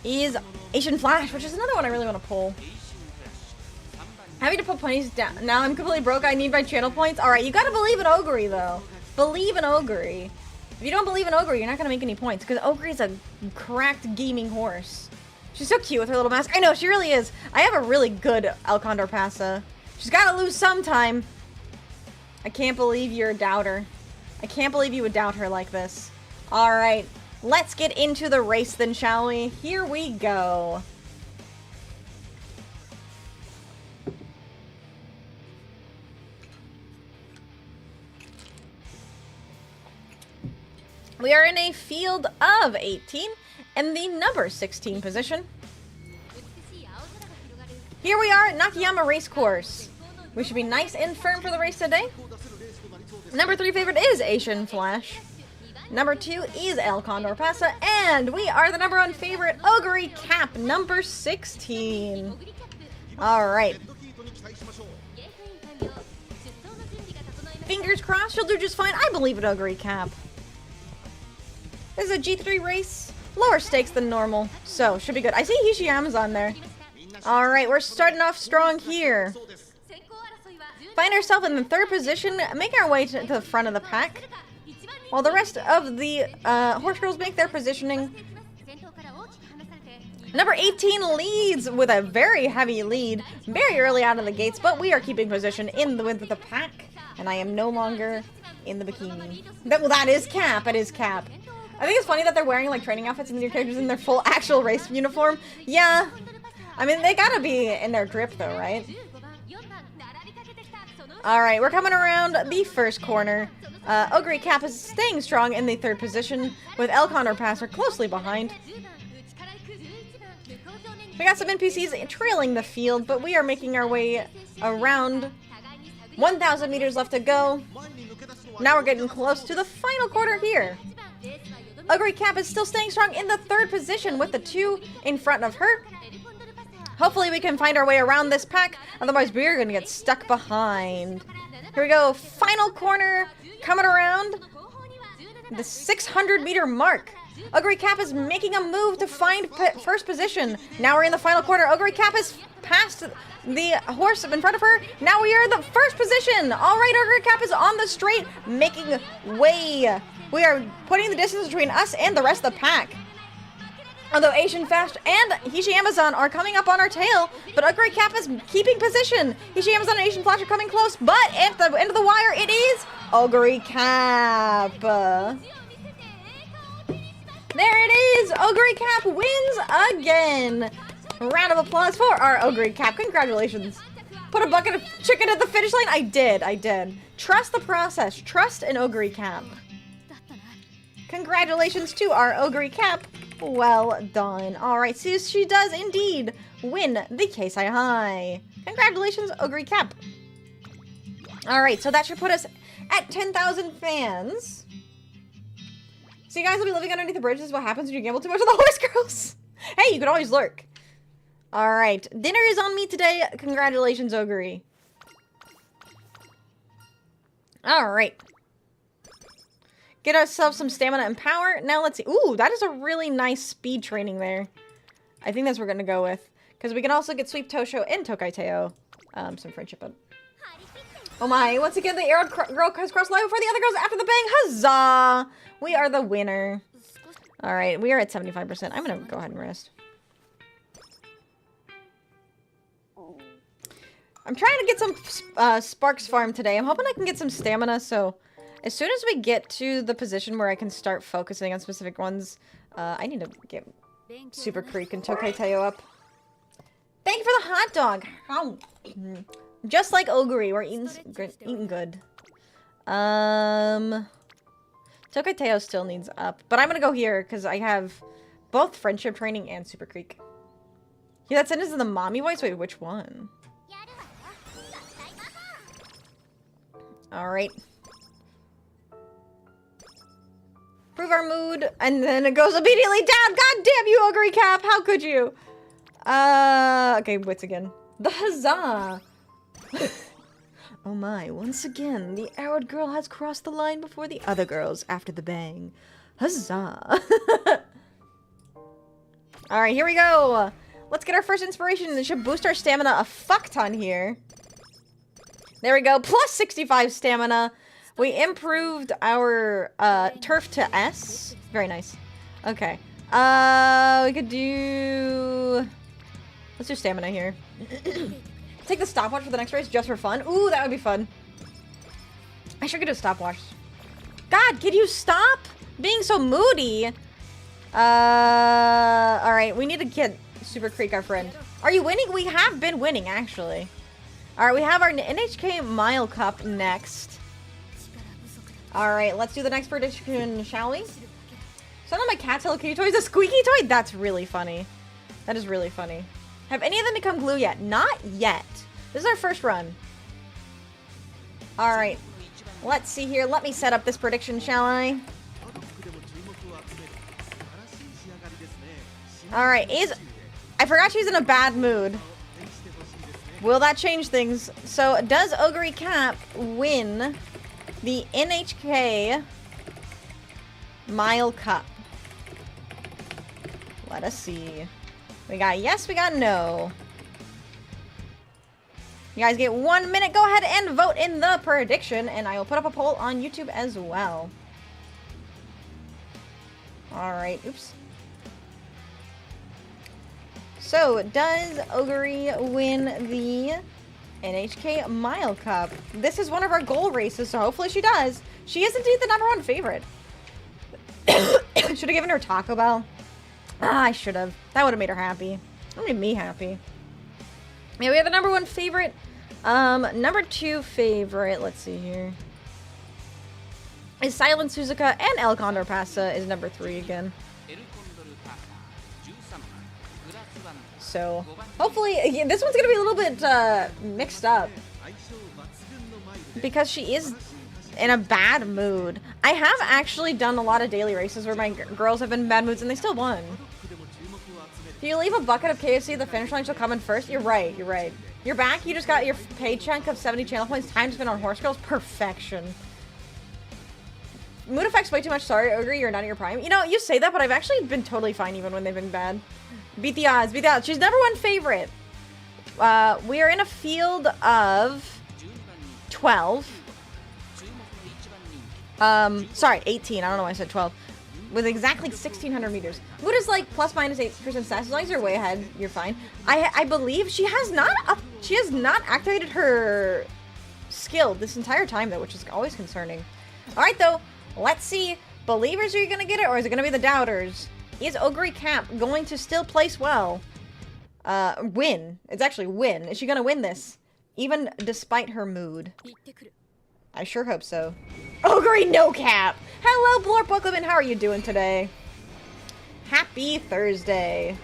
is Asian Flash, which is another one I really want to pull. Having to put ponies down. Now I'm completely broke. I need my channel points. Alright, you gotta believe in Ogre, though. Believe in Ogre. If you don't believe in Ogre, you're not gonna make any points, because Ogre is a cracked gaming horse. She's so cute with her little mask. I know, she really is. I have a really good El Condor Pasa. She's gotta lose sometime. I can't believe you're a doubter. I can't believe you would doubt her like this. Alright, let's get into the race then, shall we? Here we go. We are in a field of 18 and the number 16 position. Here we are at Nakayama Racecourse. We should be nice and firm for the race today. #3 favorite is Asian Flash. #2 is El Condor Pasa. And we are the #1 favorite, Ogre Cap, number 16. Alright. Fingers crossed, she'll do just fine. I believe in Ogre Cap. This is a G3 race. Lower stakes than normal, so should be good. I see Hishiyama's on there. Alright, we're starting off strong here. Find ourselves in the 3rd position, making our way to the front of the pack, while the rest of the horse girls make their positioning. Number 18 leads with a very heavy lead, very early out of the gates, but we are keeping position with the pack, and I am no longer in the bikini. Well, that is Cap. It is Cap. I think it's funny that they're wearing like training outfits and your characters in their full actual race uniform. Yeah. I mean, they gotta be in their drip though, right? Alright, we're coming around the first corner. Ogre Cap is staying strong in the 3rd position, with El Condor Pasa closely behind. We got some NPCs trailing the field, but we are making our way around. 1,000 meters left to go. Now we're getting close to the final quarter here. Ugly Cap is still staying strong in the 3rd position with the 2 in front of her. Hopefully we can find our way around this pack, otherwise we're going to get stuck behind. Here we go, final corner, coming around the 600-meter mark. Ugly Cap is making a move to find first position. Now we're in the final quarter. Ugly Cap is past the horse in front of her. Now we are in the 1st position. All right, Ugly Cap is on the straight, making way. We are putting the distance between us and the rest of the pack. Although Asian Fast and Hishi Amazon are coming up on our tail, but Ugly Cap is keeping position. Hishi Amazon and Asian Flash are coming close, but at the end of the wire, it is Ugly Cap. There it is! Ugly Cap wins again! Round of applause for our Ugly Cap. Congratulations. Put a bucket of chicken at the finish line? I did. Trust the process. Trust an Ugly Cap. Congratulations to our Ugly Cap. Well done. Alright, so she does indeed win the Keisai High. Congratulations, Ugly Cap. Alright, so that should put us at 10,000 fans. So you guys will be living underneath the bridge. This is what happens when you gamble too much on the horse girls. Hey, you can always lurk. Alright, dinner is on me today. Congratulations, Ogre. Alright. Get ourselves some stamina and power. Now let's see. Ooh, that is a really nice speed training there. I think that's what we're going to go with. Because we can also get Sweep Tosho and Tokai Teo. Some friendship up. Oh my, once again, the arrowed girl has crossed line before the other girls after the bang. Huzzah! We are the winner. Alright, we are at 75%. I'm going to go ahead and rest. I'm trying to get some Sparks Farm today. I'm hoping I can get some stamina, so as soon as we get to the position where I can start focusing on specific ones, I need to get Super Creek and Tokai Teo up. Thank you for the hot dog. Ow. Just like Ogre, we're eating good. Tokai Teo still needs up, but I'm gonna go here because I have both Friendship Training and Super Creek. Yeah, that sentence in the mommy voice? Wait, which one? Alright. Prove our mood, and then it goes immediately down. God damn you, Ogre Cap! How could you? Okay, wits again. The huzzah! Oh my, once again, the arrowed girl has crossed the line before the other girls after the bang. Huzzah! Alright, here we go! Let's get our first inspiration. It should boost our stamina a fuck ton here. There we go, plus 65 stamina. We improved our turf to S. Very nice. Okay. We could do... Let's do stamina here. Take the stopwatch for the next race just for fun. Ooh, that would be fun. I sure could do a stopwatch. God, can you stop being so moody? Alright, we need to get Super Creek, our friend. Are you winning? We have been winning, actually. Alright, we have our NHK Mile Cup next. Alright, let's do the next prediction, shall we? Some of my cat's Hello Kitty toys a squeaky toy? That's really funny. That is really funny. Have any of them become glue yet? Not yet. This is our first run. Alright. Let's see here. Let me set up this prediction, shall I? Alright, I forgot she's in a bad mood. Will that change things? So, does Ogre Cap win the NHK Mile Cup? Let us see. We got yes, we got no. You guys get 1 minute. Go ahead and vote in the prediction, and I will put up a poll on YouTube as well. Alright, oops. So, does Ogre win the NHK Mile Cup? This is one of our goal races, so hopefully she does. She is indeed the #1 favorite. Should have given her Taco Bell. Ah, I should have. That would have made her happy. That made me happy. Yeah, we have the #1 favorite. #2 favorite, let's see here, is Silent Suzuka, and El Condor Pasa is #3 again. So, hopefully, yeah, this one's gonna be a little bit mixed up. Because she is in a bad mood. I have actually done a lot of daily races where my girls have been in bad moods and they still won. If you leave a bucket of KFC at the finish line, she'll come in first. You're right, you're right. You're back, you just got your paycheck of 70 channel points, time spent on horse girls. Perfection. Mood effects way too much. Sorry, Ogre, you're not at your prime. You know, you say that, but I've actually been totally fine even when they've been bad. Beat the odds, beat the odds. She's number 1 favorite. We are in a field of 12. Sorry, 18. I don't know why I said 12. With exactly 1,600 meters. Mood is like plus minus 8% stats. As long as you're way ahead, you're fine. I believe she has not activated her skill this entire time though, which is always concerning. Alright though, let's see. Believers, are you gonna get it, or is it gonna be the doubters? Is Ogre Cap going to still place well? Win. It's actually win. Is she gonna win this? Even despite her mood. I sure hope so. Ogre no cap! Hello, Blorp Bookleman, how are you doing today? Happy Thursday.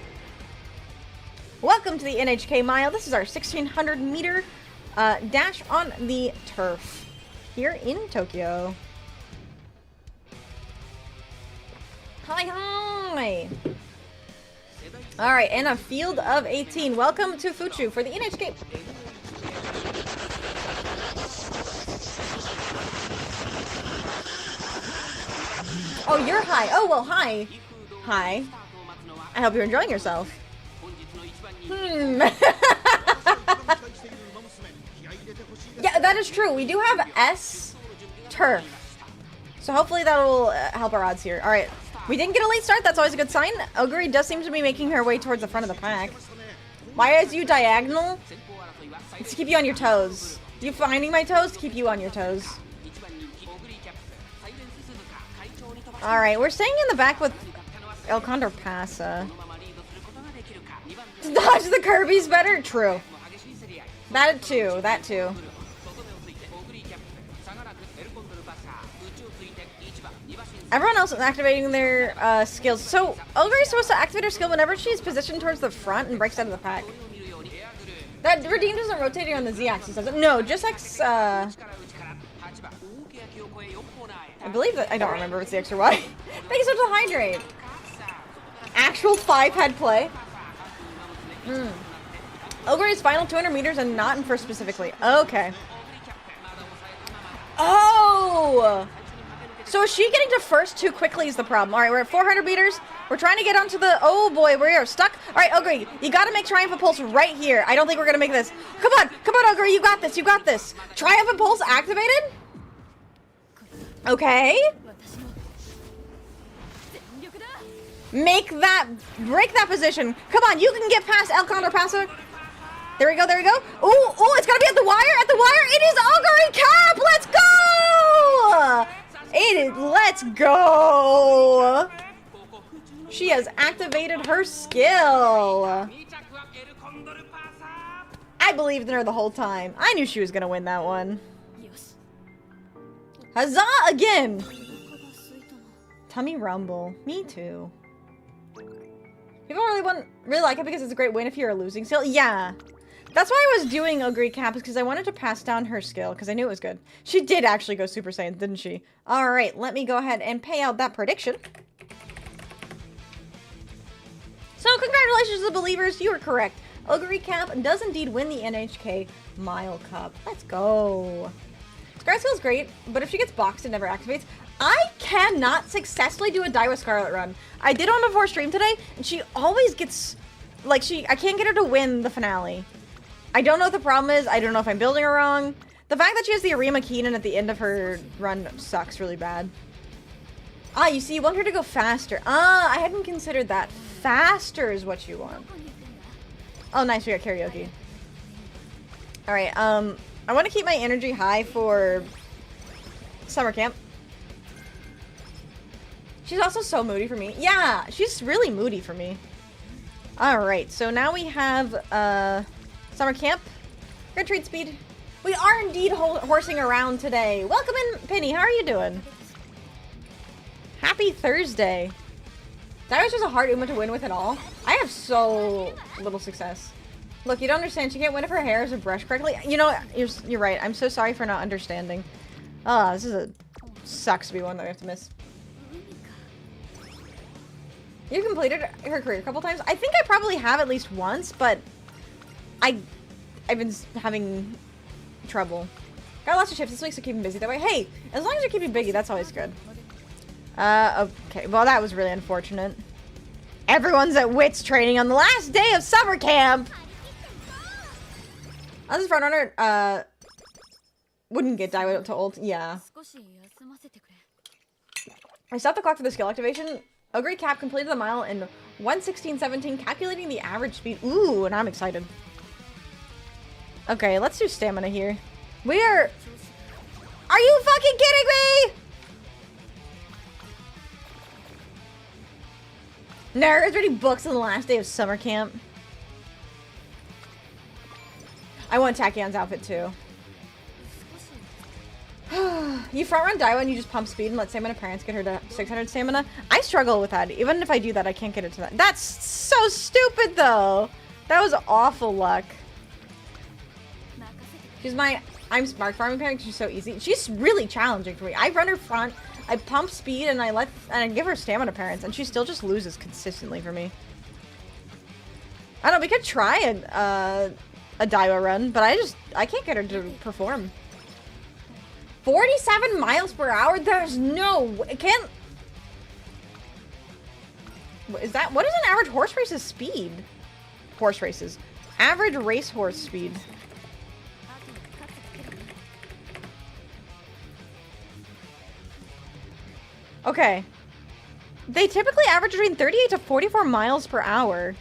Welcome to the NHK Mile. This is our 1,600 meter dash on the turf here in Tokyo. Hi, hi! Alright, and a field of 18. Welcome to Fuchu for the NHK. Oh, you're high. Oh, well, hi. Hi. I hope you're enjoying yourself. Yeah, that is true. We do have S turf. So hopefully that'll help our odds here. Alright. We didn't get a late start. That's always a good sign. Ogre does seem to be making her way towards the front of the pack. Why is you diagonal? It's to keep you on your toes. You finding my toes? To keep you on your toes. Alright, we're staying in the back with El Condor Pasa. Dodge the Kirby's better? True. That too, that too. Everyone else is activating their skills. So, Ogre is supposed to activate her skill whenever she's positioned towards the front and breaks out of the pack. That Redeem doesn't rotate on the Z-axis, does it? No, just X, I believe that, I don't remember if it's the X or Y. Thanks so much to Hydrate. Actual 5-head play. Ogre is final 200 meters and not in first specifically. Okay. Oh! So is she getting to first too quickly is the problem. Alright, we're at 400 meters. We're trying to get onto the... Oh boy, we're stuck. Alright, Ogre, you gotta make Triumphant Pulse right here. I don't think we're gonna make this. Come on, Ogre, you got this, you got this. Triumphant Pulse activated? Okay. Break that position. Come on, you can get past El Condor Pasa. There we go, there we go. Ooh, it's gotta be at the wire, It is Ogre Cap, let's go! Let's go! She has activated her skill. I believed in her the whole time. I knew she was gonna win that one. Huzzah again! Tummy rumble. Me too. People really like it because it's a great win if you're a losing still. Yeah. That's why I was doing Ogre Cap, is because I wanted to pass down her skill, because I knew it was good. She did actually go Super Saiyan, didn't she? Alright, let me go ahead and pay out that prediction. So, congratulations to the believers, you were correct. Ogre Cap does indeed win the NHK Mile Cup. Let's go. Scar skill is great, but if she gets boxed, it never activates. I cannot successfully do a Die with Scarlet run. I did one before stream today, and she always gets... Like, I can't get her to win the finale. I don't know what the problem is. I don't know if I'm building her wrong. The fact that she has the Arima Keenan at the end of her run sucks really bad. Ah, you see, you want her to go faster. Ah, I hadn't considered that. Faster is what you want. Oh, nice, we got karaoke. Alright, I want to keep my energy high for summer camp. She's also so moody for me. Yeah, she's really moody for me. Alright, so now we have, summer camp. Good treat speed. We are indeed horsing around today. Welcome in, Penny. How are you doing? Happy Thursday. That was just a hard Uma to win with at all. I have so little success. Look, you don't understand. She can't win if her hair is brushed correctly. You know, you're right. I'm so sorry for not understanding. Oh, this is sucks to be one that we have to miss. You completed her career a couple times. I think I probably have at least once, but I've been having trouble. Got lots of shifts this week, so keep me busy that way. Hey, as long as you're keeping busy, that's always good. Okay. Well, that was really unfortunate. Everyone's at Wits training on the last day of summer camp. Oh, this front runner, wouldn't get die to ult. Yeah. I stopped the clock for the skill activation. Ogre Cap completed the mile in 1:16:17, calculating the average speed. Ooh, and I'm excited. Okay, let's do stamina here. We are... Are you fucking kidding me? Nerds reading books on the last day of summer camp. I want Tachion's outfit too. You front run Daiwa and you just pump speed and let stamina parents get her to 600 stamina. I struggle with that. Even if I do that, I can't get it to that. That's so stupid though. That was awful luck. I'm smart farming parent because she's so easy. She's really challenging for me. I run her front, I pump speed, and I give her stamina parents, and she still just loses consistently for me. I don't know, we could try a Daiwa run, but I can't get her to perform. 47 miles per hour? There's no... It can't... What is an average horse race's speed? Horse races. Average racehorse speed. Okay. They typically average between 38 to 44 miles per hour.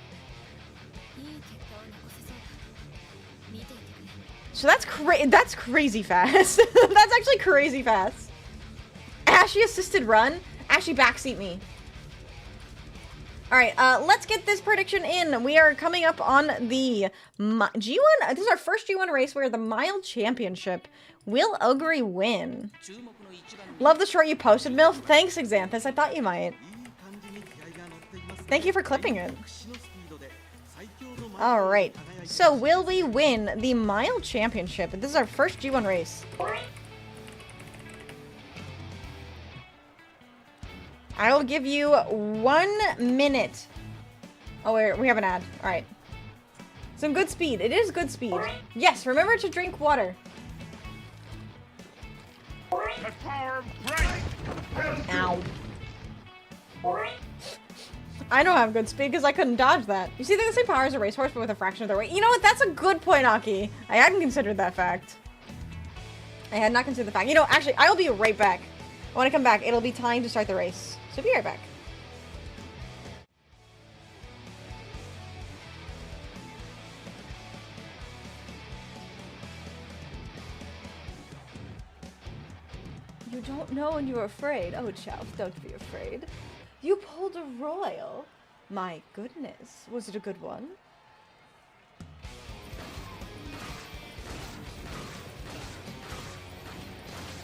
So that's crazy fast. That's actually crazy fast. Ashy assisted run. Ashy backseat me. All right, let's get this prediction in. We are coming up on the G1. This is our first G1 race. We're the mile championship. Will Ogre win? Love the short you posted, MILF. Thanks, Xanthus. I thought you might. Thank you for clipping it. All right. So, will we win the mile championship? This is our first G1 race. I will give you 1 minute. Oh, wait, we have an ad. All right. Some good speed. It is good speed. Yes, remember to drink water. Ow. I don't have good speed because I couldn't dodge that. You see, they're the same power as a racehorse, but with a fraction of their weight. You know what? That's a good point, Aki. I hadn't considered that fact. I had not considered the fact. You know, actually, I'll be right back. When I come back, it'll be time to start the race. So be right back. You don't know and you're afraid. Oh, Chow, don't be afraid. You pulled a royal. My goodness. Was it a good one?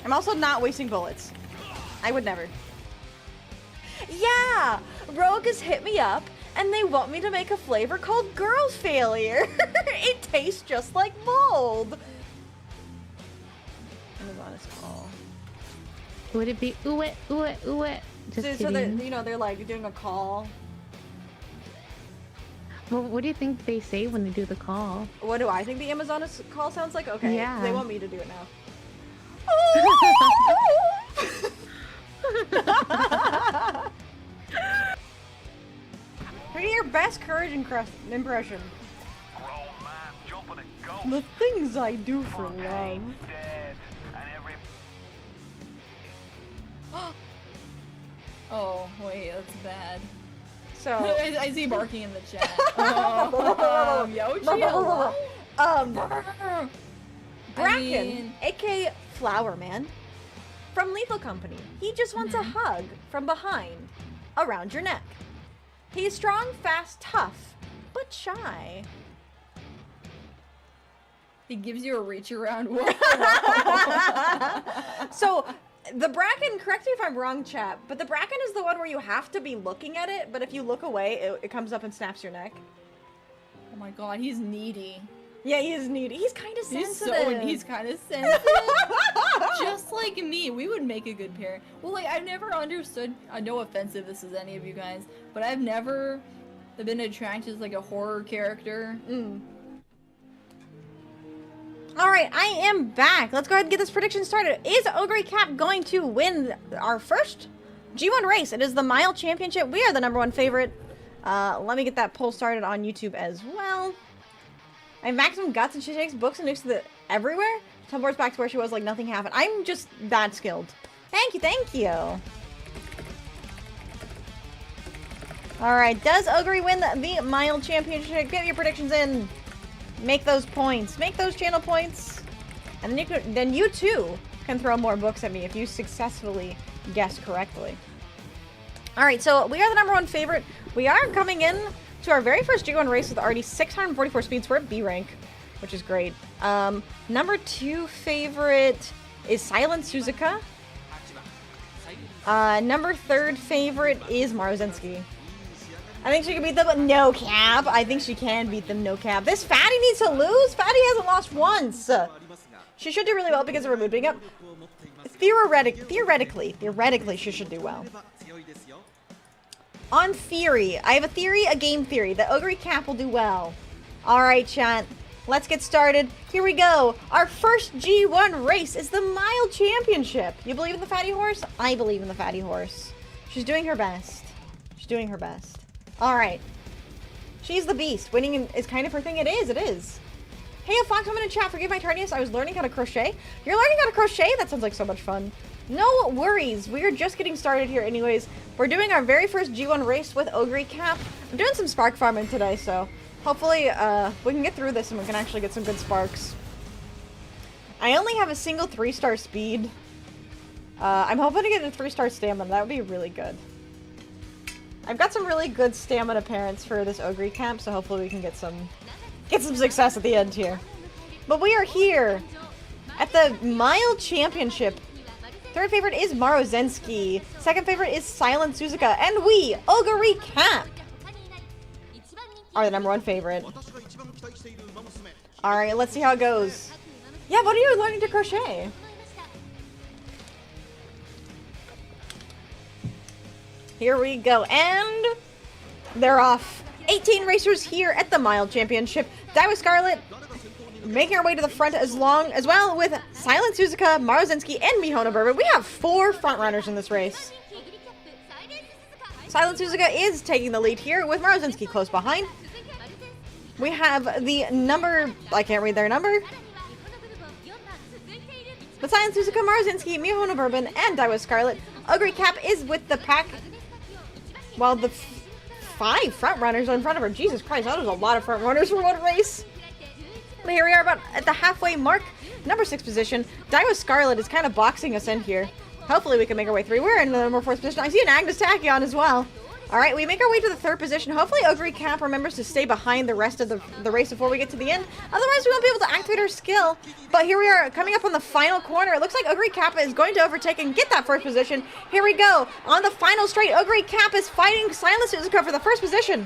I'm also not wasting bullets. I would never. Yeah! Rogue has hit me up and they want me to make a flavor called Girl Failure. It tastes just like mold. Amazon is call. Would it be ooh it, ooh it, ooh it? Just so they're, you know, they're like doing a call. Well, what do you think they say when they do the call? What do I think the Amazon call sounds like? Okay, yeah. They want me to do it now. What's your best courage impression? The things I do for love. Oh, wait, that's bad. So I see barking in the chat. Yoshi, Bracken, aka Flower Man, from Lethal Company. He just wants a hug from behind, around your neck. He's strong, fast, tough, but shy. He gives you a reach around. So, The bracken, correct me if I'm wrong, chat, but the bracken is the one where you have to be looking at it, but if you look away, it comes up and snaps your neck. Oh my god, he's needy. Yeah, he is needy. He's kind of sensitive. He's kind of sensitive. Just like me. We would make a good pair. Well, like, I've never understood, no offensive this is any of you guys, but I've never been attracted to like a horror character. Alright, I am back. Let's go ahead and get this prediction started. Is Ogre Cap going to win our first G1 race? It is the Mile Championship. We are the #1 favorite. Let me get that poll started on YouTube as well. I have maximum guts and she takes books and nukes everywhere. Teleports back to where she was like nothing happened. I'm just that skilled. Thank you, thank you. Alright, does Ogre win the Mile Championship? Get your predictions in. Make those points. Make those channel points. And then you too can throw more books at me if you successfully guess correctly. Alright, so we are the #1 favorite. We are coming in to our very first G1 race with already 644 speeds. We're at B rank, which is great. #2 favorite is Silent Suzuka. #3 favorite is Marozensky. I think she can beat them with no cap. I think she can beat them no cap. This fatty needs to lose. Fatty hasn't lost once. She should do really well because of her mood being up. Theoretically, she should do well. On theory, I have a theory, a game theory, that Ogre Cap will do well. Alright, chat. Let's get started. Here we go. Our first G1 race is the Mile Championship. You believe in the fatty horse? I believe in the fatty horse. She's doing her best. She's doing her best. Alright. She's the beast. Winning is kind of her thing. It is, it is. Hey, Fox, I'm in a chat. Forgive my tardiness. I was learning how to crochet. You're learning how to crochet? That sounds like so much fun. No worries. We are just getting started here anyways. We're doing our very first G1 race with Ogre Cap. I'm doing some spark farming today, so hopefully we can get through this and we can actually get some good sparks. I only have a single 3-star speed. I'm hoping to get a 3-star stamina. That would be really good. I've got some really good stamina parents for this Ogre Camp, so hopefully we can get some success at the end here. But we are here at the Mile Championship. Third favorite is Marozensky. Second favorite is Silent Suzuka. And we, Ogre Cap, are the #1 favorite. Alright, let's see how it goes. Yeah, what are you learning to crochet? Here we go, and they're off. 18 racers here at the Mile Championship. Daiwa Scarlet making our way to the front as well with Silent Suzuka, Marozensky, and Mihona Bourbon. We have 4 frontrunners in this race. Silent Suzuka is taking the lead here with Marozensky close behind. We have the number, I can't read their number. But Silent Suzuka, Marozensky, Mihona Bourbon, and Daiwa Scarlet. Ogre Cap is with the pack. While the 5 front runners are in front of her. Jesus Christ, that was a lot of front runners for one race. But here we are about at the halfway mark. #6 position. Daiwa Scarlet is kind of boxing us in here. Hopefully we can make our way through. We're in the #4 position. I see an Agnes Tachyon as well. Alright, we make our way to the 3rd position. Hopefully Ogre Cap remembers to stay behind the rest of the race before we get to the end. Otherwise we won't be able to activate our skill. But here we are coming up on the final corner. It looks like Ogre Cap is going to overtake and get that 1st position. Here we go. On the final straight, Ogre Cap is fighting Silent Suzuka for the 1st position.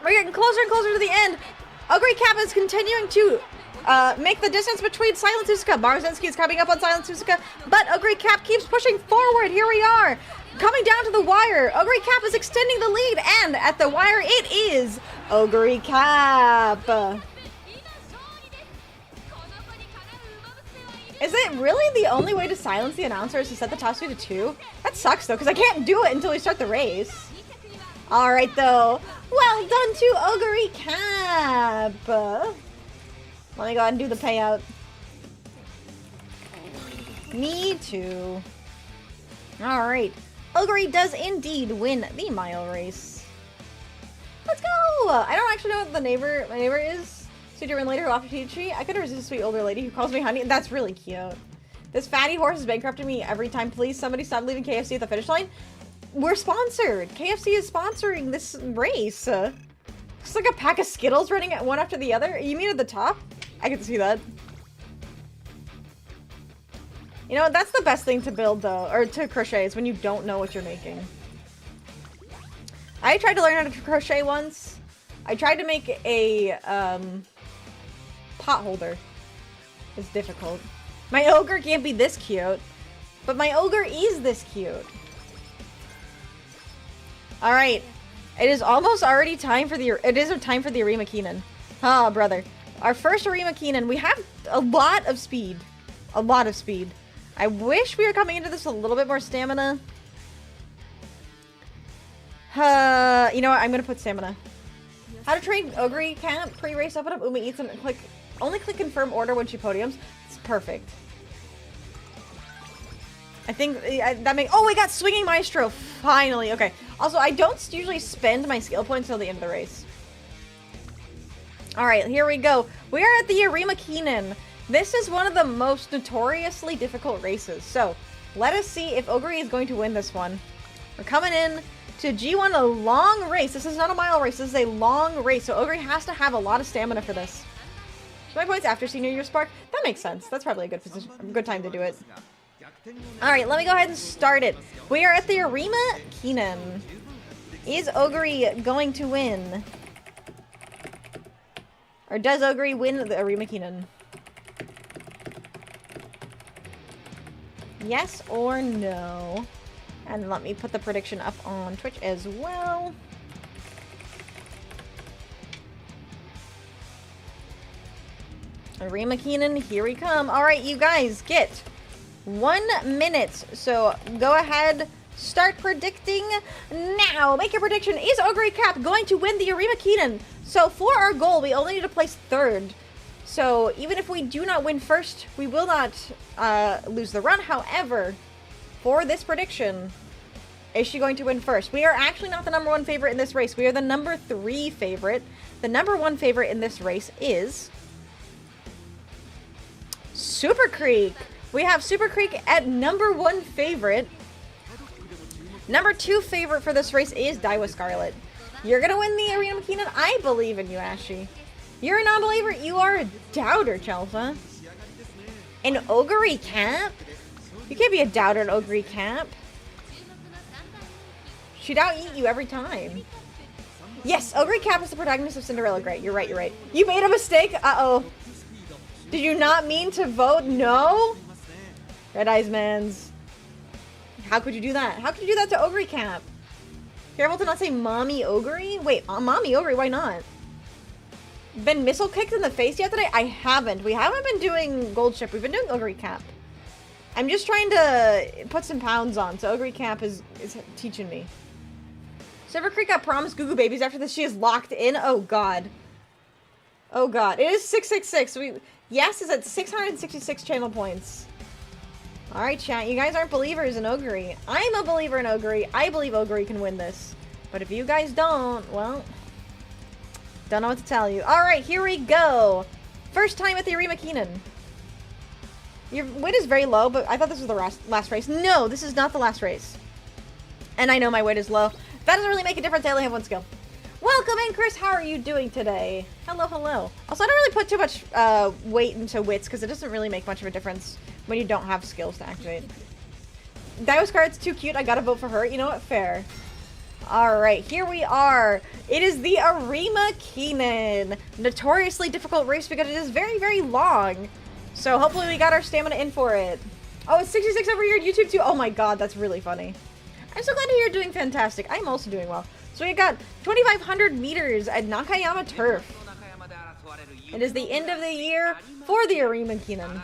We're getting closer and closer to the end. Ogre Cap is continuing to make the distance between Silent Suzuka. Marozensky is coming up on Silent Suzuka, but Ogre Cap keeps pushing forward. Here we are. Coming down to the wire, Ogre Cap is extending the lead, and at the wire it is Ogre Cap. Is it really the only way to silence the announcer is to set the top speed to 2? That sucks though, because I can't do it until we start the race. Alright though, well done to Ogre Cap. Let me go ahead and do the payout. Me too. Alright. Ogre does indeed win the mile race. Let's go! I don't actually know what my neighbor is. Sweet German lady who offered to teach me. I couldn't resist a sweet older lady who calls me honey. That's really cute. This fatty horse is bankrupting me every time. Please, somebody stop leaving KFC at the finish line. We're sponsored. KFC is sponsoring this race. It's like a pack of Skittles running at one after the other. You mean at the top? I can see that. You know, that's the best thing to build, though, or to crochet, is when you don't know what you're making. I tried to learn how to crochet once. I tried to make a, pot holder. It's difficult. My ogre can't be this cute, but my ogre is this cute. Alright. It is almost already time for the, it is time for the Arima Keenan. Ah, brother. Our first Arima Keenan. We have a lot of speed. A lot of speed. I wish we were coming into this with a little bit more stamina. You know what? I'm gonna put stamina. How to train Ogre Camp. Pre-race up and up. Umi eats and click. Only click confirm order when she podiums. It's perfect. I think that makes. Oh, we got swinging maestro finally. Okay. Also, I don't usually spend my skill points till the end of the race. All right, here we go. We are at the Arima Keenan. This is one of the most notoriously difficult races. So, let us see if Ogre is going to win this one. We're coming in to G1, a long race. This is not a mile race. This is a long race. So, Ogre has to have a lot of stamina for this. My points after Senior Year Spark. That makes sense. That's probably a good position, good time to do it. All right, let me go ahead and start it. We are at the Arima Keenan. Is Ogre going to win? Or does Ogre win the Arima Keenan? Yes or no? And let me put the prediction up on Twitch as well. Arima Keenan, here we come. All right, you guys, get 1 minute. So go ahead, start predicting now. Make your prediction. Is Ogre Cap going to win the Arima Keenan? So for our goal, we only need to place 3rd. So even if we do not win first, we will not lose the run. However, for this prediction, is she going to win first? We are actually not the #1 favorite in this race. We are the #3 favorite. The #1 favorite in this race is Super Creek. We have Super Creek at #1 favorite. #2 favorite for this race is Daiwa Scarlet. You're gonna win the Arima Keenan. I believe in you, Ashy. You're a non-believer. You are a doubter, Chelsa. An Ogre Camp? You can't be a doubter in Ogre Camp. She'd out-eat you every time. Yes, Ogre Cap is the protagonist of Cinderella. Great, you're right, you're right. You made a mistake? Uh-oh. Did you not mean to vote no? Red Eyes Mans. How could you do that? How could you do that to Ogre Camp? Careful to not say Mommy Ogre? Wait, Mommy Ogre, why not? Been missile kicked in the face yet today? I haven't. We haven't been doing Gold Ship. We've been doing Ogre Camp. I'm just trying to put some pounds on, so Ogre Camp is teaching me. Silver Creek got promised Goo Goo Babies after this. She is locked in. Oh, God. Oh, God. It is 666. Yes is at 666 channel points. Alright, chat. You guys aren't believers in Ogre. I'm a believer in Ogre. I believe Ogre can win this. But if you guys don't, well, don't know what to tell you. Alright, here we go. First time at the Arima Keenan. Your weight is very low, but I thought this was the last race. No, this is not the last race. And I know my weight is low. That doesn't really make a difference. I only have 1 skill. Welcome in, Chris. How are you doing today? Hello, hello. Also, I don't really put too much weight into wits because it doesn't really make much of a difference when you don't have skills to activate. Daiwa Scarlet's too cute. I gotta vote for her. You know what? Fair. Alright, here we are. It is the Arima Keenan. Notoriously difficult race because it is very, very long. So hopefully we got our stamina in for it. Oh, it's 66 over here on YouTube too. Oh my god, that's really funny. I'm so glad to hear you're doing fantastic. I'm also doing well. So we got 2,500 meters at Nakayama Turf. It is the end of the year for the Arima Keenan.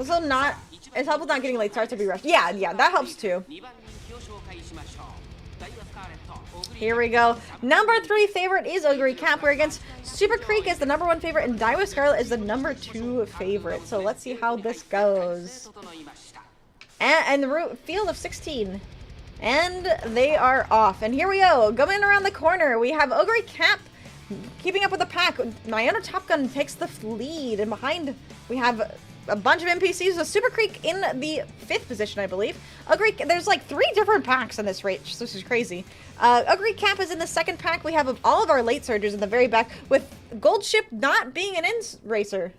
Also not, it's helpful not getting late starts to be rushed. Yeah, that helps too. Here we go. #3 favorite is Ogre Camp. We're against Super Creek as the #1 favorite, and Daiwa Scarlet is the #2 favorite. So let's see how this goes. And the field of 16. And they are off. And here we go. Going around the corner, we have Ogre Camp keeping up with the pack. Nyona Top Gun takes the lead. And behind, we have a bunch of NPCs with Super Creek in the 5th position, I believe. There's like 3 different packs in this race. This is crazy. Ogre Camp is in the 2nd pack. We have all of our late surgers in the very back, with Gold Ship not being an racer.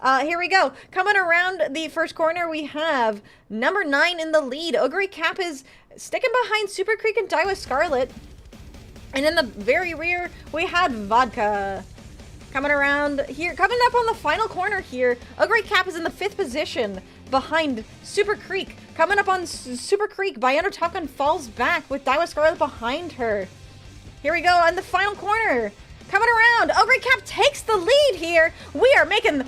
Here we go. Coming around the first corner, we have number 9 in the lead. Ogre Cap is sticking behind Super Creek and Daiwa Scarlet. And in the very rear, we had Vodka. Coming around here, coming up on the final corner here, Ogre Cap is in the 5th position behind Super Creek. Coming up on Super Creek, Bayano Takan falls back with Daiwa Scarlet behind her. Here we go on the final corner. Coming around, Ogre Cap takes the lead here. We are making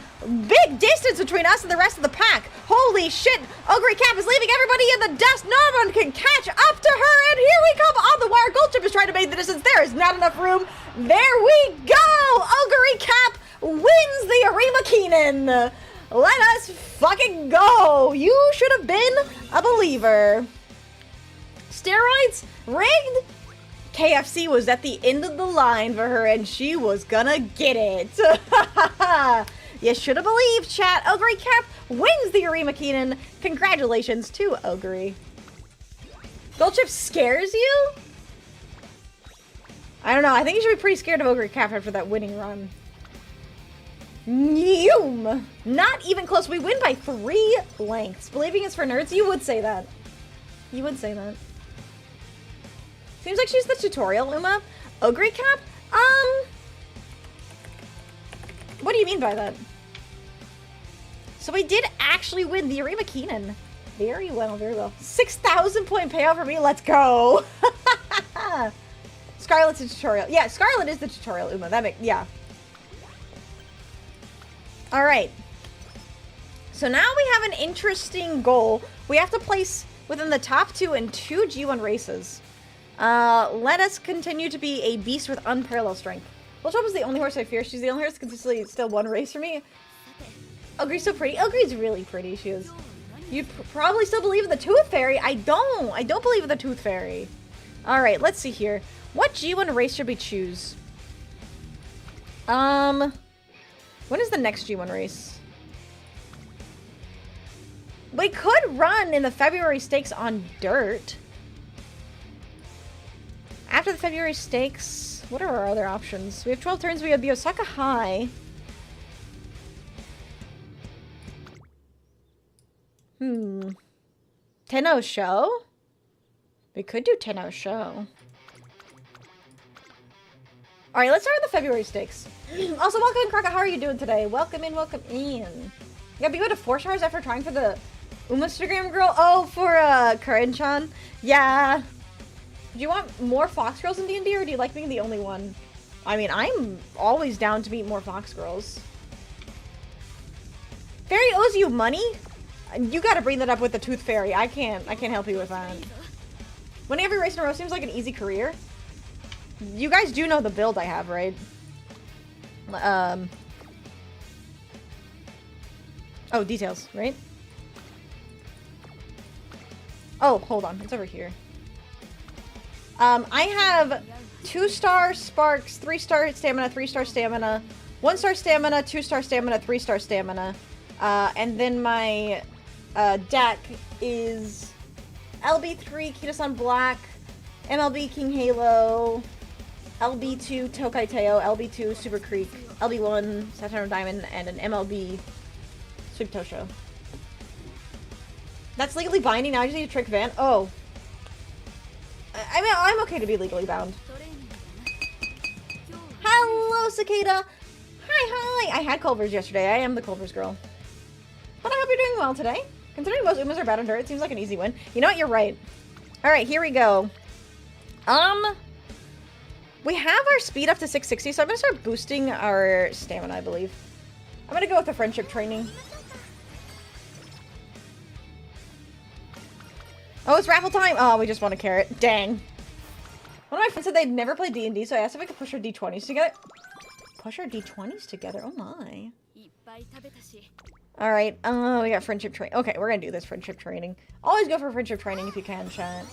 big distance between us and the rest of the pack. Holy shit, Ogre Cap is leaving everybody in the dust. No one can catch up to her, and here we come on the wire. Goldchip is trying to make the distance. There is not enough room. There we go. Ogre Cap wins the Arima Keenan. Let us fucking go. You should have been a believer. Steroids? Rigged? KFC was at the end of the line for her, and she was gonna get it. You should have believed, chat. Ogre Cap wins the Arima Keenan. Congratulations to Ogre. Goldchip scares you? I don't know. I think you should be pretty scared of Ogre Cap after that winning run. Noom! Not even close. We win by 3 lengths. Believing is for nerds? You would say that. You would say that. Seems like she's the tutorial, Uma. Ogre Cap? What do you mean by that? So we did actually win the Arima Keenan. Very well, very well. 6,000 point payout for me. Let's go. Scarlet's a tutorial. Yeah, Scarlet is the tutorial, Uma. That makes, yeah. All right. So now we have an interesting goal. We have to place within the top 2 in 2 G1 races. Let us continue to be a beast with unparalleled strength. Goldchip is the only horse I fear. She's the only horse consistently still 1 race for me. Ogre's so pretty. Ogre's really pretty. She is. You probably still believe in the Tooth Fairy. I don't believe in the Tooth Fairy. All right, let's see here. What G1 race should we choose? When is the next G1 race? We could run in the February stakes on dirt. After the February stakes, what are our other options? We have 12 turns. We have the Osaka High. Tenno Show? We could do Tenno Show. Alright, let's start with the February stakes. Also, welcome in, Crockett. How are you doing today? Welcome in, welcome in. You got beat to 4 stars after trying for the Instagram girl? Oh, for Karin-chan? Yeah. Do you want more Fox Girls in D&D, or do you like being the only one? I mean, I'm always down to meet more Fox Girls. Fairy owes you money? You gotta bring that up with the Tooth Fairy. I can't help you with that. Winning every race in a row seems like an easy career. You guys do know the build I have, right? Oh, details, right? Oh, hold on. It's over here. I have 2-star Sparks, 3-star Stamina, 3-star Stamina, 1-star Stamina, 2-star Stamina, 3-star Stamina. And then my deck is LB3 Kita-san Black, MLB King Halo, LB2 Tokai Teo, LB2 Super Creek, LB1 Saturn Diamond, and an MLB Sweep Tosho. That's legally binding. Now I just need to trick Van. Oh. I mean, I'm okay to be legally bound. Hello, Cicada. Hi. I had Culvers yesterday. I am the Culvers girl. But I hope you're doing well today. Considering most Umas are bad on dirt, it seems like an easy win. You know what? You're right. All right, here we go. We have our speed up to 660, so I'm going to start boosting our stamina, I believe. I'm going to go with the friendship training. Oh, it's raffle time! Oh, we just won a carrot. Dang. One of my friends said they'd never played D&D, so I asked if I could push our D20s together. Push our D20s together? Oh my. Alright, we got friendship training. Okay, we're gonna do this friendship training. Always go for friendship training if you can, chat.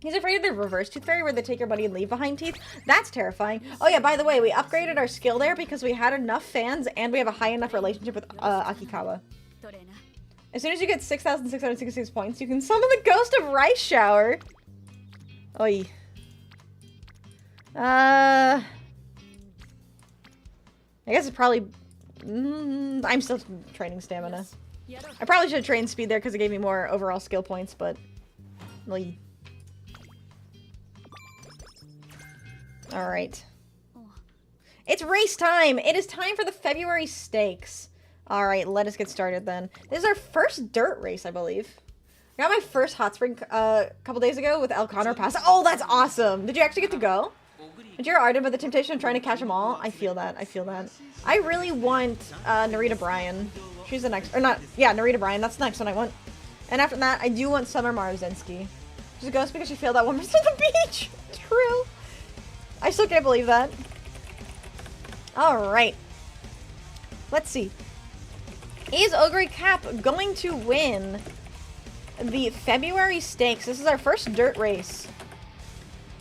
He's afraid of the reverse Tooth Fairy where they take your money and leave behind teeth. That's terrifying. Oh yeah, by the way, we upgraded our skill there because we had enough fans and we have a high enough relationship with Akikawa. As soon as you get 6,666 points, you can summon the Ghost of Rice Shower. Oi. I guess it's probably I'm still training stamina. I probably should have trained speed there because it gave me more overall skill points, but... Alright. It's race time! It is time for the February stakes. Alright, let us get started then. This is our first dirt race, I believe. I got my first hot spring a couple days ago with El Condor Pass. Oh, that's awesome! Did you actually get to go? Did you ardent by the temptation of trying to catch them all? I feel that. I feel that. I really want Narita Bryan. She's the next. Or not. Yeah, Narita Bryan. That's the next one I want. And after that, I do want Summer Marzinski. She's a ghost because she failed that one person on the beach. True. I still can't believe that. Alright. Let's see. Is Ogre Cap going to win the February stakes? This is our first dirt race.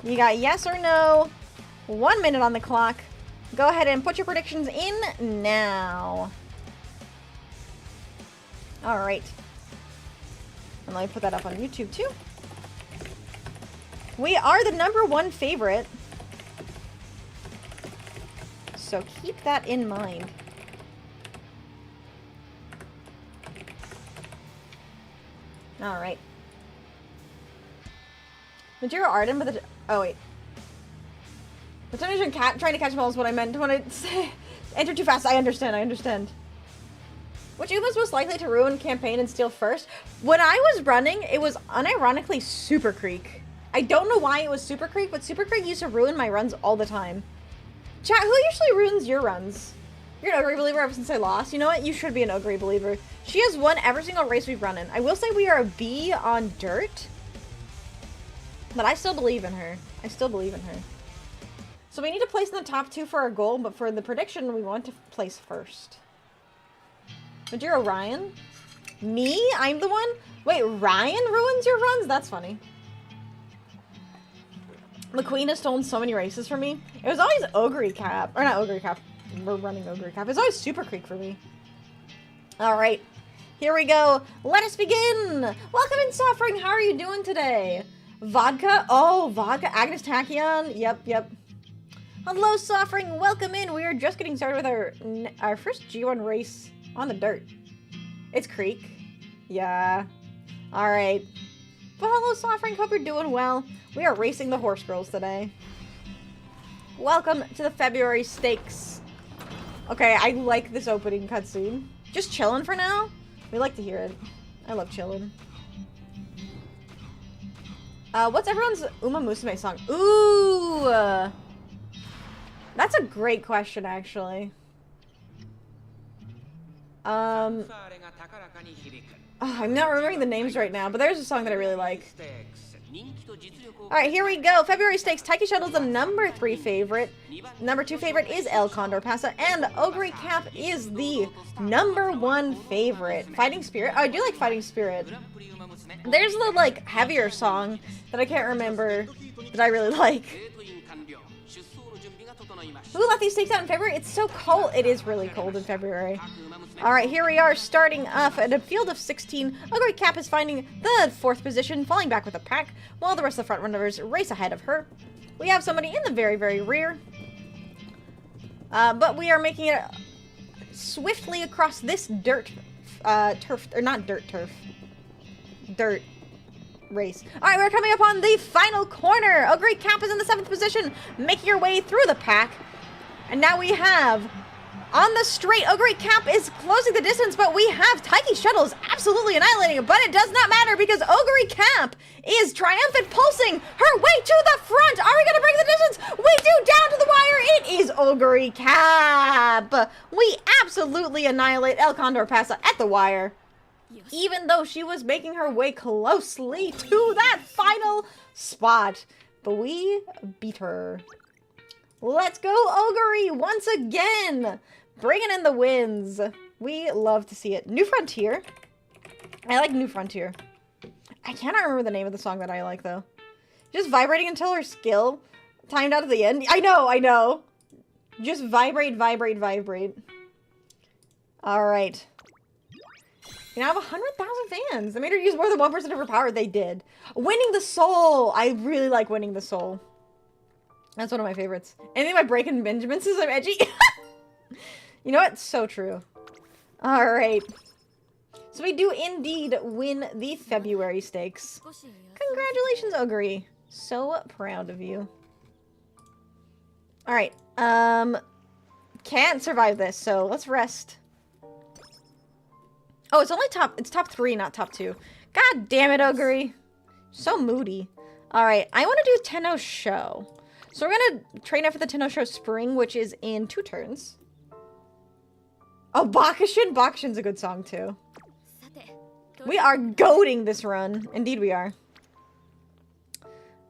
You got yes or no. 1 minute on the clock. Go ahead and put your predictions in now. Alright. And let me put that up on YouTube too. We are the #1 favorite. So keep that in mind. Alright. Material Arden, but the... Oh, wait. The temptation trying to catch them all is what I meant when I say... Enter too fast. I understand. Which Uma's most likely to ruin campaign and steal first? When I was running, it was unironically Super Creek. I don't know why it was Super Creek, but Super Creek used to ruin my runs all the time. Chat, who usually ruins your runs? You're an Ogre believer ever since I lost. You know what? You should be an Ogre believer. She has won every single race we've run in. I will say we are a B on dirt. But I still believe in her. So we need to place in the top 2 for our goal, but for the prediction, we want to place first. Majiro Ryan? Me? I'm the one? Wait, Ryan ruins your runs? That's funny. McQueen has stolen so many races from me. It was always Ogre Cap. Or not Ogre Cap. We're running Ogre Cap. It's always Super Creek for me. Alright. Here we go. Let us begin. Welcome in, Suffering. How are you doing today? Vodka? Oh, vodka. Agnes Tachyon? Yep. Hello, Suffering. Welcome in. We are just getting started with our first G1 race on the dirt. It's Creek. Yeah. Alright. But hello, Suffering. Hope you're doing well. We are racing the horse girls today. Welcome to the February stakes. Okay, I like this opening cutscene. Just chilling for now? We like to hear it. I love chilling. What's everyone's Uma Musume song? Ooh! That's a great question, actually. Oh, I'm not remembering the names right now, but there's a song that I really like. Alright, here we go. February stakes. Taiki Shuttle's the #3 favorite. #2 favorite is El Condor Pasa. And Ogre Cap is the #1 favorite. Fighting Spirit. Oh, I do like Fighting Spirit. There's the, like, heavier song that I can't remember that I really like. Who let these stakes out in February? It's so cold. It is really cold in February. Alright, here we are starting off at a field of 16. Ogre Cap is finding the 4th position, falling back with a pack, while the rest of the front runners race ahead of her. We have somebody in the very, very rear. But we are making it swiftly across this dirt turf, or not dirt turf. Dirt race. Alright, we're coming up on the final corner. Ogre Cap is in the 7th position, making her way through the pack. And now we have, on the straight, Ogre Cap is closing the distance, but we have Taiki Shuttles absolutely annihilating it, but it does not matter because Ogre Cap is triumphant, pulsing her way to the front. Are we going to break the distance? We do, down to the wire. It is Ogre Cap. We absolutely annihilate El Condor Pasa at the wire. Even though she was making her way closely to that final spot. But we beat her. Let's go, Ogre, once again. Bringing in the wins. We love to see it. New Frontier. I like New Frontier. I cannot remember the name of the song that I like, though. Just vibrating until her skill timed out at the end. I know. Just vibrate. Alright. You know, I have 100,000 fans. They made her use more than 1% of her power. They did. Winning the Soul. I really like Winning the Soul. That's one of my favorites. Anything by Breaking Benjamin says I'm edgy. You know what? So true. Alright. So we do indeed win the February stakes. Congratulations, Ogre. So proud of you. Alright. Can't survive this, so let's rest. Oh, it's only top 3, not top 2. God damn it, Ogre. So moody. Alright, I want to do Tenno Show. So we're gonna train out for the Tenno Show Spring, which is in 2 turns. Oh, Bakushin? Bakushin's a good song, too. We are goating this run. Indeed we are.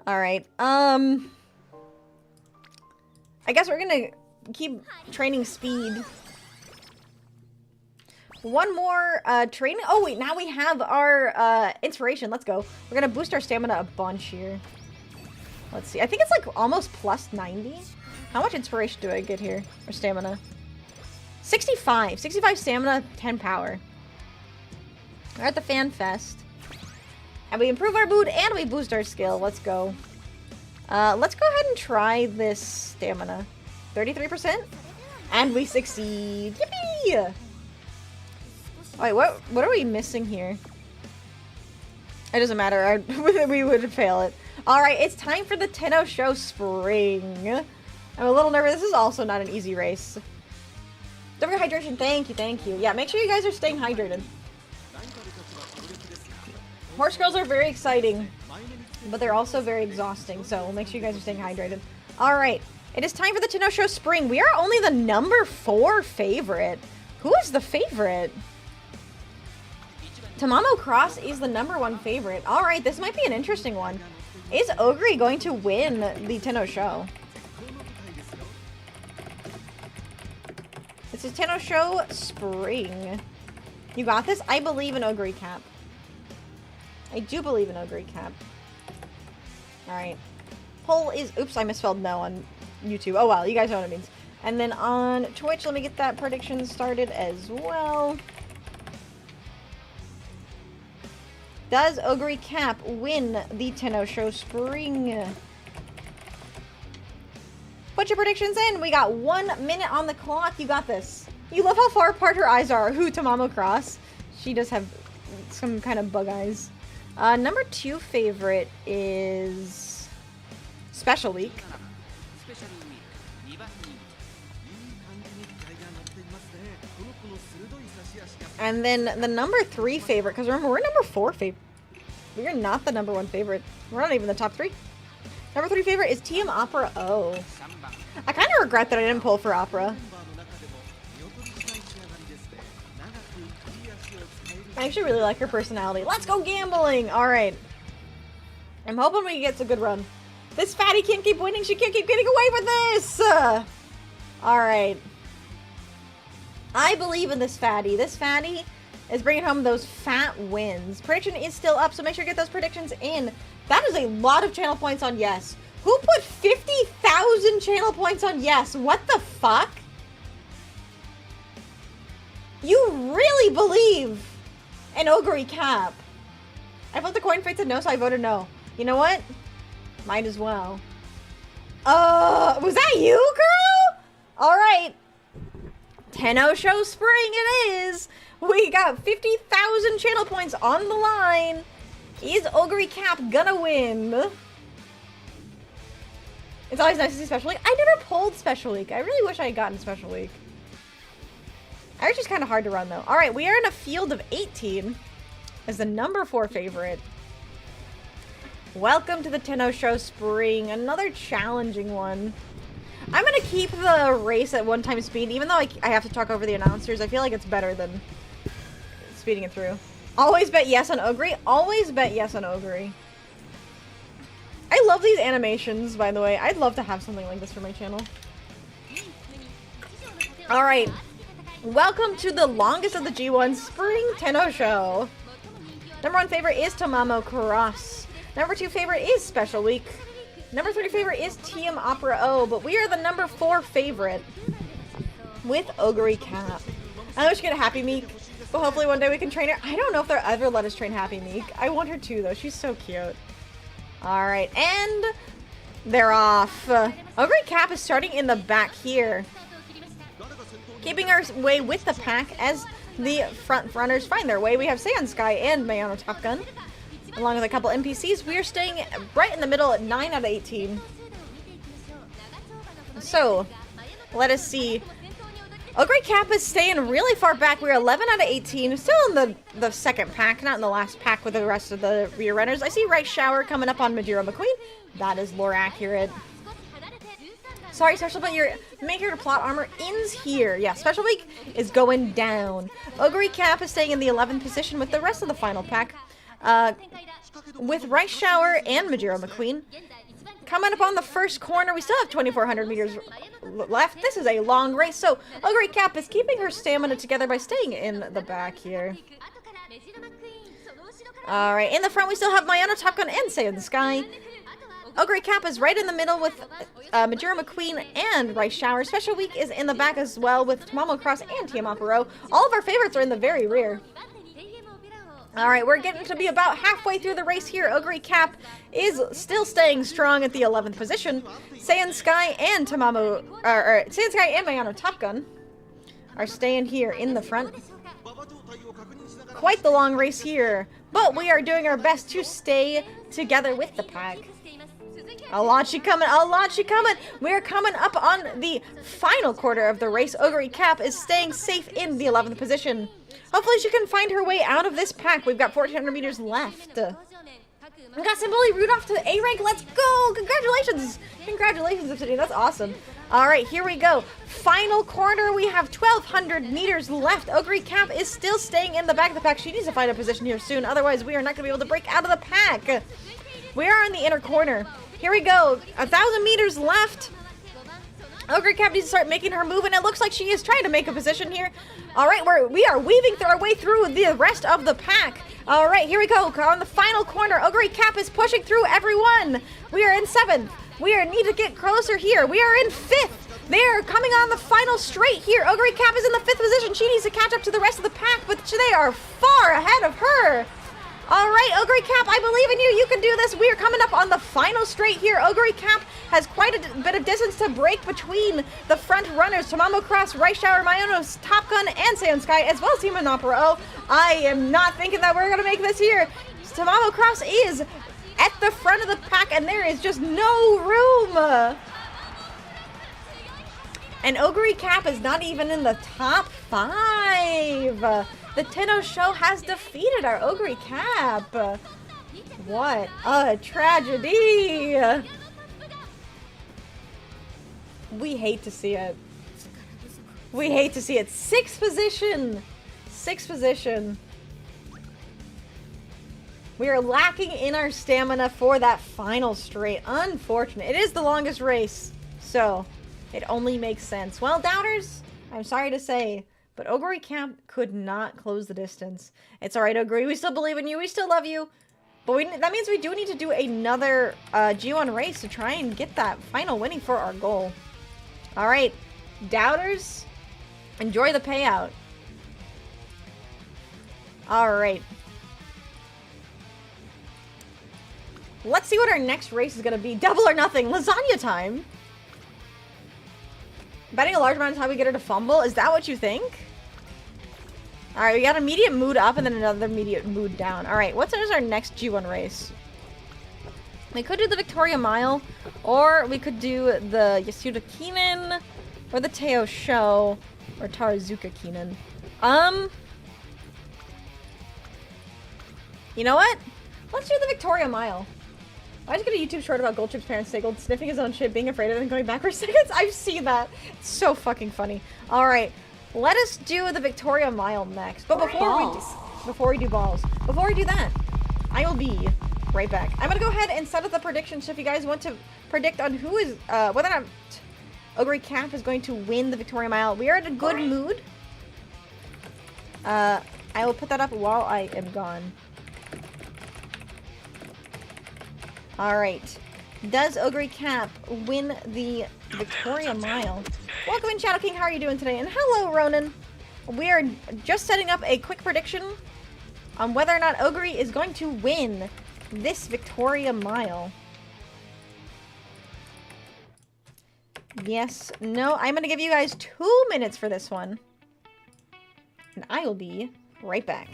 Alright, I guess we're gonna keep training speed. One more training. Oh wait, now we have our inspiration. Let's go. We're gonna boost our stamina a bunch here. Let's see. I think it's like almost plus 90. How much inspiration do I get here? Or stamina? 65. 65 stamina, 10 power. We're at the Fan Fest. And we improve our mood and we boost our skill. Let's go. Let's go ahead and try this stamina. 33%. And we succeed. Yippee! Wait, what are we missing here? It doesn't matter. We would fail it. Alright, it's time for the Tenno Show Spring. I'm a little nervous. This is also not an easy race. Don't forget hydration. Thank you, thank you. Yeah, make sure you guys are staying hydrated. Horse girls are very exciting, but they're also very exhausting, so make sure you guys are staying hydrated. Alright, it is time for the Tenno Show Spring. We are only the number 4 favorite. Who is the favorite? Tamamo Cross is the number 1 favorite. Alright, this might be an interesting one. Is Ogre going to win the Tenno Show? This is Tenno Show Spring. You got this? I believe in Ogre Cap. I do believe in Ogre Cap. Alright. Poll is... Oops, I misspelled no on YouTube. Oh well, you guys know what it means. And then on Twitch, let me get that prediction started as well. Does Ogre Cap win the Tenno Show Spring? Put your predictions in. We got 1 minute on the clock. You got this. You love how far apart her eyes are. Who, Tamamo Cross? She does have some kind of bug eyes. Number 2 favorite is Special Week. And then the number 3 favorite, because remember, we're number 4 favorite. We are not the number 1 favorite. We're not even the top 3. Number 3 favorite is TM Opera O. I kind of regret that I didn't pull for Opera. I actually really like her personality. Let's go gambling! Alright. I'm hoping we get a good run. This fatty can't keep winning. She can't keep getting away with this! Alright. I believe in this fatty. This fatty is bringing home those fat wins. Prediction is still up, so make sure you get those predictions in. That is a lot of channel points on yes. Who put 50,000 channel points on yes? What the fuck? You really believe in Ogre Cap? I flipped the coin, fate said no, so I voted no. You know what? Might as well. Was that you, girl? Alright. Tenno Show Spring it is! We got 50,000 channel points on the line! Is Ogre Cap gonna win? It's always nice to see Special Week. I never pulled Special Week. I really wish I had gotten Special Week. Irish is kind of hard to run though. Alright, we are in a field of 18 as the number 4 favorite. Welcome to the Tenno Show Spring. Another challenging one. I'm gonna keep the race at 1 time speed, even though I have to talk over the announcers. I feel like it's better than speeding it through. Always bet yes on Ogre. Always bet yes on Ogre. I love these animations, by the way. I'd love to have something like this for my channel. Alright. Welcome to the longest of the G1 Spring Tenno Show. Number 1 favorite is Tamamo Cross. Number 2 favorite is Special Week. Number 3 favorite is TM Opera O, but we are the number 4 favorite with Ogre Cap. I know she's gonna Happy Meek, but hopefully one day we can train her. I don't know if they'll ever let us train Happy Meek. I want her to, though. She's so cute. Alright, and they're off. Ogre Cap is starting in the back here. keeping our way with the pack as the front runners find their way. We have Saiyan Sky and Mayano Top Gun, along with a couple NPCs. We are staying right in the middle at 9 out of 18. So, let us see. Ogre Cap is staying really far back. We're 11 out of 18. Still in the second pack, not in the last pack with the rest of the rear runners. I see Right Shower coming up on Majiro McQueen. That is lore accurate. Sorry, Special, but your Maker to Plot Armor ends here. Yeah, Special Week is going down. Ogre Cap is staying in the 11th position with the rest of the final pack. With Right Shower and Majiro McQueen. Coming up on the first corner, we still have 2,400 meters left. This is a long race, so Ogre Cap is keeping her stamina together by staying in the back here. Alright, in the front we still have Mayano Top Gun and Saiyan Sky. Ogre Cap is right in the middle with Majiro McQueen and Right Shower. Special Week is in the back as well with Tamamo Cross and Tiamaparo. All of our favorites are in the very rear. Alright, we're getting to be about halfway through the race here. Ogre Cap is still staying strong at the 11th position. Saiyan Sky and Saiyan Sky and Mayano Top Gun are staying here in the front. Quite the long race here, but we are doing our best to stay together with the pack. Alachi coming, Alachi coming! We're coming up on the final quarter of the race. Ogre Cap is staying safe in the 11th position. Hopefully she can find her way out of this pack. We've got 1,400 meters left. We got Symboli Rudolph to the A rank. Let's go! Congratulations! Congratulations, Obsidian. That's awesome. Alright, here we go. Final corner. We have 1,200 meters left. Ogre Cap is still staying in the back of the pack. She needs to find a position here soon. Otherwise, we are not going to be able to break out of the pack. We are in the inner corner. Here we go. 1,000 meters left. Ogre Cap needs to start making her move, and it looks like she is trying to make a position here. Alright, we are weaving our way through the rest of the pack. Alright, here we go. On the final corner, Ogre Cap is pushing through everyone. We are in 7th. We need to get closer here. We are in 5th. They are coming on the final straight here. Ogre Cap is in the 5th position. She needs to catch up to the rest of the pack, but they are far ahead of her. Alright, Ogre Cap, I believe in you. You can do this. We are coming up on the final straight here. Ogre Cap has quite a bit of distance to break between the front runners. Tamamo Cross, Right Shower, Mayano's Top Gun, and Saiyan Sky, as well as Team Monopero. I am not thinking that we're going to make this here. Tamamo Cross is at the front of the pack, and there is just no room. And Ogre Cap is not even in the top 5. The Tenno Show has defeated our Ogre Cap. What a tragedy. We hate to see it. We hate to see it. 6th position. 6th position. We are lacking in our stamina for that final straight. Unfortunate. It is the longest race, so it only makes sense. Well, doubters, I'm sorry to say, but Ogre Cap could not close the distance. It's alright, Ogre. We still believe in you. We still love you. But that means we do need to do another G1 race to try and get that final winning for our goal. Alright, doubters, enjoy the payout. Alright. Let's see what our next race is going to be. Double or nothing. Lasagna time. Betting a large amount of time we get her to fumble. Is that what you think? Alright, we got a medium mood up and then another medium mood down. Alright, what's our next G1 race? We could do the Victoria Mile, or we could do the Yasuda Keenan, or the Teo Show, or Tarazuka Keenan. You know what? Let's do the Victoria Mile. I just got a YouTube short about Goldchip's parents Siggled sniffing his own shit, being afraid of it, and going back for seconds. I've seen that. It's so fucking funny. Alright, let us do the Victoria Mile next. But before we do that, I will be right back. I'm gonna go ahead and set up the predictions. So if you guys want to predict on who is, whether or not Ogre Cap is going to win the Victoria Mile, we are in a good mood. I will put that up while I am gone. Alright. Does Ogre Cap win the Victoria Mile? Welcome in, Shadow King. How are you doing today? And hello, Ronan. We are just setting up a quick prediction on whether or not Ogre is going to win this Victoria Mile. Yes, no. I'm gonna give you guys 2 minutes for this one. And I will be right back.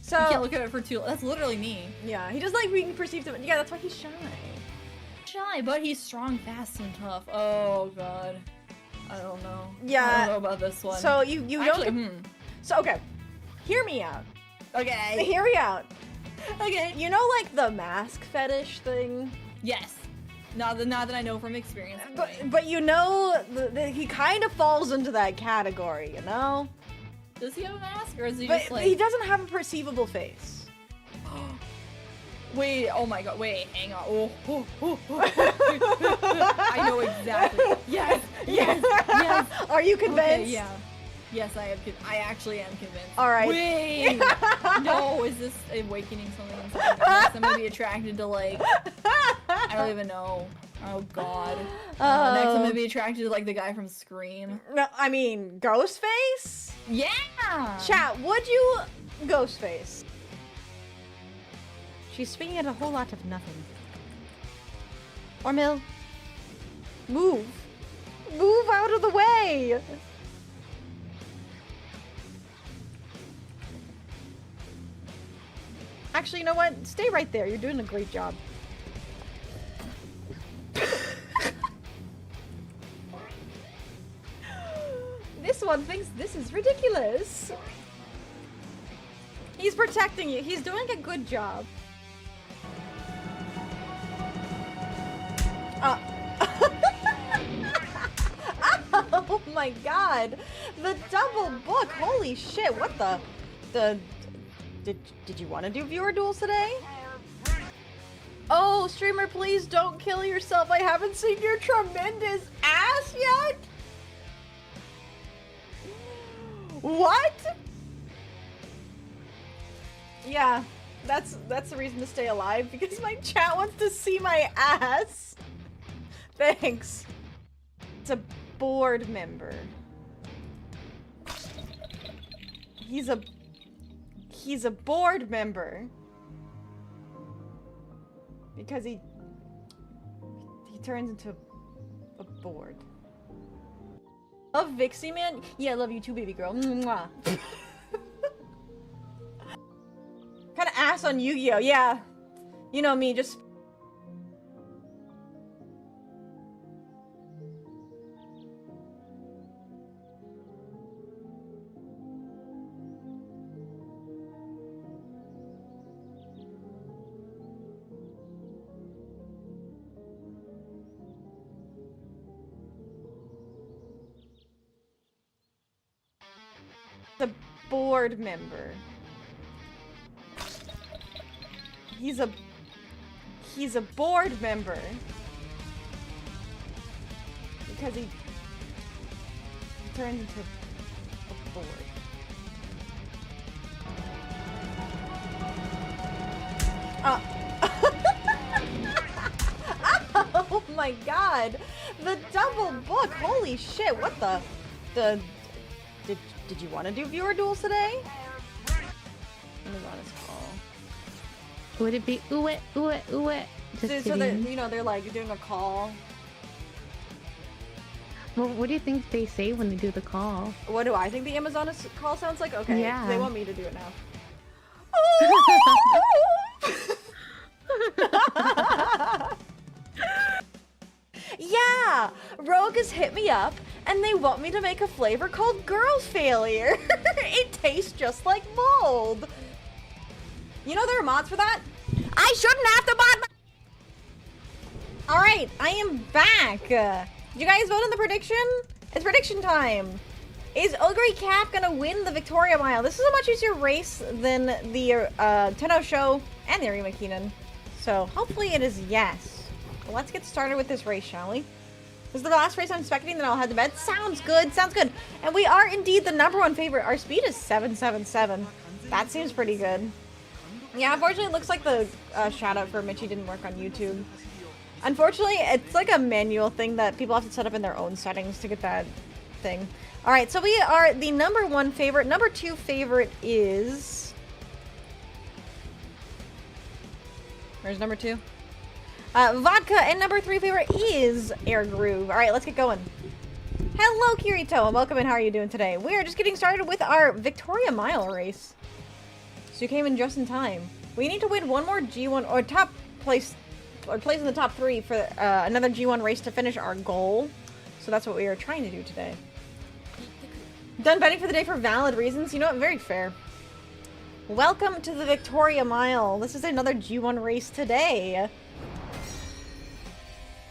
So, You can't look at it for too long. That's literally me. yeah, he doesn't like being perceived to, yeah, that's why he's shy. Shy, but he's strong, fast, and tough. Oh god. I don't know. Yeah. I don't know about this one. So you Actually, don't So okay. Hear me out. Okay. Hear me out. Okay. You know like the mask fetish thing? Yes. Not that I know from experience. But you know he kind of falls into that category, you know? Does he have a mask, or is he But just like? he doesn't have a perceivable face. Wait. Oh my god. Wait. Hang on. Oh. I know exactly. Yes. Yes. Yes. Are you convinced? Okay, yeah. Yes, I am. I actually am convinced. All right. Wait. No. Is this awakening something inside me? Yes, I'm gonna be attracted to like. I don't even know. Oh god. Next, I'm gonna be attracted to like the guy from Scream. No, I mean Ghostface? Yeah. Chat, would you Ghostface? She's speaking at a whole lot of nothing. Ormil, move. Move out of the way. Actually, you know what? Stay right there. You're doing a great job. This one thinks this is ridiculous. He's protecting you. He's doing a good job. Oh my god. The double book. Holy shit. What the did you want to do viewer duels today? Oh, streamer, please don't kill yourself. I haven't seen your tremendous ass yet. What? Yeah, that's the reason to stay alive, because my chat wants to see my ass. Thanks. It's a board member. He's a board member. Because he turns into a board. Love Vixie, man? Yeah, I love you too, baby girl. Mwah. Kind of ass on Yu-Gi-Oh! Yeah. You know me, just... the board member. He's a board member. Because he turns into a board. Oh my god! The double book! Holy shit, what the did you want to do viewer duels today? Let me run his call. Would it be ooh it, ooh it, ooh it? Just So they're, kidding. you know, they're like doing a call. Well, what do you think they say when they do the call? What do I think the Amazon call sounds like? Okay, Yeah. they want me to do it now. Yeah, Rogue has hit me up and they want me to make a flavor called Girl's Failure. It tastes just like mold. You know there are mods for that? I shouldn't have to mod my... Alright, I am back. Did you guys vote on the prediction? It's prediction time. Is Ogre Cap gonna win the Victoria Mile? This is a much easier race than the Tenno Show and the Arima Keenan. So hopefully it is yes. Well, let's get started with this race, shall we? This is the last race I'm expecting, then I'll head to bed. Sounds good, sounds good. And we are indeed the #1 favorite. Our speed is 777. That seems pretty good. Yeah, unfortunately it looks like the shout out for Mitchie didn't work on YouTube. Unfortunately, it's like a manual thing that people have to set up in their own settings to get that thing. All right, so we are the number 1 favorite. Number 2 favorite is... Where's number 2? Vodka, and number 3 favorite is Air Groove. All right, let's get going. Hello, Kirito, and welcome in. How are you doing today? We are just getting started with our Victoria Mile race. So you came in just in time. We need to win one more G1 or top place, or place in the top 3 for another G1 race to finish our goal. So that's what we are trying to do today. Done betting for the day for valid reasons. You know what? Very fair. Welcome to the Victoria Mile. This is another G1 race today.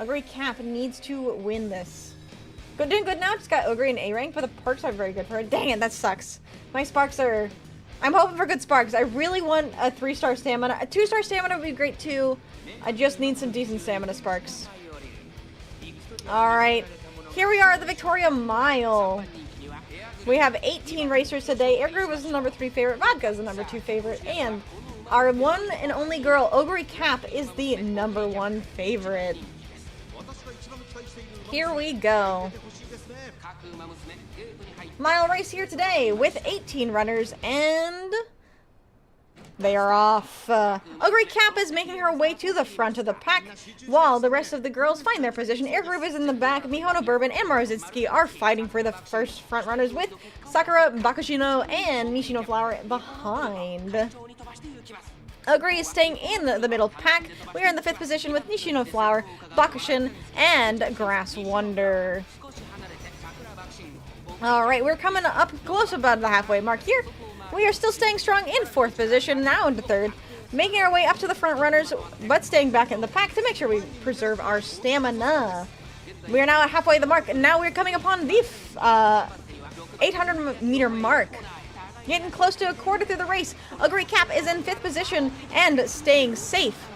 Ogre Cap needs to win this. Doing good now. Just got Ogre in A rank, but the perks are very good for it. Dang it, that sucks. My sparks are... I'm hoping for good sparks. I really want a 3-star stamina. A 2-star stamina would be great too. I just need some decent stamina sparks. Alright. Here we are at the Victoria Mile. We have 18 racers today. Air Groove is the number 3 favorite. Vodka is the number 2 favorite. And our one and only girl, Ogre Cap, is the number 1 favorite. Here we go. Mile race here today with 18 runners, and they are off. Ogre Cap is making her way to the front of the pack, while the rest of the girls find their position. Air Groove is in the back. Mihono Bourbon and Marozitsuki are fighting for the first front runners, with Sakura, Bakushino, and Nishino Flower behind. Ogre is staying in the middle pack. We are in the 5th position with Nishino Flower, Bakushin, and Grass Wonder. Alright, we're coming up close about the halfway mark here. We are still staying strong in 4th position, now into 3rd. Making our way up to the front runners, but staying back in the pack to make sure we preserve our stamina. We are now at halfway the mark, and now we're coming upon the 800-meter mark. Getting close to a quarter through the race. Ogre Cap is in 5th position and staying safe.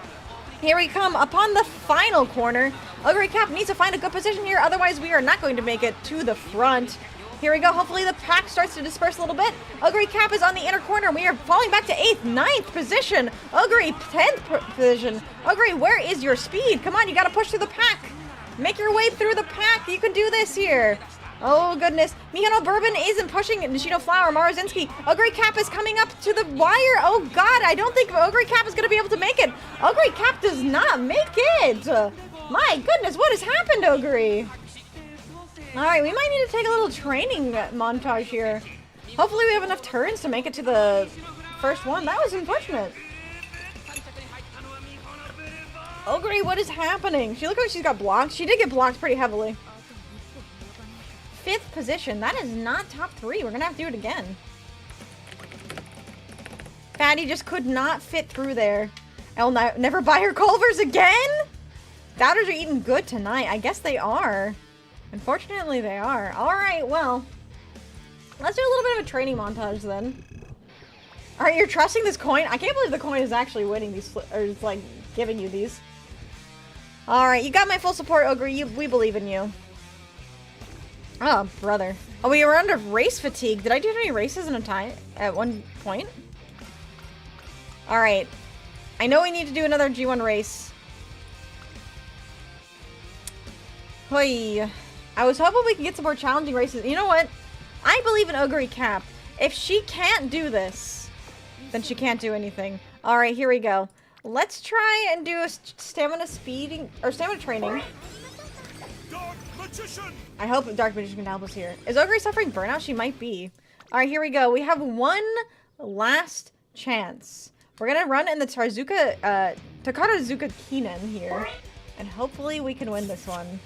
Here we come upon the final corner. Ogre Cap needs to find a good position here, otherwise we are not going to make it to the front. Here we go. Hopefully the pack starts to disperse a little bit. Ogre Cap is on the inner corner. We are falling back to 8th, 9th position. Ogre, 10th position. Ogre, where is your speed? Come on, you got to push through the pack. Make your way through the pack. You can do this here. Oh, goodness. Mihono Bourbon isn't pushing Nishino Flower. Marozinski. Ogre Cap is coming up to the wire. Oh, God. I don't think Ogre Cap is going to be able to make it. Ogre Cap does not make it. My goodness. What has happened, Ogre? All right. We might need to take a little training montage here. Hopefully we have enough turns to make it to the first one. That was unfortunate. Ogre, what is happening? She looks like she's got blocked. She did get blocked pretty heavily. 5th position. That is not top 3. We're gonna have to do it again. Fatty just could not fit through there. I'll never buy her Culvers again? Doubters are eating good tonight. I guess they are. Unfortunately, they are. Alright, well. Let's do a little bit of a training montage then. Alright, you're trusting this coin? I can't believe the coin is actually winning these, or it's like giving you these. Alright, you got my full support, Ogre. We believe in you. Oh, brother. Oh, we were under race fatigue. Did I do any races in a time at one point? Alright. I know we need to do another G1 race. Hoi. I was hoping we could get some more challenging races. You know what? I believe in Ogre Cap. If she can't do this, then she can't do anything. Alright, here we go. Let's try and do a stamina speeding, or stamina training. I hope Dark Magician can help us here. Is Ogre suffering burnout? She might be. Alright, here we go. We have one last chance. We're gonna run in the Takarazuka Kinen here. And hopefully we can win this one.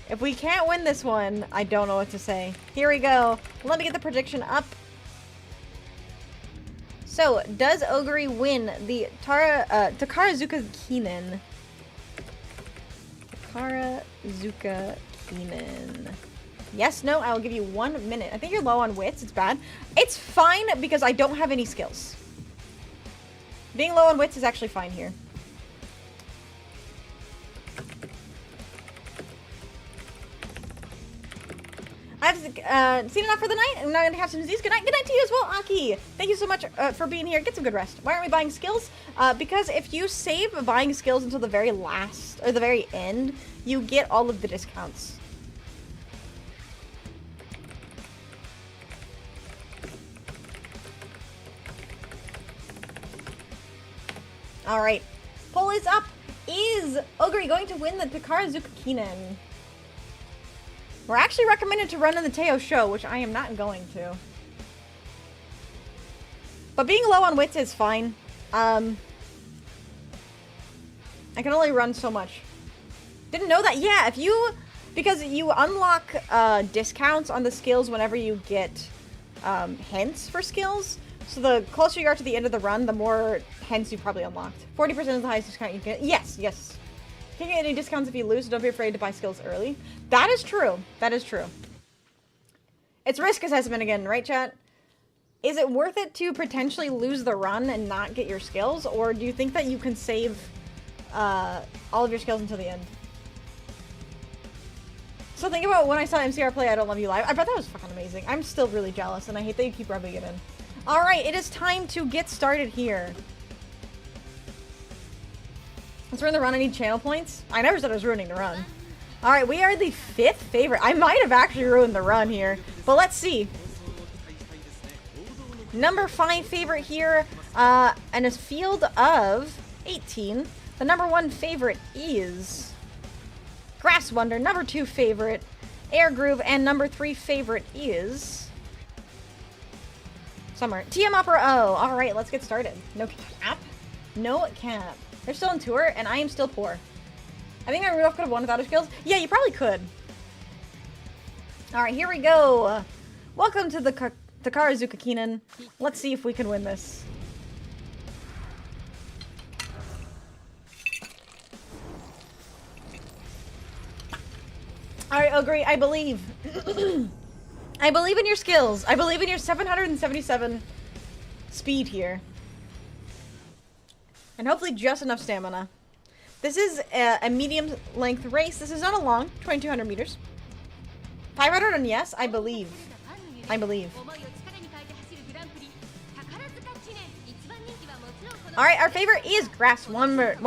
If we can't win this one, I don't know what to say. Here we go. Let me get the prediction up. So, does Ogre win the Takarazuka Kinen? Takarazuka Kinen. Yes, no, I will give you 1 minute. I think you're low on wits. It's bad. It's fine because I don't have any skills. Being low on wits is actually fine here. I've seen enough for the night. I'm not going to have some disease. Good night. Good night to you as well, Aki. Thank you so much for being here. Get some good rest. Why aren't we buying skills? Because if you save buying skills until the very last, or the very end, you get all of the discounts. Alright. Poll is up. Is Ogre going to win the Takara Zukakinen? We're actually recommended to run in the Teo show, which I am not going to. But being low on wits is fine. I can only run so much. Didn't know that. Yeah, if you... Because you unlock discounts on the skills whenever you get hints for skills. So the closer you are to the end of the run, the more hints you've probably unlocked. 40% is the highest discount you can get. Yes, yes. You can't get any discounts if you lose, so don't be afraid to buy skills early. That is true. That is true. It's risk assessment again, right, chat? Is it worth it to potentially lose the run and not get your skills? Or do you think that you can save all of your skills until the end? So think about when I saw MCR play I Don't Love You live. I bet that was fucking amazing. I'm still really jealous, and I hate that you keep rubbing it in. Alright, it is time to get started here. Let's ruin the run. I need channel points. I never said I was ruining the run. Alright, we are the 5th favorite. I might have actually ruined the run here, but let's see. Number 5 favorite here, and a field of 18. The number 1 favorite is Grass Wonder. Number 2 favorite, Air Groove, and number 3 favorite is Summer. TM Opera O. All right, let's get started. No cap. No cap. They're still on tour, and I am still poor. I think I Rudolph could have won without his skills. Yeah, you probably could. All right, here we go. Welcome to the Takara Zukakinen. Let's see if we can win this. All right, Ogre, I believe. I believe in your skills. I believe in your 777 speed here. And hopefully just enough stamina. This is a medium length race. This is not a long, 2,200 meters. 500 and yes, I believe. I believe. Alright, our favorite is Grass Wonder.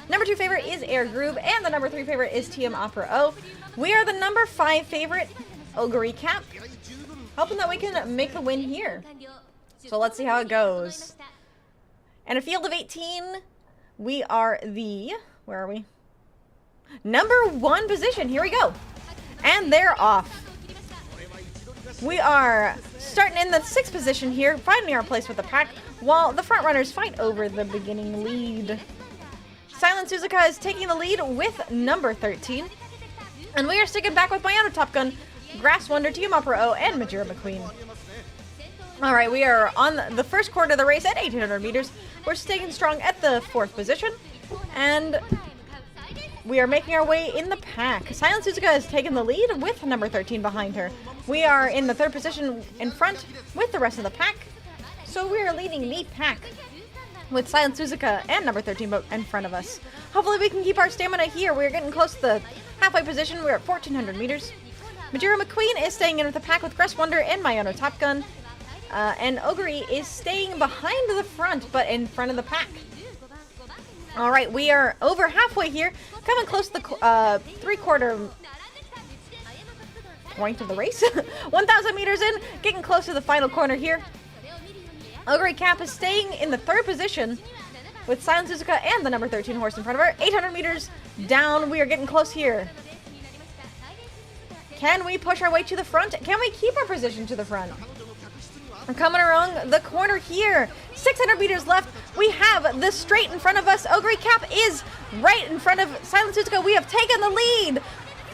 Number 2 favorite is Air Groove. And the number 3 favorite is TM Opera O. We are the number 5 favorite, Ogre Cap. Hoping that we can make the win here. So let's see how it goes. And a field of 18, we are the... Where are we? Number 1 position. Here we go. And they're off. We are starting in the 6th position here, finding our place with the pack, while the front runners fight over the beginning lead. Silent Suzuka is taking the lead with number 13. And we are sticking back with Mayano Top Gun, Grass Wonder, TM Opera O, and Majira McQueen. Alright, we are on the first quarter of the race at 1,800 meters. We're staying strong at the 4th position. And we are making our way in the pack. Silent Suzuka has taken the lead with number 13 behind her. We are in the 3rd position in front with the rest of the pack. So we are leading the pack with Silent Suzuka and number 13 in front of us. Hopefully we can keep our stamina here. We're getting close to the halfway position. We're at 1,400 meters. Majira McQueen is staying in with the pack with Grass Wonder and Mayano Top Gun. And Ogre is staying behind the front, but in front of the pack. Alright, we are over halfway here, coming close to the 3/4 point of the race. 1,000 meters in, getting close to the final corner here. Ogre Cap is staying in the 3rd position with Silent Suzuka and the number 13 horse in front of her. 800 meters down, we are getting close here. Can we push our way to the front? Can we keep our position to the front? We're coming around the corner here. 600 meters left. We have the straight in front of us. Ogre Cap is right in front of Silent Suzuka. We have taken the lead.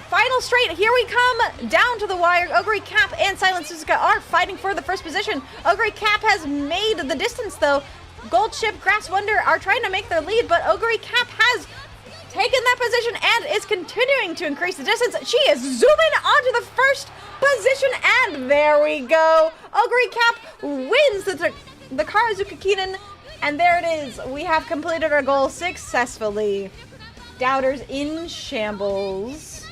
Final straight. Here we come down to the wire. Ogre Cap and Silent Suzuka are fighting for the 1st position. Ogre Cap has made the distance though. Gold Ship, Grass Wonder are trying to make their lead, but Ogre Cap has taken that position and is continuing to increase the distance. She is zooming onto the 1st position, and there we go. Ogre Cap wins the Karazuka Kinen, and there it is. We have completed our goal successfully. Doubters in shambles.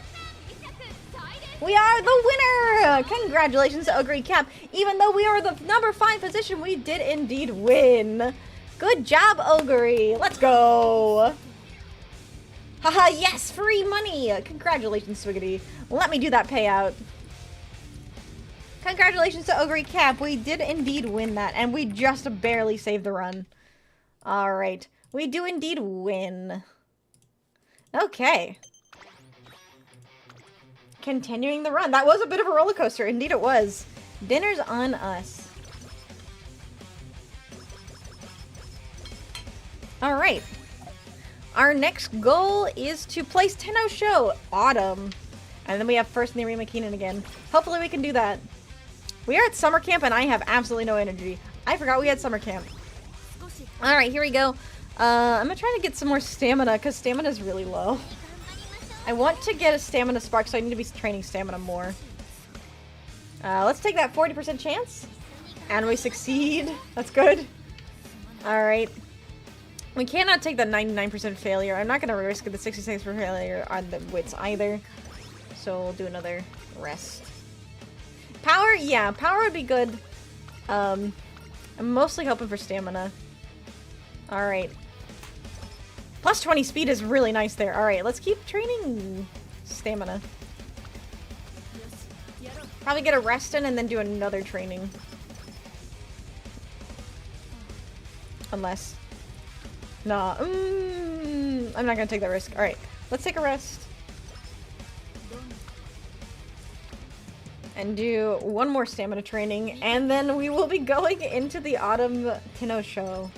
We are the winner! Congratulations to Ogre Cap. Even though we are the number 5 position, we did indeed win. Good job, Ogre. Let's go. Haha, yes, free money! Congratulations, Swiggity. Let me do that payout. Congratulations to Ogre Cap. We did indeed win that, and we just barely saved the run. Alright. We do indeed win. Okay. Continuing the run. That was a bit of a roller coaster. Indeed it was. Dinner's on us. Alright. Our next goal is to place Tenno Show Autumn. And then we have first in the Arima Keenan again. Hopefully we can do that. We are at summer camp and I have absolutely no energy. I forgot we had summer camp. Alright, here we go. I'm gonna try to get some more stamina because stamina is really low. I want to get a stamina spark, so I need to be training stamina more. Let's take that 40% chance. And we succeed. That's good. Alright. We cannot take the 99% failure. I'm not going to risk the 66% failure on the wits either. So we'll do another rest. Power? Yeah, power would be good. I'm mostly hoping for stamina. Alright. Plus 20 speed is really nice there. Alright, let's keep training stamina. Probably get a rest in and then do another training. Unless... Nah. I'm not gonna take that risk. Alright, let's take a rest. And do one more stamina training, and then we will be going into the Autumn Tenno Show.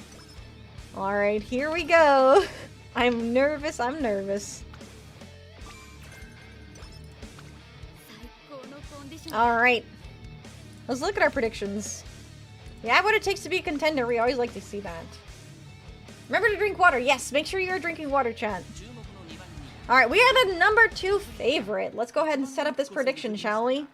Alright, here we go. I'm nervous, I'm nervous. Alright. Let's look at our predictions. We have what it takes to be a contender. We always like to see that. Remember to drink water. Yes, make sure you're drinking water, chat. Alright, we are the number 2 favorite. Let's go ahead and set up this prediction, shall we?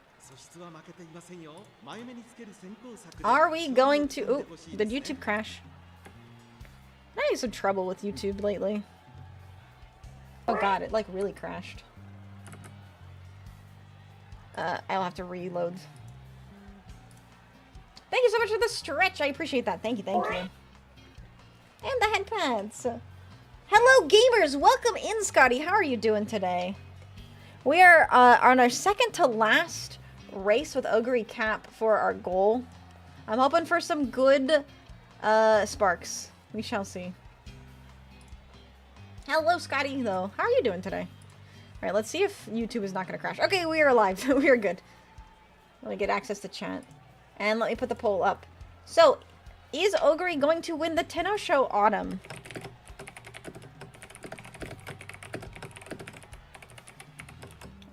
Are we going to... Ooh, did YouTube crash? I'm having some trouble with YouTube lately. Oh god, it like really crashed. I'll have to reload. Thank you so much for the stretch. I appreciate that. Thank you, thank you. And the headpads. Hello, gamers. Welcome in, Scotty. How are you doing today? We are on our second to last race with Ogre Cap for our goal. I'm hoping for some good sparks. We shall see. Hello, Scotty, though. How are you doing today? All right, let's see if YouTube is not going to crash. Okay, we are alive. We are good. Let me get access to chat. And let me put the poll up. So, is Ogre going to win the Tenno Show Autumn?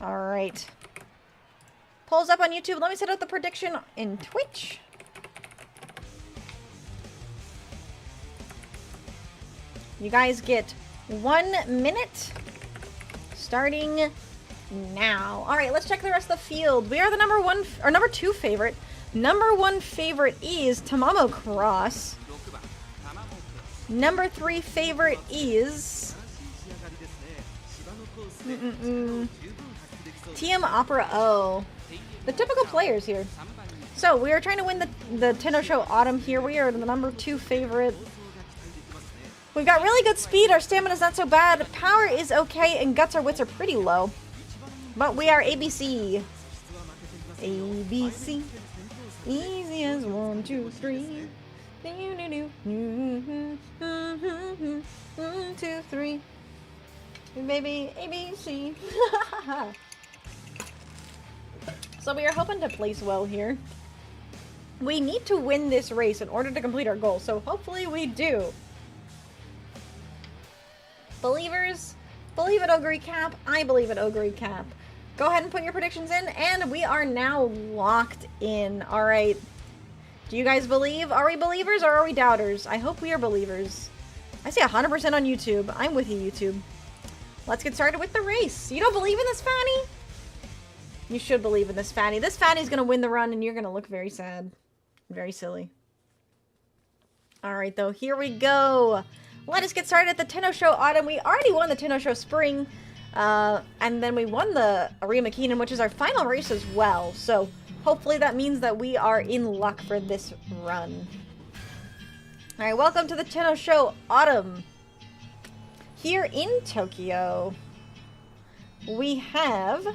Alright. Polls up on YouTube. Let me set out the prediction in Twitch. You guys get 1 minute. Starting now. Alright, let's check the rest of the field. We are the number 2 favorite. Number 1 favorite is Tamamo Cross. Number 3 favorite is... TM Opera O. The typical players here. So, we are trying to win the Tenno Show Autumn here. We are the number 2 favorite. We've got really good speed. Our stamina's not so bad. Power is okay, and guts or wits are pretty low. But we are ABC. ABC. Easy as 1, 2, 3. 1, 2, 3. Maybe ABC. So we are hoping to place well here. We need to win this race in order to complete our goal, so hopefully we do. Believers, believe at Ogre Cap. I believe at Ogre Cap. Go ahead and put your predictions in, and we are now locked in. Alright. Do you guys believe? Are we believers or are we doubters? I hope we are believers. I see 100% on YouTube. I'm with you, YouTube. Let's get started with the race. You don't believe in this Fanny? You should believe in this Fanny. This Fanny's gonna win the run, and you're gonna look very sad. Very silly. Alright, though. Here we go. Let us get started at the Tenno Show Autumn. We already won the Tenno Show Spring. And then we won the Arima Keenan, which is our final race as well. So hopefully that means that we are in luck for this run. Alright, welcome to the Tenno Show Autumn. Here in Tokyo, we have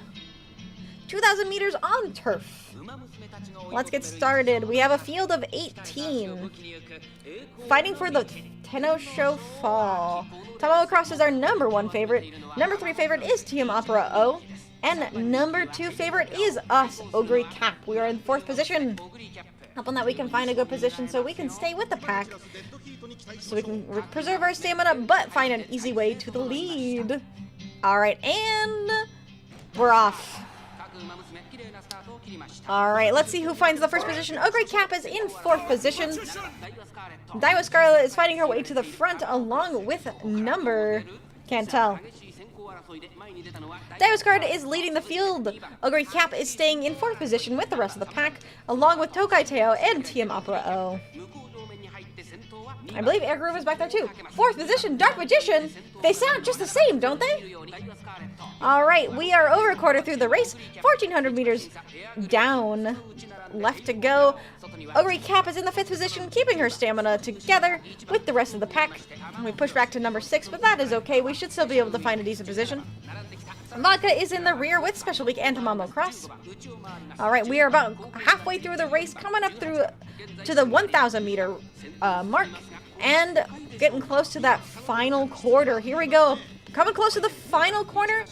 2,000 meters on turf. Let's get started. We have a field of 18. Fighting for the Tenno Show Fall. Tamamo Cross is our number 1 favorite. Number 3 favorite is Team Opera O. And number 2 favorite is us, Ogre Cap. We are in 4th position. Hoping that we can find a good position so we can stay with the pack. So we can preserve our stamina, but find an easy way to the lead. Alright, and we're off. Alright, let's see who finds the first position. Ogre Cap is in 4th position. Daiwa Scarlet is fighting her way to the front along with number... Can't tell. Daiwa Scarlet is leading the field. Ogre Cap is staying in 4th position with the rest of the pack, along with Tokai Teo and Team Opera O. I believe Air Groove is back there too. 4th position, Dark Magician. They sound just the same, don't they? Alright, we are over a quarter through the race. 1,400 meters down. Left to go. Ogre Cap is in the 5th position, keeping her stamina together with the rest of the pack. We push back to number 6, but that is okay. We should still be able to find a decent position. Vodka is in the rear with Special Week and Tamamo Cross. Alright, we are about halfway through the race, coming up through to the 1,000 meter mark. And getting close to that final quarter. Here we go. Coming close to the final corner.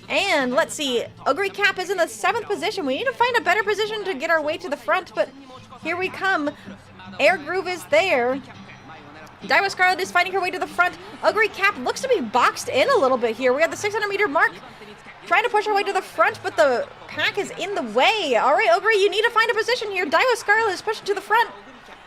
And let's see. Ogre Cap is in the 7th position. We need to find a better position to get our way to the front. But here we come. Air Groove is there. Daiwa Scarlet is fighting her way to the front. Ogre Cap looks to be boxed in a little bit here. We have the 600 meter mark. Trying to push our way to the front, but the pack is in the way. Alright, Ogre, you need to find a position here. Daiwa Scarlet is pushing to the front.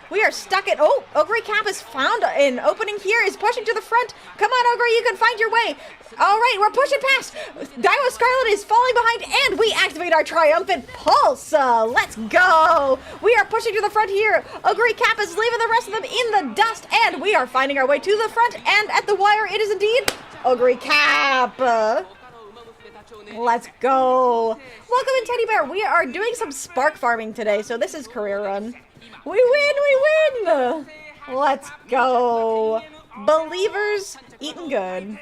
We are stuck at... Oh, Ogre Cap has found an opening here, is pushing to the front. Come on, Ogre, you can find your way. All right, we're pushing past. Daiwa Scarlet is falling behind, and we activate our triumphant pulse. Let's go. We are pushing to the front here. Ogre Cap is leaving the rest of them in the dust, and we are finding our way to the front, and at the wire, it is indeed Ogre Cap. Let's go. Welcome in, Teddy Bear. We are doing some spark farming today, so this is career run. We win, we win! Let's go. Believers eating good.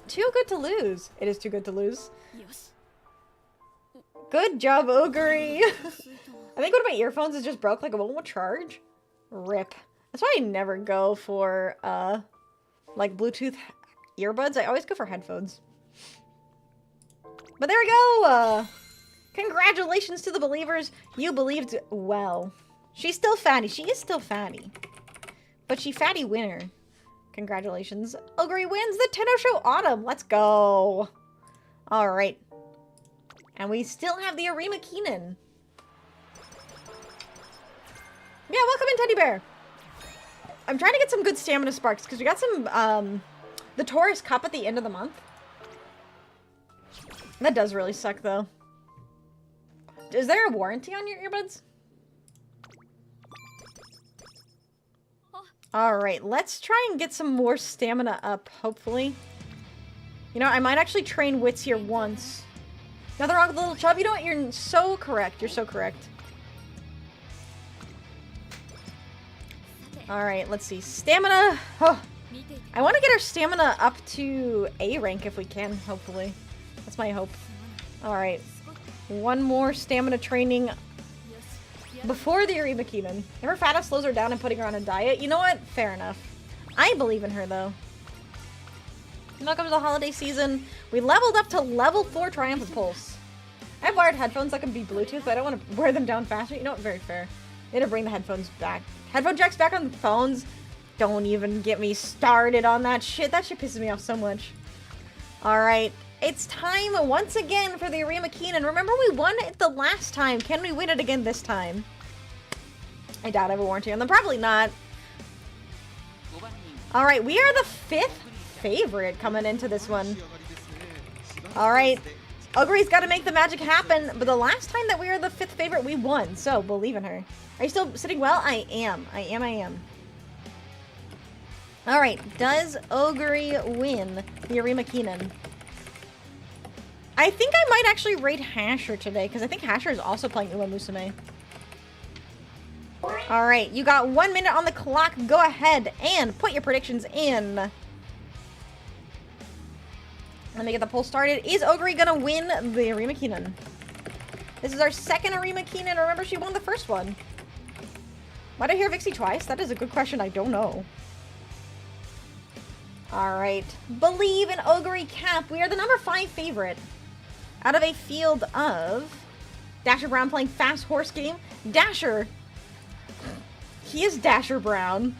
Too good to lose. It is too good to lose. Good job, Ogre. I think one of my earphones is just broke, like it won't charge. Rip. That's why I never go for, like Bluetooth earbuds. I always go for headphones. But there we go! Congratulations to the believers. You believed well. She's still fatty. She is still fatty. But she fatty winner. Congratulations. Ogre wins the Tenno Show Autumn. Let's go. Alright. And we still have the Arima Keenan. Yeah, welcome in, Teddy Bear. I'm trying to get some good stamina sparks because we got some, the Taurus Cup at the end of the month. That does really suck, though. Is there a warranty on your earbuds? Alright, let's try and get some more stamina up, hopefully. You know, I might actually train Wits here once. Nothing wrong with the little chub. You know what? You're so correct. You're so correct. Alright, let's see. Stamina. Oh, I want to get our stamina up to A rank if we can, hopefully. That's my hope. Alright. One more stamina training before the Arima Keenan. If her fat slows her down and putting her on a diet, you know what? Fair enough. I believe in her, though. Welcome to the holiday season. We leveled up to level 4 Triumphant Pulse. I have wired headphones that can be Bluetooth, but I don't want to wear them down faster. You know what? Very fair. Need to bring the headphones back. Headphone jacks back on phones? Don't even get me started on that shit. That shit pisses me off so much. Alright. It's time once again for the Arima Keenan. Remember we won it the last time. Can we win it again this time? I doubt I have a warranty on them. Probably not. Alright, we are the 5th favorite coming into this one. Alright. Ogre's got to make the magic happen. But the last time that we were the 5th favorite, we won. So, believe in her. Are you still sitting well? I am. I am. Alright. Does Ogre win the Arima Keenan? I think I might actually raid Hasher today, because I think Hasher is also playing Uma Musume. Alright, you got 1 minute on the clock. Go ahead and put your predictions in. Let me get the poll started. Is Ogre gonna win the Arima Keenan? This is our second Arima Keenan. Remember, she won the first one. Why'd I hear Vixie twice? That is a good question. I don't know. Alright. Believe in Ogre Cap. We are the number 5 favorite. Out of a field of... Dasher Brown playing Fast Horse Game. Dasher. He is Dasher Brown.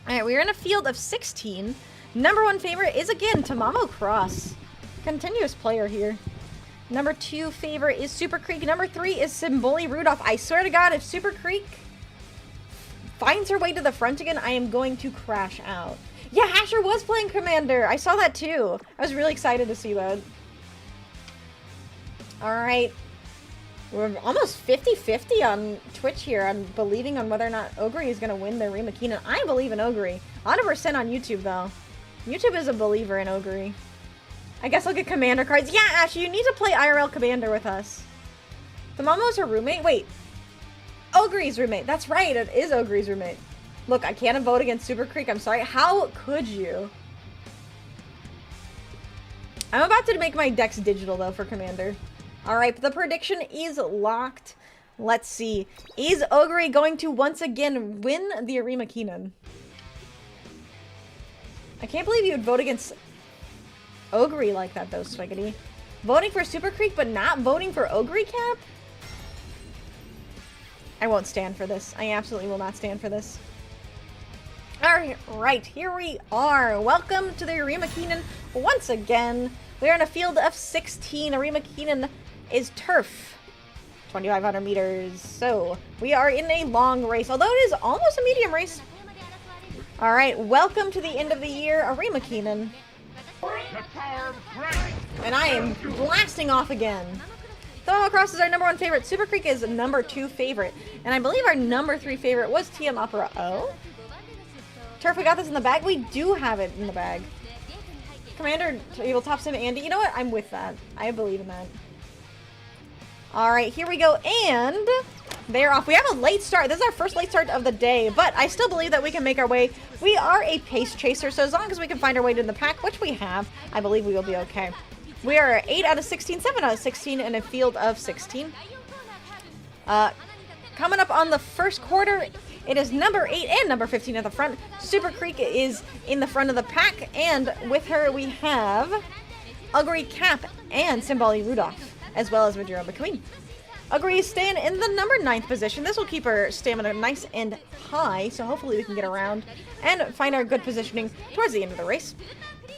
Alright, we are in a field of 16. Number 1 favorite is, again, Tamamo Cross. Continuous player here. Number 2 favorite is Super Creek. Number 3 is Symboli Rudolph. I swear to God, if Super Creek finds her way to the front again, I am going to crash out. Yeah, Asher was playing Commander. I saw that too. I was really excited to see that. Alright. We're almost 50-50 on Twitch here on believing on whether or not Ogre is going to win the Arima Keenan. I believe in Ogre. 100% on YouTube, though. YouTube is a believer in Ogre. I guess I'll get Commander cards. Yeah, Ash, you need to play IRL Commander with us. The Momo's her roommate? Wait. Ogre's roommate. That's right. It is Ogre's roommate. Look, I can't vote against Super Creek. I'm sorry. How could you? I'm about to make my decks digital, though, for Commander. Alright, the prediction is locked. Let's see. Is Ogre going to once again win the Arima Keenan? I can't believe you would vote against Ogre like that, though, Swiggity. Voting for Super Creek, but not voting for Ogre Cap? I won't stand for this. I absolutely will not stand for this. Alright, here we are. Welcome to the Arima Keenan once again. We are in a field of 16. Arima Keenan is turf. 2,500 meters. So, we are in a long race, although it is almost a medium race. Alright, welcome to the end of the year, Arima Keenan. And I am blasting off again. Tamamo Cross is our number 1 favorite. Super Creek is number 2 favorite. And I believe our number 3 favorite was TM Opera O. Turf, we got this in the bag. We do have it in the bag. Commander, Tabletop Sim, Andy. You know what? I'm with that. I believe in that. Alright, here we go. And they're off. We have a late start. This is our first late start of the day, but I still believe that we can make our way. We are a pace chaser, so as long as we can find our way to the pack, which we have, I believe we will be okay. We are 8 out of 16, 7 out of 16 in a field of 16. Coming up on the first quarter, it is number 8 and number 15 at the front. Super Creek is in the front of the pack, and with her we have Ogre Cap and Symboli Rudolph, as well as Majiro McQueen. Ogre is staying in the number 9th position. This will keep her stamina nice and high, so hopefully we can get around and find our good positioning towards the end of the race.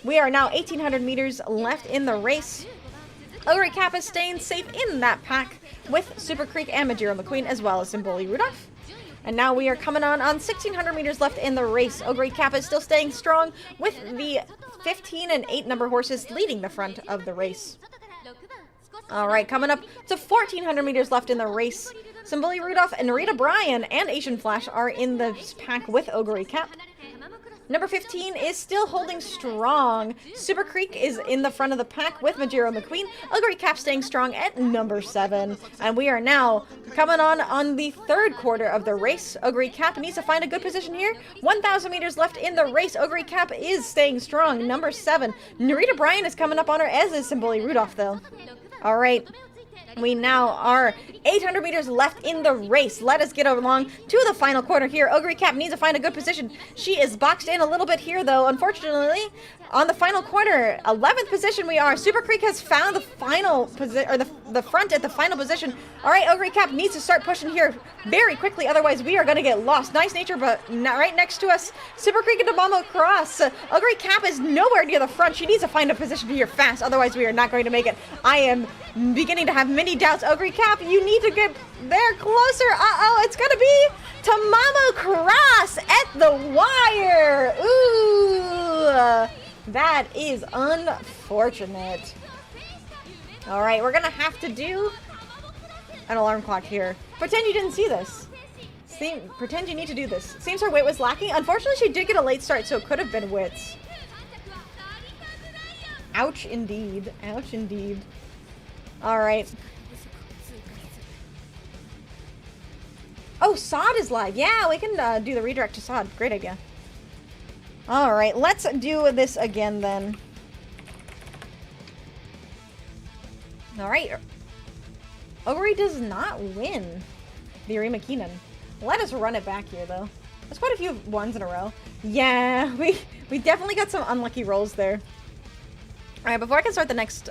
We are now 1,800 meters left in the race. Ogre Cap is staying safe in that pack with Super Creek and Majiro McQueen, as well as Symboli Rudolph. And now we are coming on 1,600 meters left in the race. Ogre Cap is still staying strong with the 15 and 8 number horses leading the front of the race. Alright, coming up to 1,400 meters left in the race. Symboli Rudolph and Narita Bryan and Asian Flash are in the pack with Ogre Cap. Number 15 is still holding strong. Super Creek is in the front of the pack with Majiro McQueen. Ogre Cap staying strong at number 7. And we are now coming on the third quarter of the race. Ogre Cap needs to find a good position here. 1,000 meters left in the race. Ogre Cap is staying strong. Number 7. Narita Bryan is coming up on her, as is Symboli Rudolph, though. All right. We now are 800 meters left in the race. Let us get along to the final quarter here. Ogre Cap needs to find a good position. She is boxed in a little bit here, though, unfortunately. On the final quarter, 11th position we are. Super Creek has found the final position, or the front at the final position. All right, Ogre Cap needs to start pushing here very quickly, otherwise we are going to get lost. Nice nature, but right next to us, Super Creek and Tamamo Cross. Ogre Cap is nowhere near the front. She needs to find a position here fast, otherwise we are not going to make it. I am beginning to have many doubts. Ogre Cap, you need to get there closer. Uh-oh, it's going to be Tamamo Cross at the wire. Ooh. That is unfortunate. Alright, we're gonna have to do an alarm clock here. Pretend you didn't see this. Pretend you need to do this. Seems her wit was lacking. Unfortunately, she did get a late start, so it could have been wits. Ouch indeed. Ouch indeed. Alright. Oh, Sod is live. Yeah, we can do the redirect to Sod. Great idea. Alright, let's do this again then. Alright. Ogre does not win the Arima Keenan. Let us run it back here, though. There's quite a few ones in a row. Yeah, we definitely got some unlucky rolls there. Alright, before I can start the next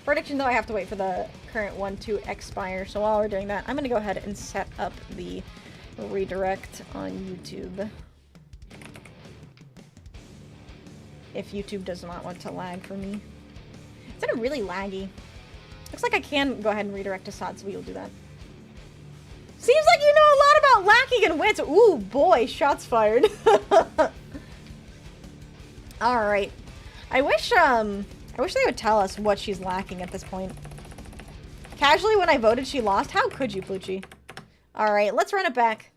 prediction, though, I have to wait for the current one to expire. So while we're doing that, I'm going to go ahead and set up the redirect on YouTube. If YouTube does not want to lag for me. It's been really laggy. Looks like I can go ahead and redirect to SOD, so we will do that. Seems like you know a lot about lacking and wits. Ooh, boy, shots fired. Alright. I wish they would tell us what she's lacking at this point. Casually, when I voted, she lost. How could you, Plucci? Alright, let's run it back.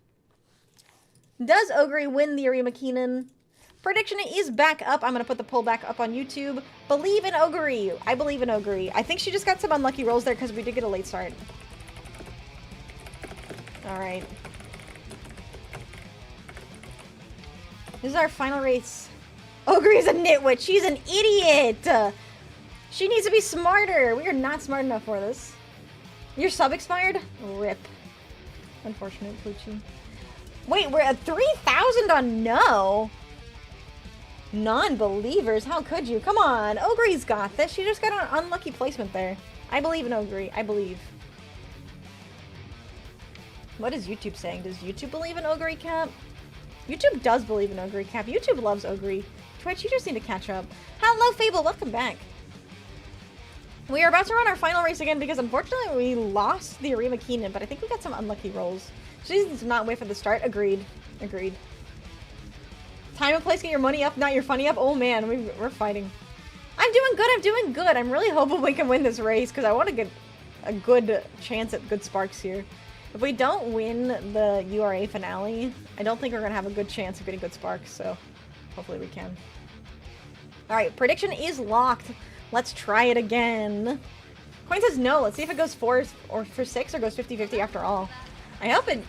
Does Ogre win the Arima Keenan? Prediction is back up. I'm going to put the poll back up on YouTube. Believe in Ogre. I believe in Ogre. I think she just got some unlucky rolls there because we did get a late start. Alright. This is our final race. Ogre is a nitwit. She's an idiot. She needs to be smarter. We are not smart enough for this. Your sub expired? Rip. Unfortunate, Plucci. Wait, we're at 3,000 on no. Non-believers? How could you? Come on. Ogre's got this. She just got an unlucky placement there. I believe in Ogre. I believe. What is YouTube saying? Does YouTube believe in Ogre Cap? YouTube does believe in Ogre Cap. YouTube loves Ogre. Twitch, you just need to catch up. Hello, Fable. Welcome back. We are about to run our final race again because unfortunately we lost the Arima Keenan, but I think we got some unlucky rolls. She needs to not wait for the start. Agreed. Agreed. Time and place, get your money up, not your funny up. Oh man, we're fighting. I'm doing good. I'm doing good. I'm really hoping we can win this race because I want to get a good chance at good sparks here. If we don't win the URA finale, I don't think we're going to have a good chance of getting good sparks, so hopefully we can. Alright, prediction is locked. Let's try it again. Coin says no. Let's see if it goes 4 or for 6 or goes 50-50 after all. I hope it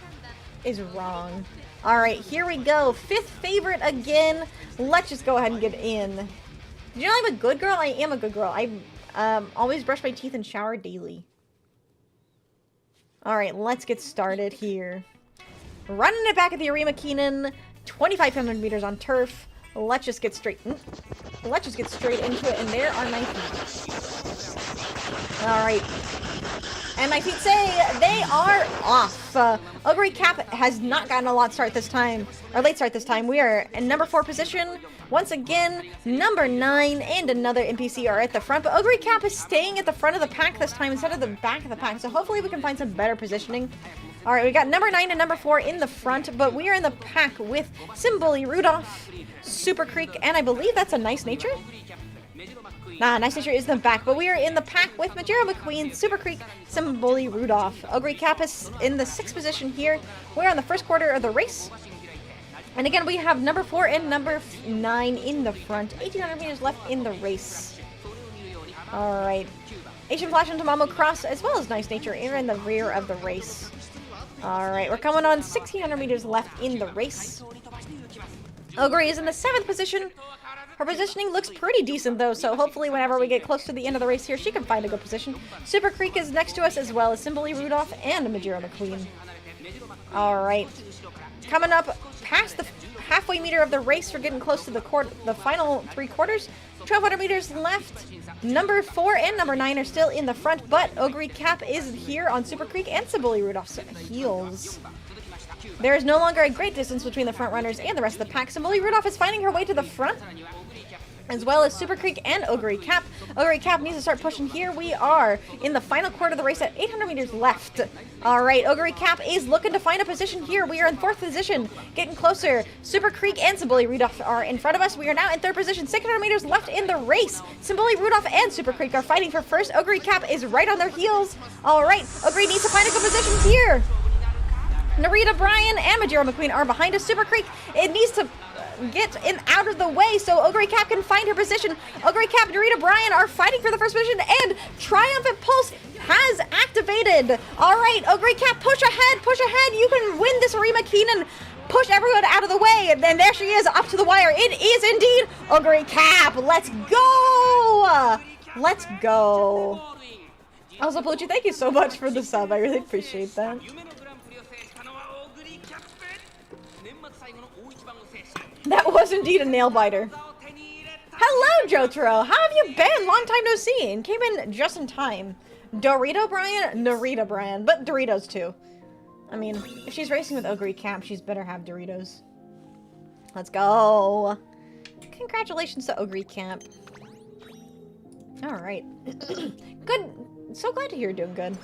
is wrong. Alright, here we go. 5th favorite again. Let's just go ahead and get in. Did you know I'm a good girl? I am a good girl. I always brush my teeth and shower daily. Alright, let's get started here. Running it back at the Arima Keenan. 2,500 meters on turf. Let's just get straight. Let's just get straight into it, and there are my feet. Alright. And my feet say they are off. Ogre Cap has not gotten a late start this time. We are in number 4 position. Once again, number 9 and another NPC are at the front. But Ogre Cap is staying at the front of the pack this time instead of the back of the pack. So hopefully we can find some better positioning. Alright, we got number 9 and number 4 in the front. But we are in the pack with Symboli Rudolph, Super Creek, and I believe that's a Nice Nature? Nah, Nice Nature is in the back, but we are in the pack with Majero McQueen, Super Creek, Symboli Rudolph. Ogre Cap is in the 6th position here. We're on the first quarter of the race. And again, we have number 4 and number 9 in the front. 1,800 meters left in the race. Alright. Asian Flash and Tamamo Cross, as well as Nice Nature, are in the rear of the race. Alright, we're coming on 1,600 meters left in the race. Ogre is in the 7th position. Her positioning looks pretty decent though, so hopefully whenever we get close to the end of the race here, she can find a good position. Super Creek is next to us, as well as Symboli Rudolph and Majero McQueen. Alright. Coming up past the halfway meter of the race, we're getting close to the final 3 quarters. 1,200 meters left. Number 4 and number 9 are still in the front, but Ogre Cap is here on Super Creek and Symboli Rudolph's heels. There is no longer a great distance between the front runners and the rest of the pack. Symboli Rudolph is finding her way to the front, as well as Super Creek and Ogre Cap. Ogre Cap needs to start pushing here. We are in the final quarter of the race at 800 meters left. Alright, Ogre Cap is looking to find a position here. We are in 4th position, getting closer. Super Creek and Symboli Rudolph are in front of us. We are now in 3rd position, 600 meters left in the race. Symboli Rudolph and Super Creek are fighting for first. Ogre Cap is right on their heels. Alright, Ogre needs to find a good position here. Narita Bryan and Majero McQueen are behind us. Super Creek, it needs to get in out of the way so Ogre Cap can find her position. Ogre Cap and Narita Bryan are fighting for the first position, and Triumphant Pulse has activated. Alright, Ogre Cap, push ahead. You can win this Arima Keenan. Push everyone out of the way, and then there she is, up to the wire. It is indeed Ogre Cap. Let's go! Let's go. Also, Pelucci, thank you so much for the sub. I really appreciate that. That was indeed a nail biter. Hello, Jotaro. How have you been? Long time no see. And came in just in time. Dorito Brian? Narita Brian. But Doritos too. I mean, if she's racing with Ogre Camp, she's better have Doritos. Let's go. Congratulations to Ogre Camp. Alright. Good. So glad to hear you're doing good.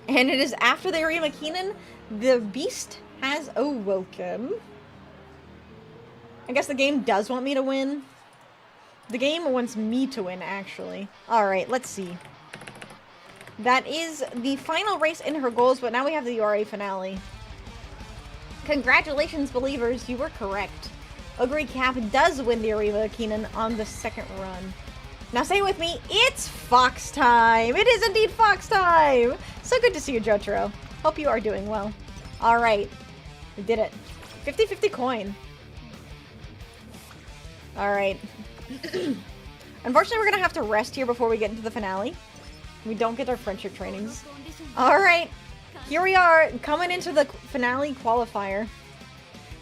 And it is after the Arima Keenan, the beast has awoken. I guess the game does want me to win. The game wants me to win, actually. Alright, let's see. That is the final race in her goals, but now we have the URA finale. Congratulations, believers. You were correct. Ogre Cap does win the Arima Keenan on the second run. Now say it with me, it's Fox time! It is indeed Fox time! So good to see you, Jotaro. Hope you are doing well. Alright. We did it. 50-50 coin. Alright. Unfortunately, we're gonna have to rest here before we get into the finale. We don't get our friendship trainings. Alright. Here we are, coming into the finale qualifier.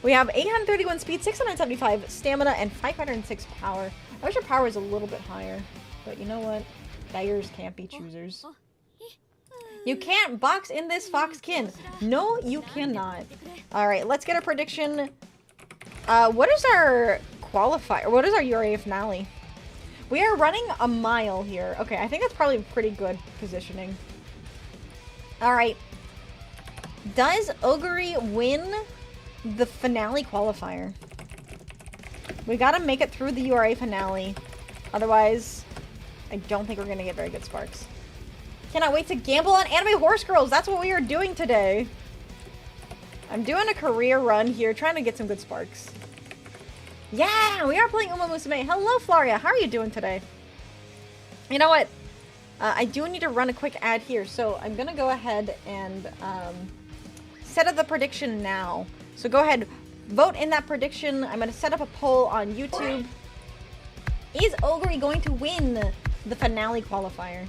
We have 831 speed, 675 stamina, and 506 power. I wish our power was a little bit higher. But you know what? Beggars can't be choosers. You can't box in this Foxkin. No, you cannot. Alright, let's get a prediction. What is our qualifier? What is our URA finale? We are running a mile here. Okay, I think that's probably pretty good positioning. Alright. Does Ogre win the finale qualifier? We gotta make it through the URA finale. Otherwise, I don't think we're gonna get very good sparks. Cannot wait to gamble on Anime Horse Girls. That's what we are doing today. I'm doing a career run here, trying to get some good sparks. Yeah, we are playing Uma Musume. Hello, Floria. How are you doing today? You know what? I do need to run a quick ad here, so I'm gonna go ahead and set up the prediction now. So go ahead, vote in that prediction. I'm gonna set up a poll on YouTube. Is Ogre going to win the finale qualifier?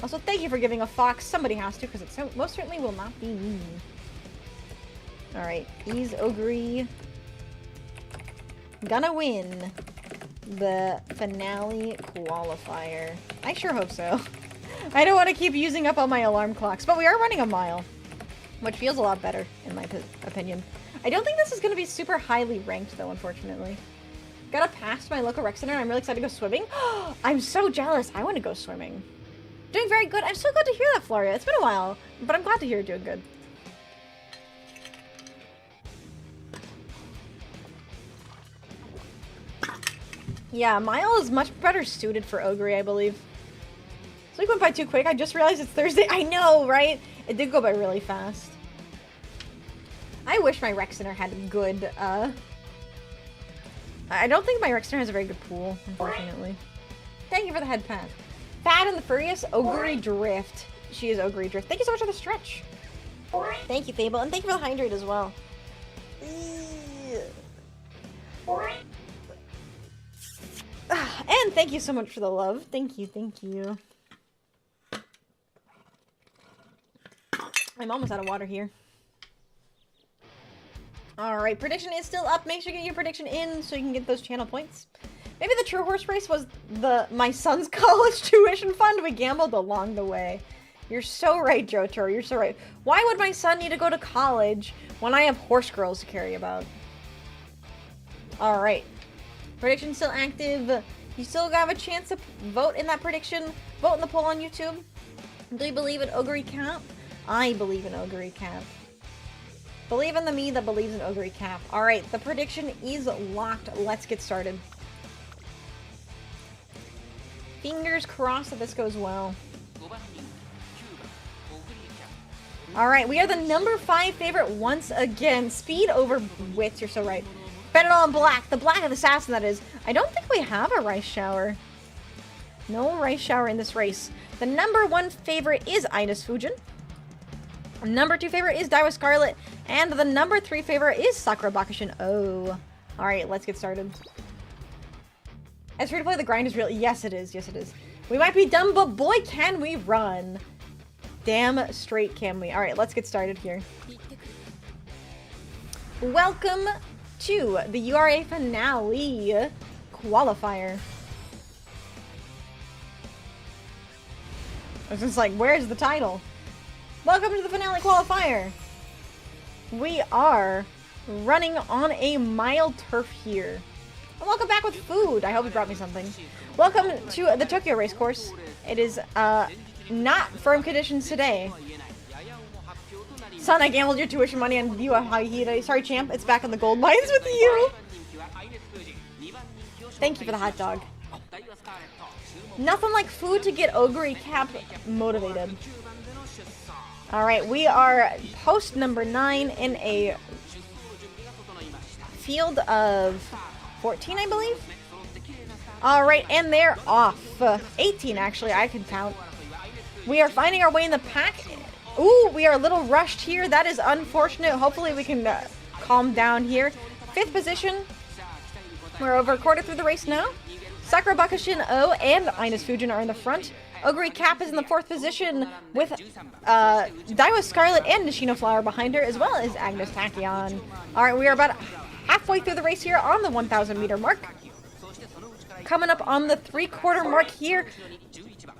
Also, thank you for giving a fox. Somebody has to, because it most certainly will not be me. Alright, is Ogre gonna win the finale qualifier? I sure hope so. I don't want to keep using up all my alarm clocks, but we are running a mile, which feels a lot better, in my opinion. I don't think this is going to be super highly ranked, though, unfortunately. Gotta pass my local rec center, and I'm really excited to go swimming. I'm so jealous. I want to go swimming. Doing very good. I'm so glad to hear that, Floria. It's been a while, but I'm glad to hear you're doing good. Yeah, Mile is much better suited for Ogre, I believe. So we went by too quick. I just realized it's Thursday. I know, right? It did go by really fast. I wish my rec center had good, I don't think my rec center has a very good pool, unfortunately. Thank you for the head pat. Fat and the Furious, Ogre Drift. She is Ogre Drift. Thank you so much for the stretch. Thank you, Fable, and thank you for the hydrate as well. And thank you so much for the love. Thank you, thank you. I'm almost out of water here. Alright, prediction is still up. Make sure you get your prediction in so you can get those channel points. Maybe the True Horse race was my son's college tuition fund. We gambled along the way. You're so right, Jotaro. You're so right. Why would my son need to go to college when I have horse girls to carry about? Alright. Prediction still active. You still have a chance to vote in that prediction. Vote in the poll on YouTube. Do you believe in Ogre Cap? I believe in Ogre Cap. Believe in the me that believes in Ogre Cap. Alright, the prediction is locked. Let's get started. Fingers crossed that this goes well. Alright, we are the number 5 favorite once again. Speed over wits, you're so right. Bet it all on black. The black of the assassin, that is. I don't think we have a rice shower. No rice shower in this race. The number 1 favorite is Idas Fujin. Number 2 favorite is Daiwa Scarlet. And the number 3 favorite is Sakura Bakushin. Oh. Alright, let's get started. As free to play, the grind is real. Yes, it is. Yes, it is. We might be dumb, but boy, can we run. Damn straight can we. All right, let's get started here. Welcome to the URA finale qualifier. I was just like, where's the title? Welcome to the finale qualifier. We are running on a mile turf here. And welcome back with food. I hope you brought me something. Welcome to the Tokyo race course. It is not firm conditions today. Son, I gambled your tuition money on View Hahira. Sorry, champ. It's back in the gold mines with you. Thank you for the hot dog. Nothing like food to get Ogre Cap motivated. Alright, we are post number 9 in a field of 14, I believe. Alright, and they're off. 18, actually, I can count. We are finding our way in the pack. Ooh, we are a little rushed here. That is unfortunate. Hopefully we can calm down here. 5th position. We're over a quarter through the race now. Sakura Bakushin O and Ines Fujin are in the front. Ogre Cap is in the 4th position with Daiwa Scarlet and Nishino Flower behind her, as well as Agnes Tachyon. Alright, we are about halfway through the race here on the 1,000 meter mark. Coming up on the 3/4 mark here.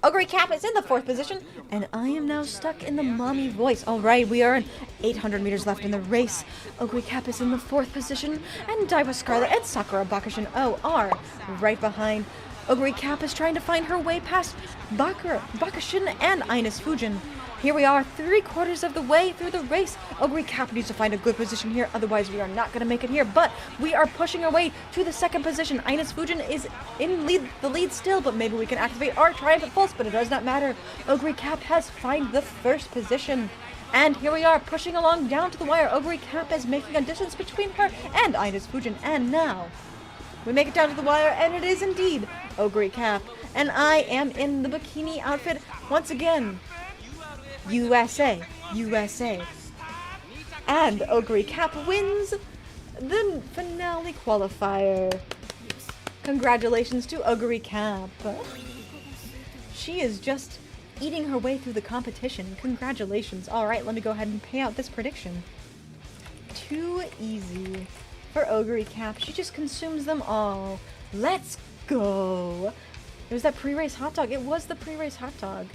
Ogre Cap is in the 4th position, and I am now stuck in the mommy voice. Alright, we are 800 meters left in the race. Ogre Cap is in the 4th position, and Daiwa Scarlet and Sakura Bakushin O are right behind. Ogre Cap is trying to find her way past Bakushin and Ines Fujin. Here we are, 3/4 of the way through the race. Ogre Cap needs to find a good position here, otherwise we are not going to make it here. But we are pushing our way to the 2nd position. Ines Fujin is in the lead still, but maybe we can activate our Triumphant Pulse, but it does not matter. Ogre Cap has found the 1st position. And here we are, pushing along down to the wire. Ogre Cap is making a distance between her and Ines Fujin. And now, we make it down to the wire, and it is indeed Ogre Cap. And I am in the bikini outfit once again. USA, USA. And Ogre Cap wins the finale qualifier. Congratulations to Ogre Cap. She is just eating her way through the competition. Congratulations. Alright, let me go ahead and pay out this prediction. Too easy for Ogre Cap. She just consumes them all. Let's go. It was that pre-race hot dog. It was the pre-race hot dog.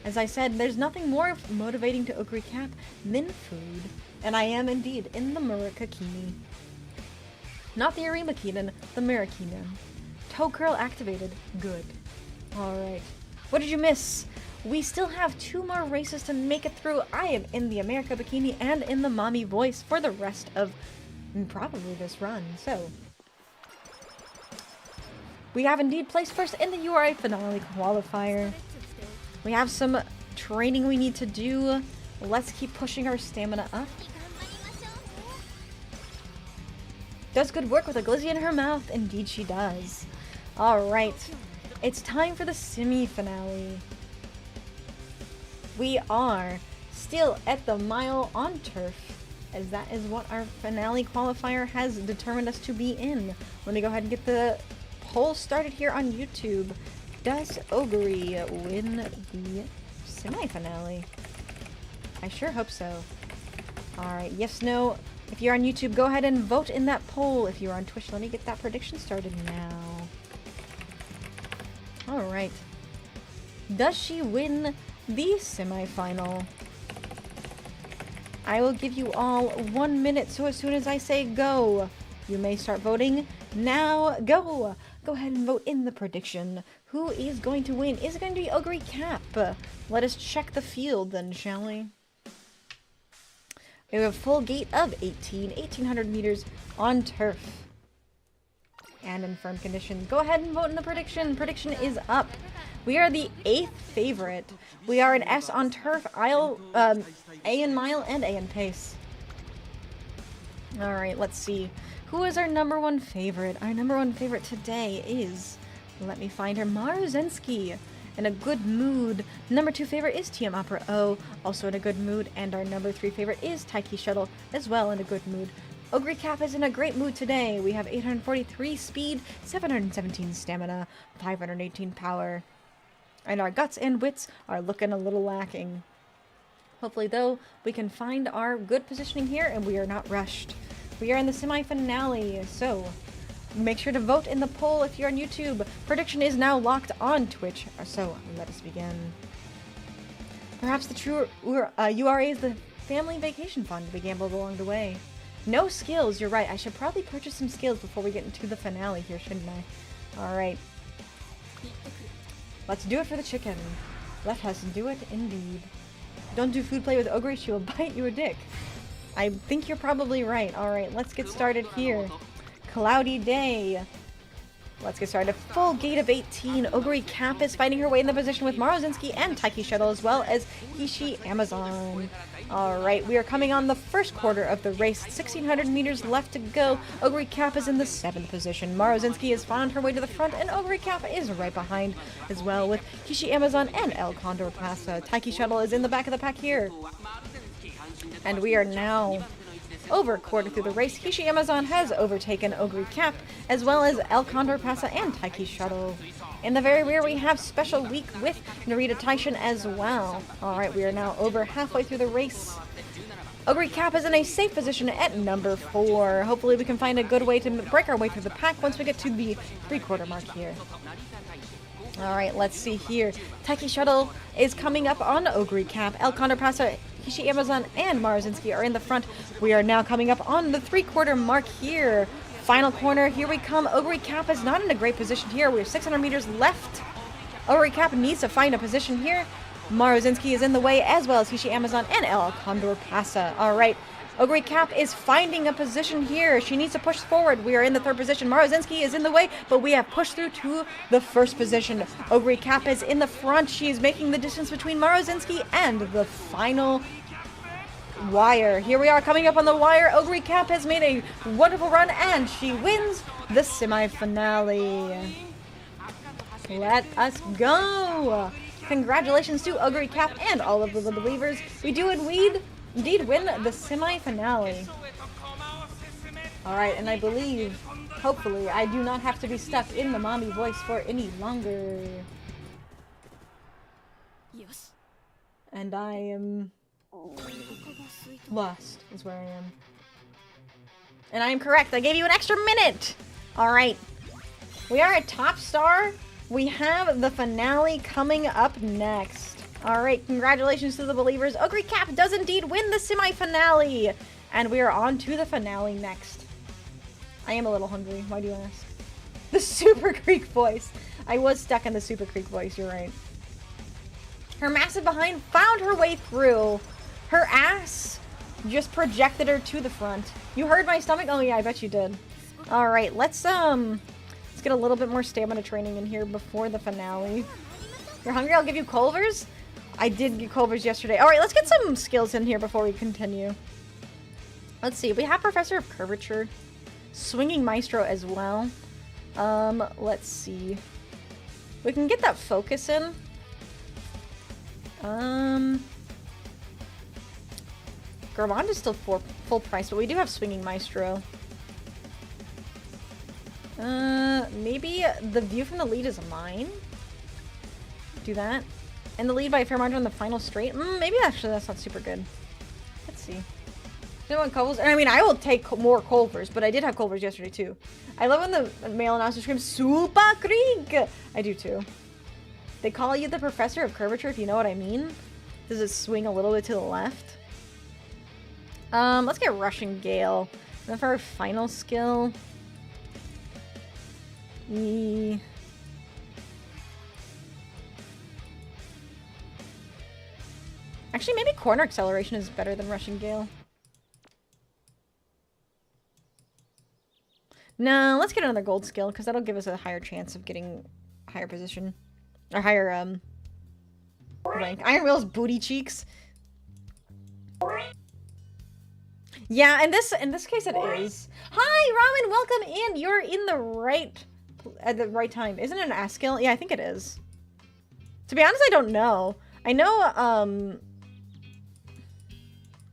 As I said, there's nothing more motivating to Ogre Cap than food. And I am indeed in the Murakakini. Not the Arimakinen, the Murakinen. Toe curl activated. Good. Alright. What did you miss? We still have 2 more races to make it through. I am in the America Bikini and in the Mommy Voice for the rest of probably this run. So, we have indeed placed first in the URA finale qualifier. We have some training we need to do. Let's keep pushing our stamina up. Does good work with a glizzy in her mouth. Indeed she does. Alright. It's time for the semi-finale. We are still at the mile on turf, as that is what our finale qualifier has determined us to be in. Let me go ahead and get the poll started here on YouTube. Does Ogre win the semi-finale? I sure hope so. Alright, yes, no. If you're on YouTube, go ahead and vote in that poll. If you're on Twitch, let me get that prediction started now. Alright. Does she win the semi-final? I will give you all 1 minute, so as soon as I say go, you may start voting. Now, go! Go ahead and vote in the prediction. Who is going to win? Is it going to be Ogre Cap? Let us check the field then, shall we? We have a full gate of 1,800 meters on turf. And in firm condition. Go ahead and vote in the prediction. Prediction is up. We are the 8th favorite. We are an S on turf, A in mile, and A in pace. Alright, let's see. Who is our #1 favorite? Our #1 favorite today is, let me find her, Maruzensky. In a good mood. #2 favorite is TM Opera O, also in a good mood. And our #3 favorite is Taiki Shuttle, as well in a good mood. Ogre Cap is in a great mood today. We have 843 speed, 717 stamina, 518 power. And our guts and wits are looking a little lacking. Hopefully, though, we can find our good positioning here and we are not rushed. We are in the semi-finale, so make sure to vote in the poll if you're on YouTube. Prediction is now locked on Twitch, so let us begin. Perhaps the true URA is the family vacation fund we gambled along the way. No skills, you're right. I should probably purchase some skills before we get into the finale here, shouldn't I? Alright. Let's do it for the chicken. Let us do it indeed. Don't do food play with Ogre, she will bite you a dick. I think you're probably right. Alright, let's get started here. Cloudy day. Let's get started. Full gate of 18. Ogre Cap is fighting her way in the position with Marozinski and Taiki Shuttle, as well as Hishi Amazon. Alright, we are coming on the first quarter of the race. 1,600 meters left to go. Ogre Cap is in the 7th position. Marozinski has found her way to the front, and Ogre Cap is right behind as well with Hishi Amazon and El Condor Pasa. Taiki Shuttle is in the back of the pack here. And we are now over a quarter through the race. Hishi Amazon has overtaken Ogre Cap, as well as El Condor Pasa and Taiki Shuttle. In the very rear, we have Special Week with Narita Taishin as well. Alright, we are now over halfway through the race. Ogre Cap is in a safe position at number 4. Hopefully we can find a good way to break our way through the pack once we get to the 3-quarter mark here. Alright, let's see here. Taiki Shuttle is coming up on Ogre Cap. El Condor Pasa, Hishi Amazon, and Marozinski are in the front. We are now coming up on the 3-quarter mark here. Final corner, here we come. Ogre Cap is not in a great position here. We have 600 meters left. Ogre Cap needs to find a position here. Marozinski is in the way, as well as Hishi Amazon and El Condor Pasa. Alright, Ogre Cap is finding a position here. She needs to push forward. We are in the 3rd position. Marozinski is in the way, but we have pushed through to the 1st position. Ogre Cap is in the front. She is making the distance between Marozinski and the final wire. Here we are coming up on the wire. Ogre Cap has made a wonderful run and she wins the semi-finale. Let us go! Congratulations to Ogre Cap and all of the believers. We do indeed win the semi-finale. Alright, and I believe, hopefully, I do not have to be stuck in the mommy voice for any longer. And I am lost, is where I am. And I am correct. I gave you an extra minute! Alright. We are at Top Star. We have the finale coming up next. Alright, congratulations to the believers. Ogre Cap does indeed win the semi-finale! And we are on to the finale next. I am a little hungry. Why do you ask? The Super Creek voice. I was stuck in the Super Creek voice, you're right. Her massive behind found her way through. Her ass just projected her to the front. You heard my stomach? Oh yeah, I bet you did. Alright, let's get a little bit more stamina training in here before the finale. You're hungry? I'll give you Culvers? I did get Culvers yesterday. Alright, let's get some skills in here before we continue. Let's see. We have Professor of Curvature. Swinging Maestro as well. Let's see. We can get that focus in. Gourmand is still full price, but we do have Swinging Maestro. Maybe the view from the lead is mine. Do that. And the lead by a fair margin on the final straight. Maybe actually that's not super good. Let's see. Do you want Culvers? I mean, I will take more Culvers, but I did have Culvers yesterday too. I love when the male announcer screams, Super Creek! I do too. They call you the Professor of Curvature, if you know what I mean. Does it swing a little bit to the left? Let's get Rushing Gale. And then for our final skill... Actually, maybe Corner Acceleration is better than Rushing Gale. No, let's get another gold skill, because that'll give us a higher chance of getting a higher position. Or higher, rank. Iron Will's booty cheeks. Yeah, in this case it is. Hi, Ramen, welcome in! You're in the right... at the right time. Isn't it an ass skill? Yeah, I think it is. To be honest, I don't know. I know,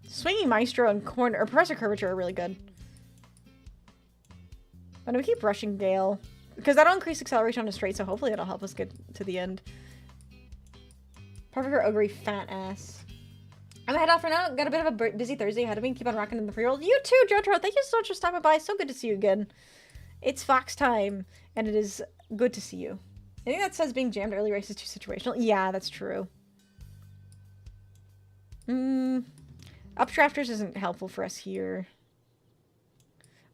Swinging Maestro and Corner or Professor Curvature are really good. But we keep Rushing Gale. Because that'll increase acceleration on a straight, so hopefully it'll help us get to the end. Perfect for Ogre fat ass. I'm gonna head off for now. Got a bit of a busy Thursday ahead of me. Keep on rocking in the pre-roll. You too, Jotaro. Thank you so much for stopping by. So good to see you again. It's Fox time, and it is good to see you. I think that says being jammed early race is too situational. Yeah, that's true. Updrafters isn't helpful for us here.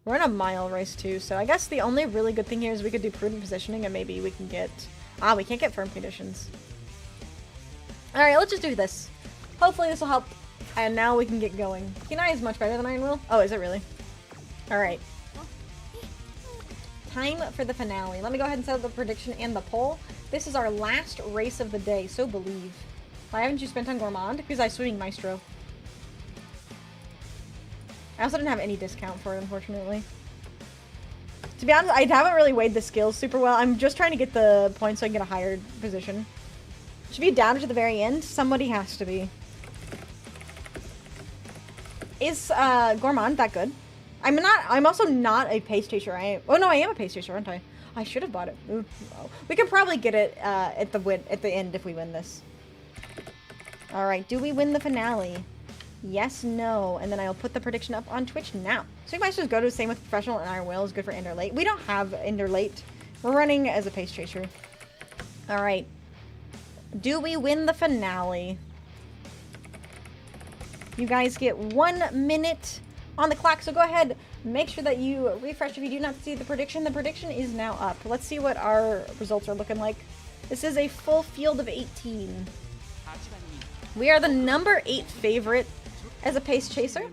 We're in a mile race too, so I guess the only really good thing here is we could do prudent positioning and maybe we can get... Ah, we can't get firm conditions. Alright, let's just do this. Hopefully this will help, and now we can get going. Kenai is much better than Iron Will. Oh, is it really? Alright. Time for the finale. Let me go ahead and set up the prediction and the poll. This is our last race of the day, so believe. Why haven't you spent on Gourmand? Because I Swimming Maestro. I also didn't have any discount for it, unfortunately. To be honest, I haven't really weighed the skills super well. I'm just trying to get the points so I can get a higher position. Should be down to the very end. Somebody has to be. Is Gourmand that good? I'm also not a pace chaser. Oh no, I am a pace chaser, aren't I? I should have bought it. Ooh, no. We can probably get it at the end if we win this. All right, do we win the finale? Yes, no, and then I'll put the prediction up on Twitch now. So you might just go to the same with professional, and Iron Will is good for Ender late. We don't have Ender late. We're running as a pace chaser. All right. Do we win the finale? You guys get 1 minute on the clock, so go ahead. Make sure that you refresh if you do not see the prediction. The prediction is now up. Let's see what our results are looking like. This is a full field of 18. We are the number 8 favorite as a pace chaser.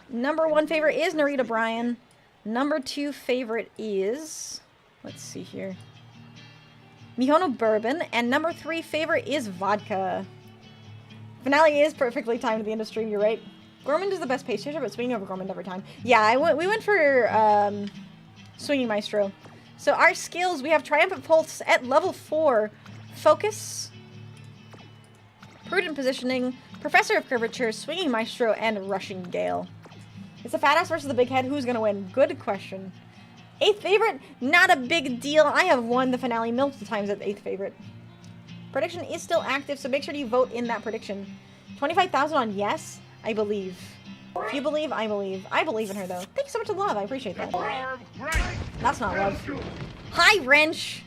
Number 1 favorite is Narita Bryan. Number 2 favorite is... Let's see here. Mihono Bourbon. And number 3 favorite is Vodka. Finale is perfectly timed in the industry, you're right. Gourmand is the best pace chaser, but swinging over Gourmand every time. Yeah, we went for Swinging Maestro. So our skills, we have Triumphant Pulse at level 4. Focus. Prudent Positioning. Professor of Curvature. Swinging Maestro. And Rushing Gale. It's the fat ass versus the big head. Who's going to win? Good question. 8th favorite? Not a big deal. I have won the finale multiple times at 8th favorite. Prediction is still active, so make sure you vote in that prediction. 25,000 on yes. I believe. If you believe, I believe. I believe in her, though. Thank you so much for the love. I appreciate that. That's not love. Hi, Wrench!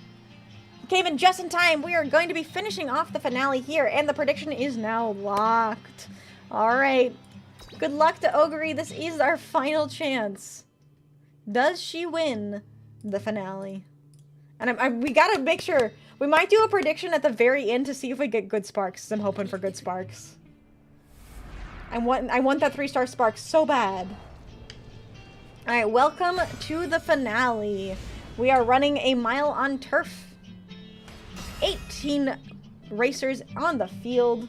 Came in just in time. We are going to be finishing off the finale here, and the prediction is now locked. Alright. Good luck to Ogre. This is our final chance. Does she win the finale? And we gotta make sure. We might do a prediction at the very end to see if we get good sparks. I'm hoping for good sparks. I want that 3-star spark so bad. Alright, welcome to the finale. We are running a mile on turf. 18 racers on the field.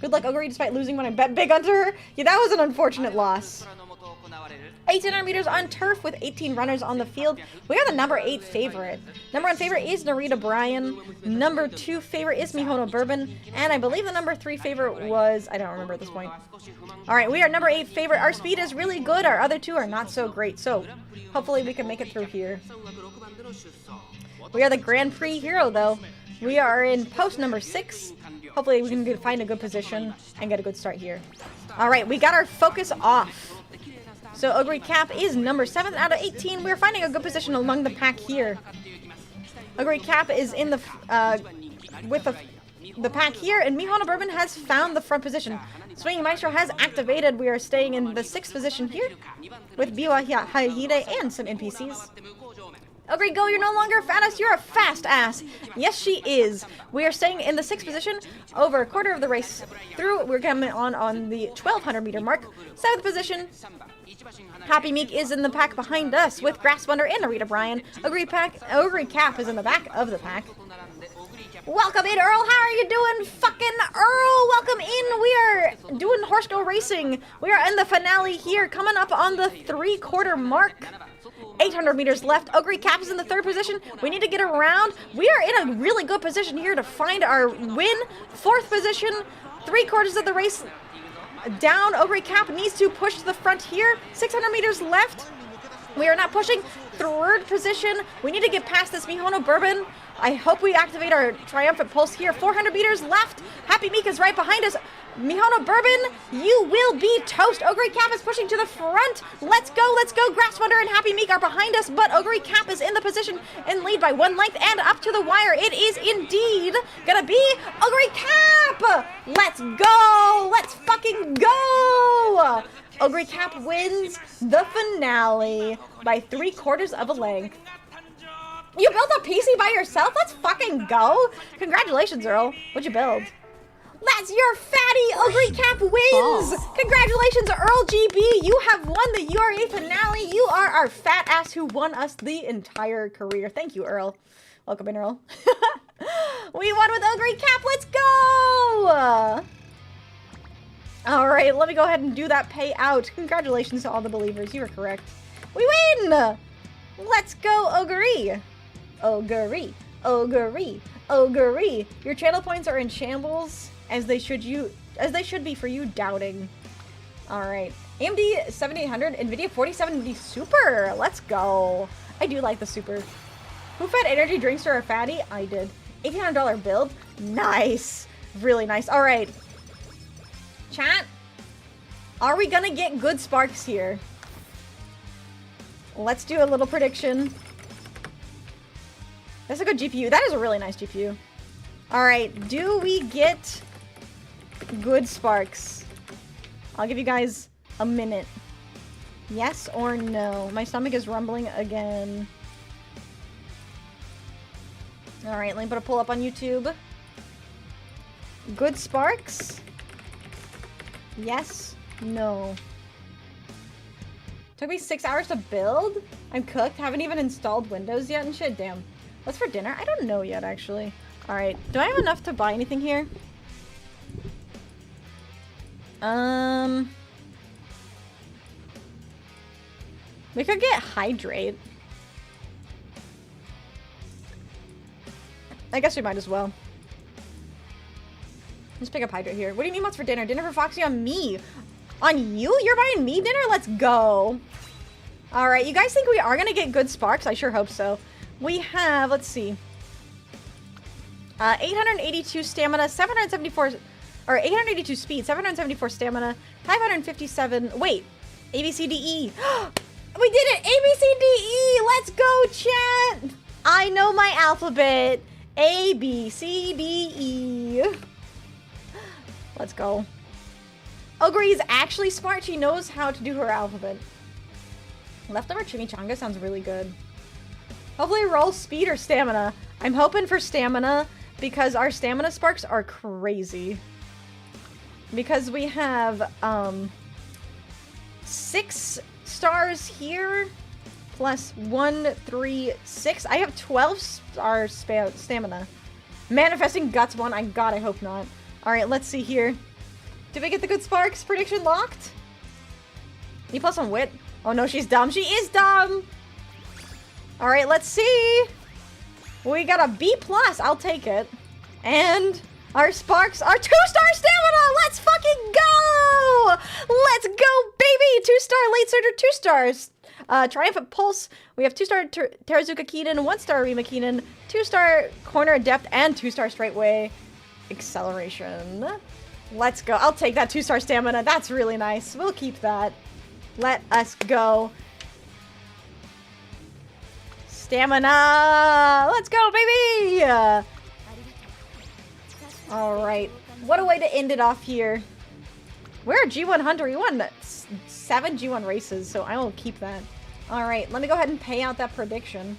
Good luck, Ogre, despite losing when I bet big on her. Yeah, that was an unfortunate loss. 1,800 meters on turf with 18 runners on the field. We are the number 8 favorite. Number 1 favorite is Narita Bryan. Number 2 favorite is Mihono Bourbon. And I believe the number 3 favorite was... I don't remember at this point. Alright, we are number 8 favorite. Our speed is really good. Our other 2 are not so great. So, hopefully we can make it through here. We are the Grand Prix hero, though. We are in post number 6. Hopefully we can find a good position and get a good start here. Alright, we got our focus off. So Ogre Cap is number 7 out of 18. We're finding a good position among the pack here. Ogre Cap is in the with the pack here, and Mihono Bourbon has found the front position. Swinging Maestro has activated. We are staying in the 6th position here with Biwa Haihide and some NPCs. Ogre Go, you're no longer a fat ass, you're a fast ass. Yes, she is. We are staying in the 6th position over a quarter of the race through. We're coming on the 1,200 meter mark. 7th position. Happy Meek is in the pack behind us with Grass Wonder and Narita Bryan. Ogre Cap is in the back of the pack. Welcome in, Earl. How are you doing, fucking Earl? Welcome in. We are doing horse go racing. We are in the finale here, coming up on the 3/4 mark. 800 meters left. Ogre Cap is in the 3rd position. We need to get around. We are in a really good position here to find our win. 4th position. 3/4 of the race down. Ogre Cap needs to push to the front here. 600 meters left. We are not pushing. 3rd position. We need to get past this Mihono Bourbon. I hope we activate our triumphant pulse here. 400 meters left. Happy Meek is right behind us. Mihono Bourbon, you will be toast. Ogre Cap is pushing to the front. Let's go, let's go. Grass Wonder and Happy Meek are behind us, but Ogre Cap is in the position and lead by 1 length and up to the wire. It is indeed gonna be Ogre Cap. Let's go. Let's fucking go. Ogre Cap wins the finale by 3/4 of a length. You built a PC by yourself? Let's fucking go. Congratulations, Earl. What'd you build? That's your fatty. Ogre Cap wins. Congratulations, Earl GB. You have won the URA finale. You are our fat ass who won us the entire career. Thank you, Earl. Welcome in, Earl. We won with Ogre Cap. Let's go. All right, let me go ahead and do that payout. Congratulations to all the believers. You were correct. We win. Let's go, Ogre. Ogre. Ogre. Ogre. Your channel points are in shambles. As they should be for you doubting. Alright. AMD 7800, NVIDIA 4070 Super. Let's go. I do like the Super. Who fed energy drinks to our fatty? I did. $1,800 build. Nice. Really nice. Alright. Chat. Are we gonna get good sparks here? Let's do a little prediction. That's a good GPU. That is a really nice GPU. Alright. Do we get good sparks? I'll give you guys a minute. Yes or no? My stomach is rumbling again. Alright, let me put a poll up on YouTube. Good sparks? Yes? No? Took me 6 hours to build? I'm cooked. Haven't even installed Windows yet and shit. Damn. What's for dinner? I don't know yet, actually. Alright. Do I have enough to buy anything here? We could get hydrate. I guess we might as well. Let's pick up hydrate here. What do you mean what's for dinner? Dinner for Foxy on me. On you? You're buying me dinner? Let's go. Alright, you guys think we are gonna get good sparks? I sure hope so. We have, let's see. 882 stamina, 774... Or 882 speed, 774 stamina, 557... Wait. ABCDE. We did it! ABCDE! Let's go, chat! I know my alphabet. ABCDE. Let's go. Ogre is actually smart. She knows how to do her alphabet. Leftover chimichanga sounds really good. Hopefully roll speed or stamina. I'm hoping for stamina because our stamina sparks are crazy. Because we have 6 stars here plus 1, 3, 6. I have 12 star stamina. Manifesting guts 1. I hope not. Alright, let's see here. Did we get the good sparks? Prediction locked? E plus on wit. Oh no, she's dumb. She is dumb! Alright, let's see. We got a B plus. I'll take it. And our sparks are 2-star stamina! Let's fucking go! Let's go, baby! 2-star late surger, 2 stars. Triumphant Pulse. We have 2-star Terazuka Keenan, 1-star Rima Keenan, 2-star Corner Adept, and 2-star Straightway Acceleration. Let's go. I'll take that 2-star stamina. That's really nice. We'll keep that. Let us go. Stamina! Let's go, baby! Alright. What a way to end it off here. We're a G1 Hunter. We won 7 G1 races, so I will keep that. Alright, let me go ahead and pay out that prediction.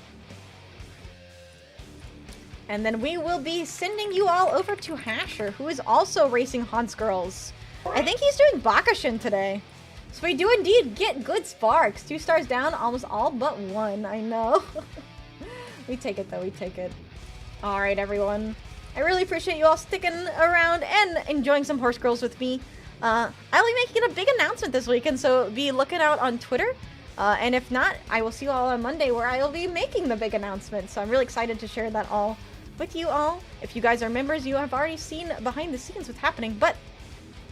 And then we will be sending you all over to Hasher, who is also racing Hans Girls. I think he's doing Bakashin today. So we do indeed get good sparks. 2 stars down, almost all but 1. I know. We take it, though. We take it. Alright, everyone. I really appreciate you all sticking around and enjoying some Horse Girls with me. I'll be making a big announcement this weekend, so be looking out on Twitter. And if not, I will see you all on Monday, where I will be making the big announcement. So I'm really excited to share that all with you all. If you guys are members, you have already seen behind the scenes what's happening, but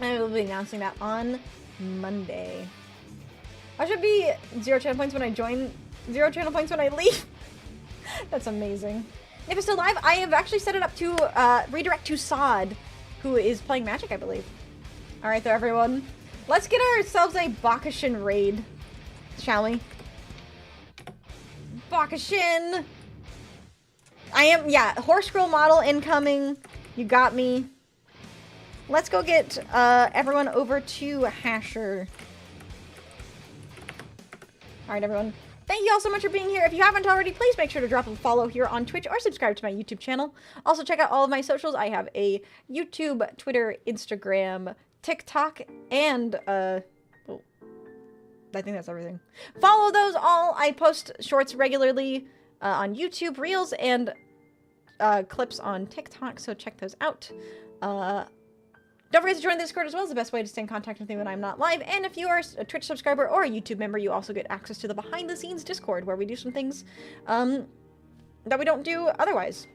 I will be announcing that on Monday. I should be 0 channel points when I join, 0 channel points when I leave. That's amazing. If it's still live, I have actually set it up to redirect to Sod, who is playing Magic, I believe. Alright though, everyone. Let's get ourselves a Bakashin raid, shall we? Bakashin! Horse Scroll model incoming. You got me. Let's go get everyone over to Hasher. Alright, everyone. Thank you all so much for being here. If you haven't already, please make sure to drop a follow here on Twitch or subscribe to my YouTube channel. Also, check out all of my socials. I have a YouTube, Twitter, Instagram, TikTok, and, I think that's everything. Follow those all. I post shorts regularly on YouTube, Reels, and clips on TikTok, so check those out. Don't forget to join the Discord as well. It's the best way to stay in contact with me when I'm not live. And if you are a Twitch subscriber or a YouTube member, you also get access to the behind-the-scenes Discord, where we do some things that we don't do otherwise.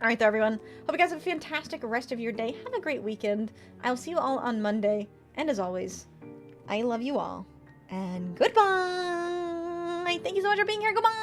All right, though, everyone. Hope you guys have a fantastic rest of your day. Have a great weekend. I'll see you all on Monday. And as always, I love you all. And goodbye! Thank you so much for being here. Goodbye!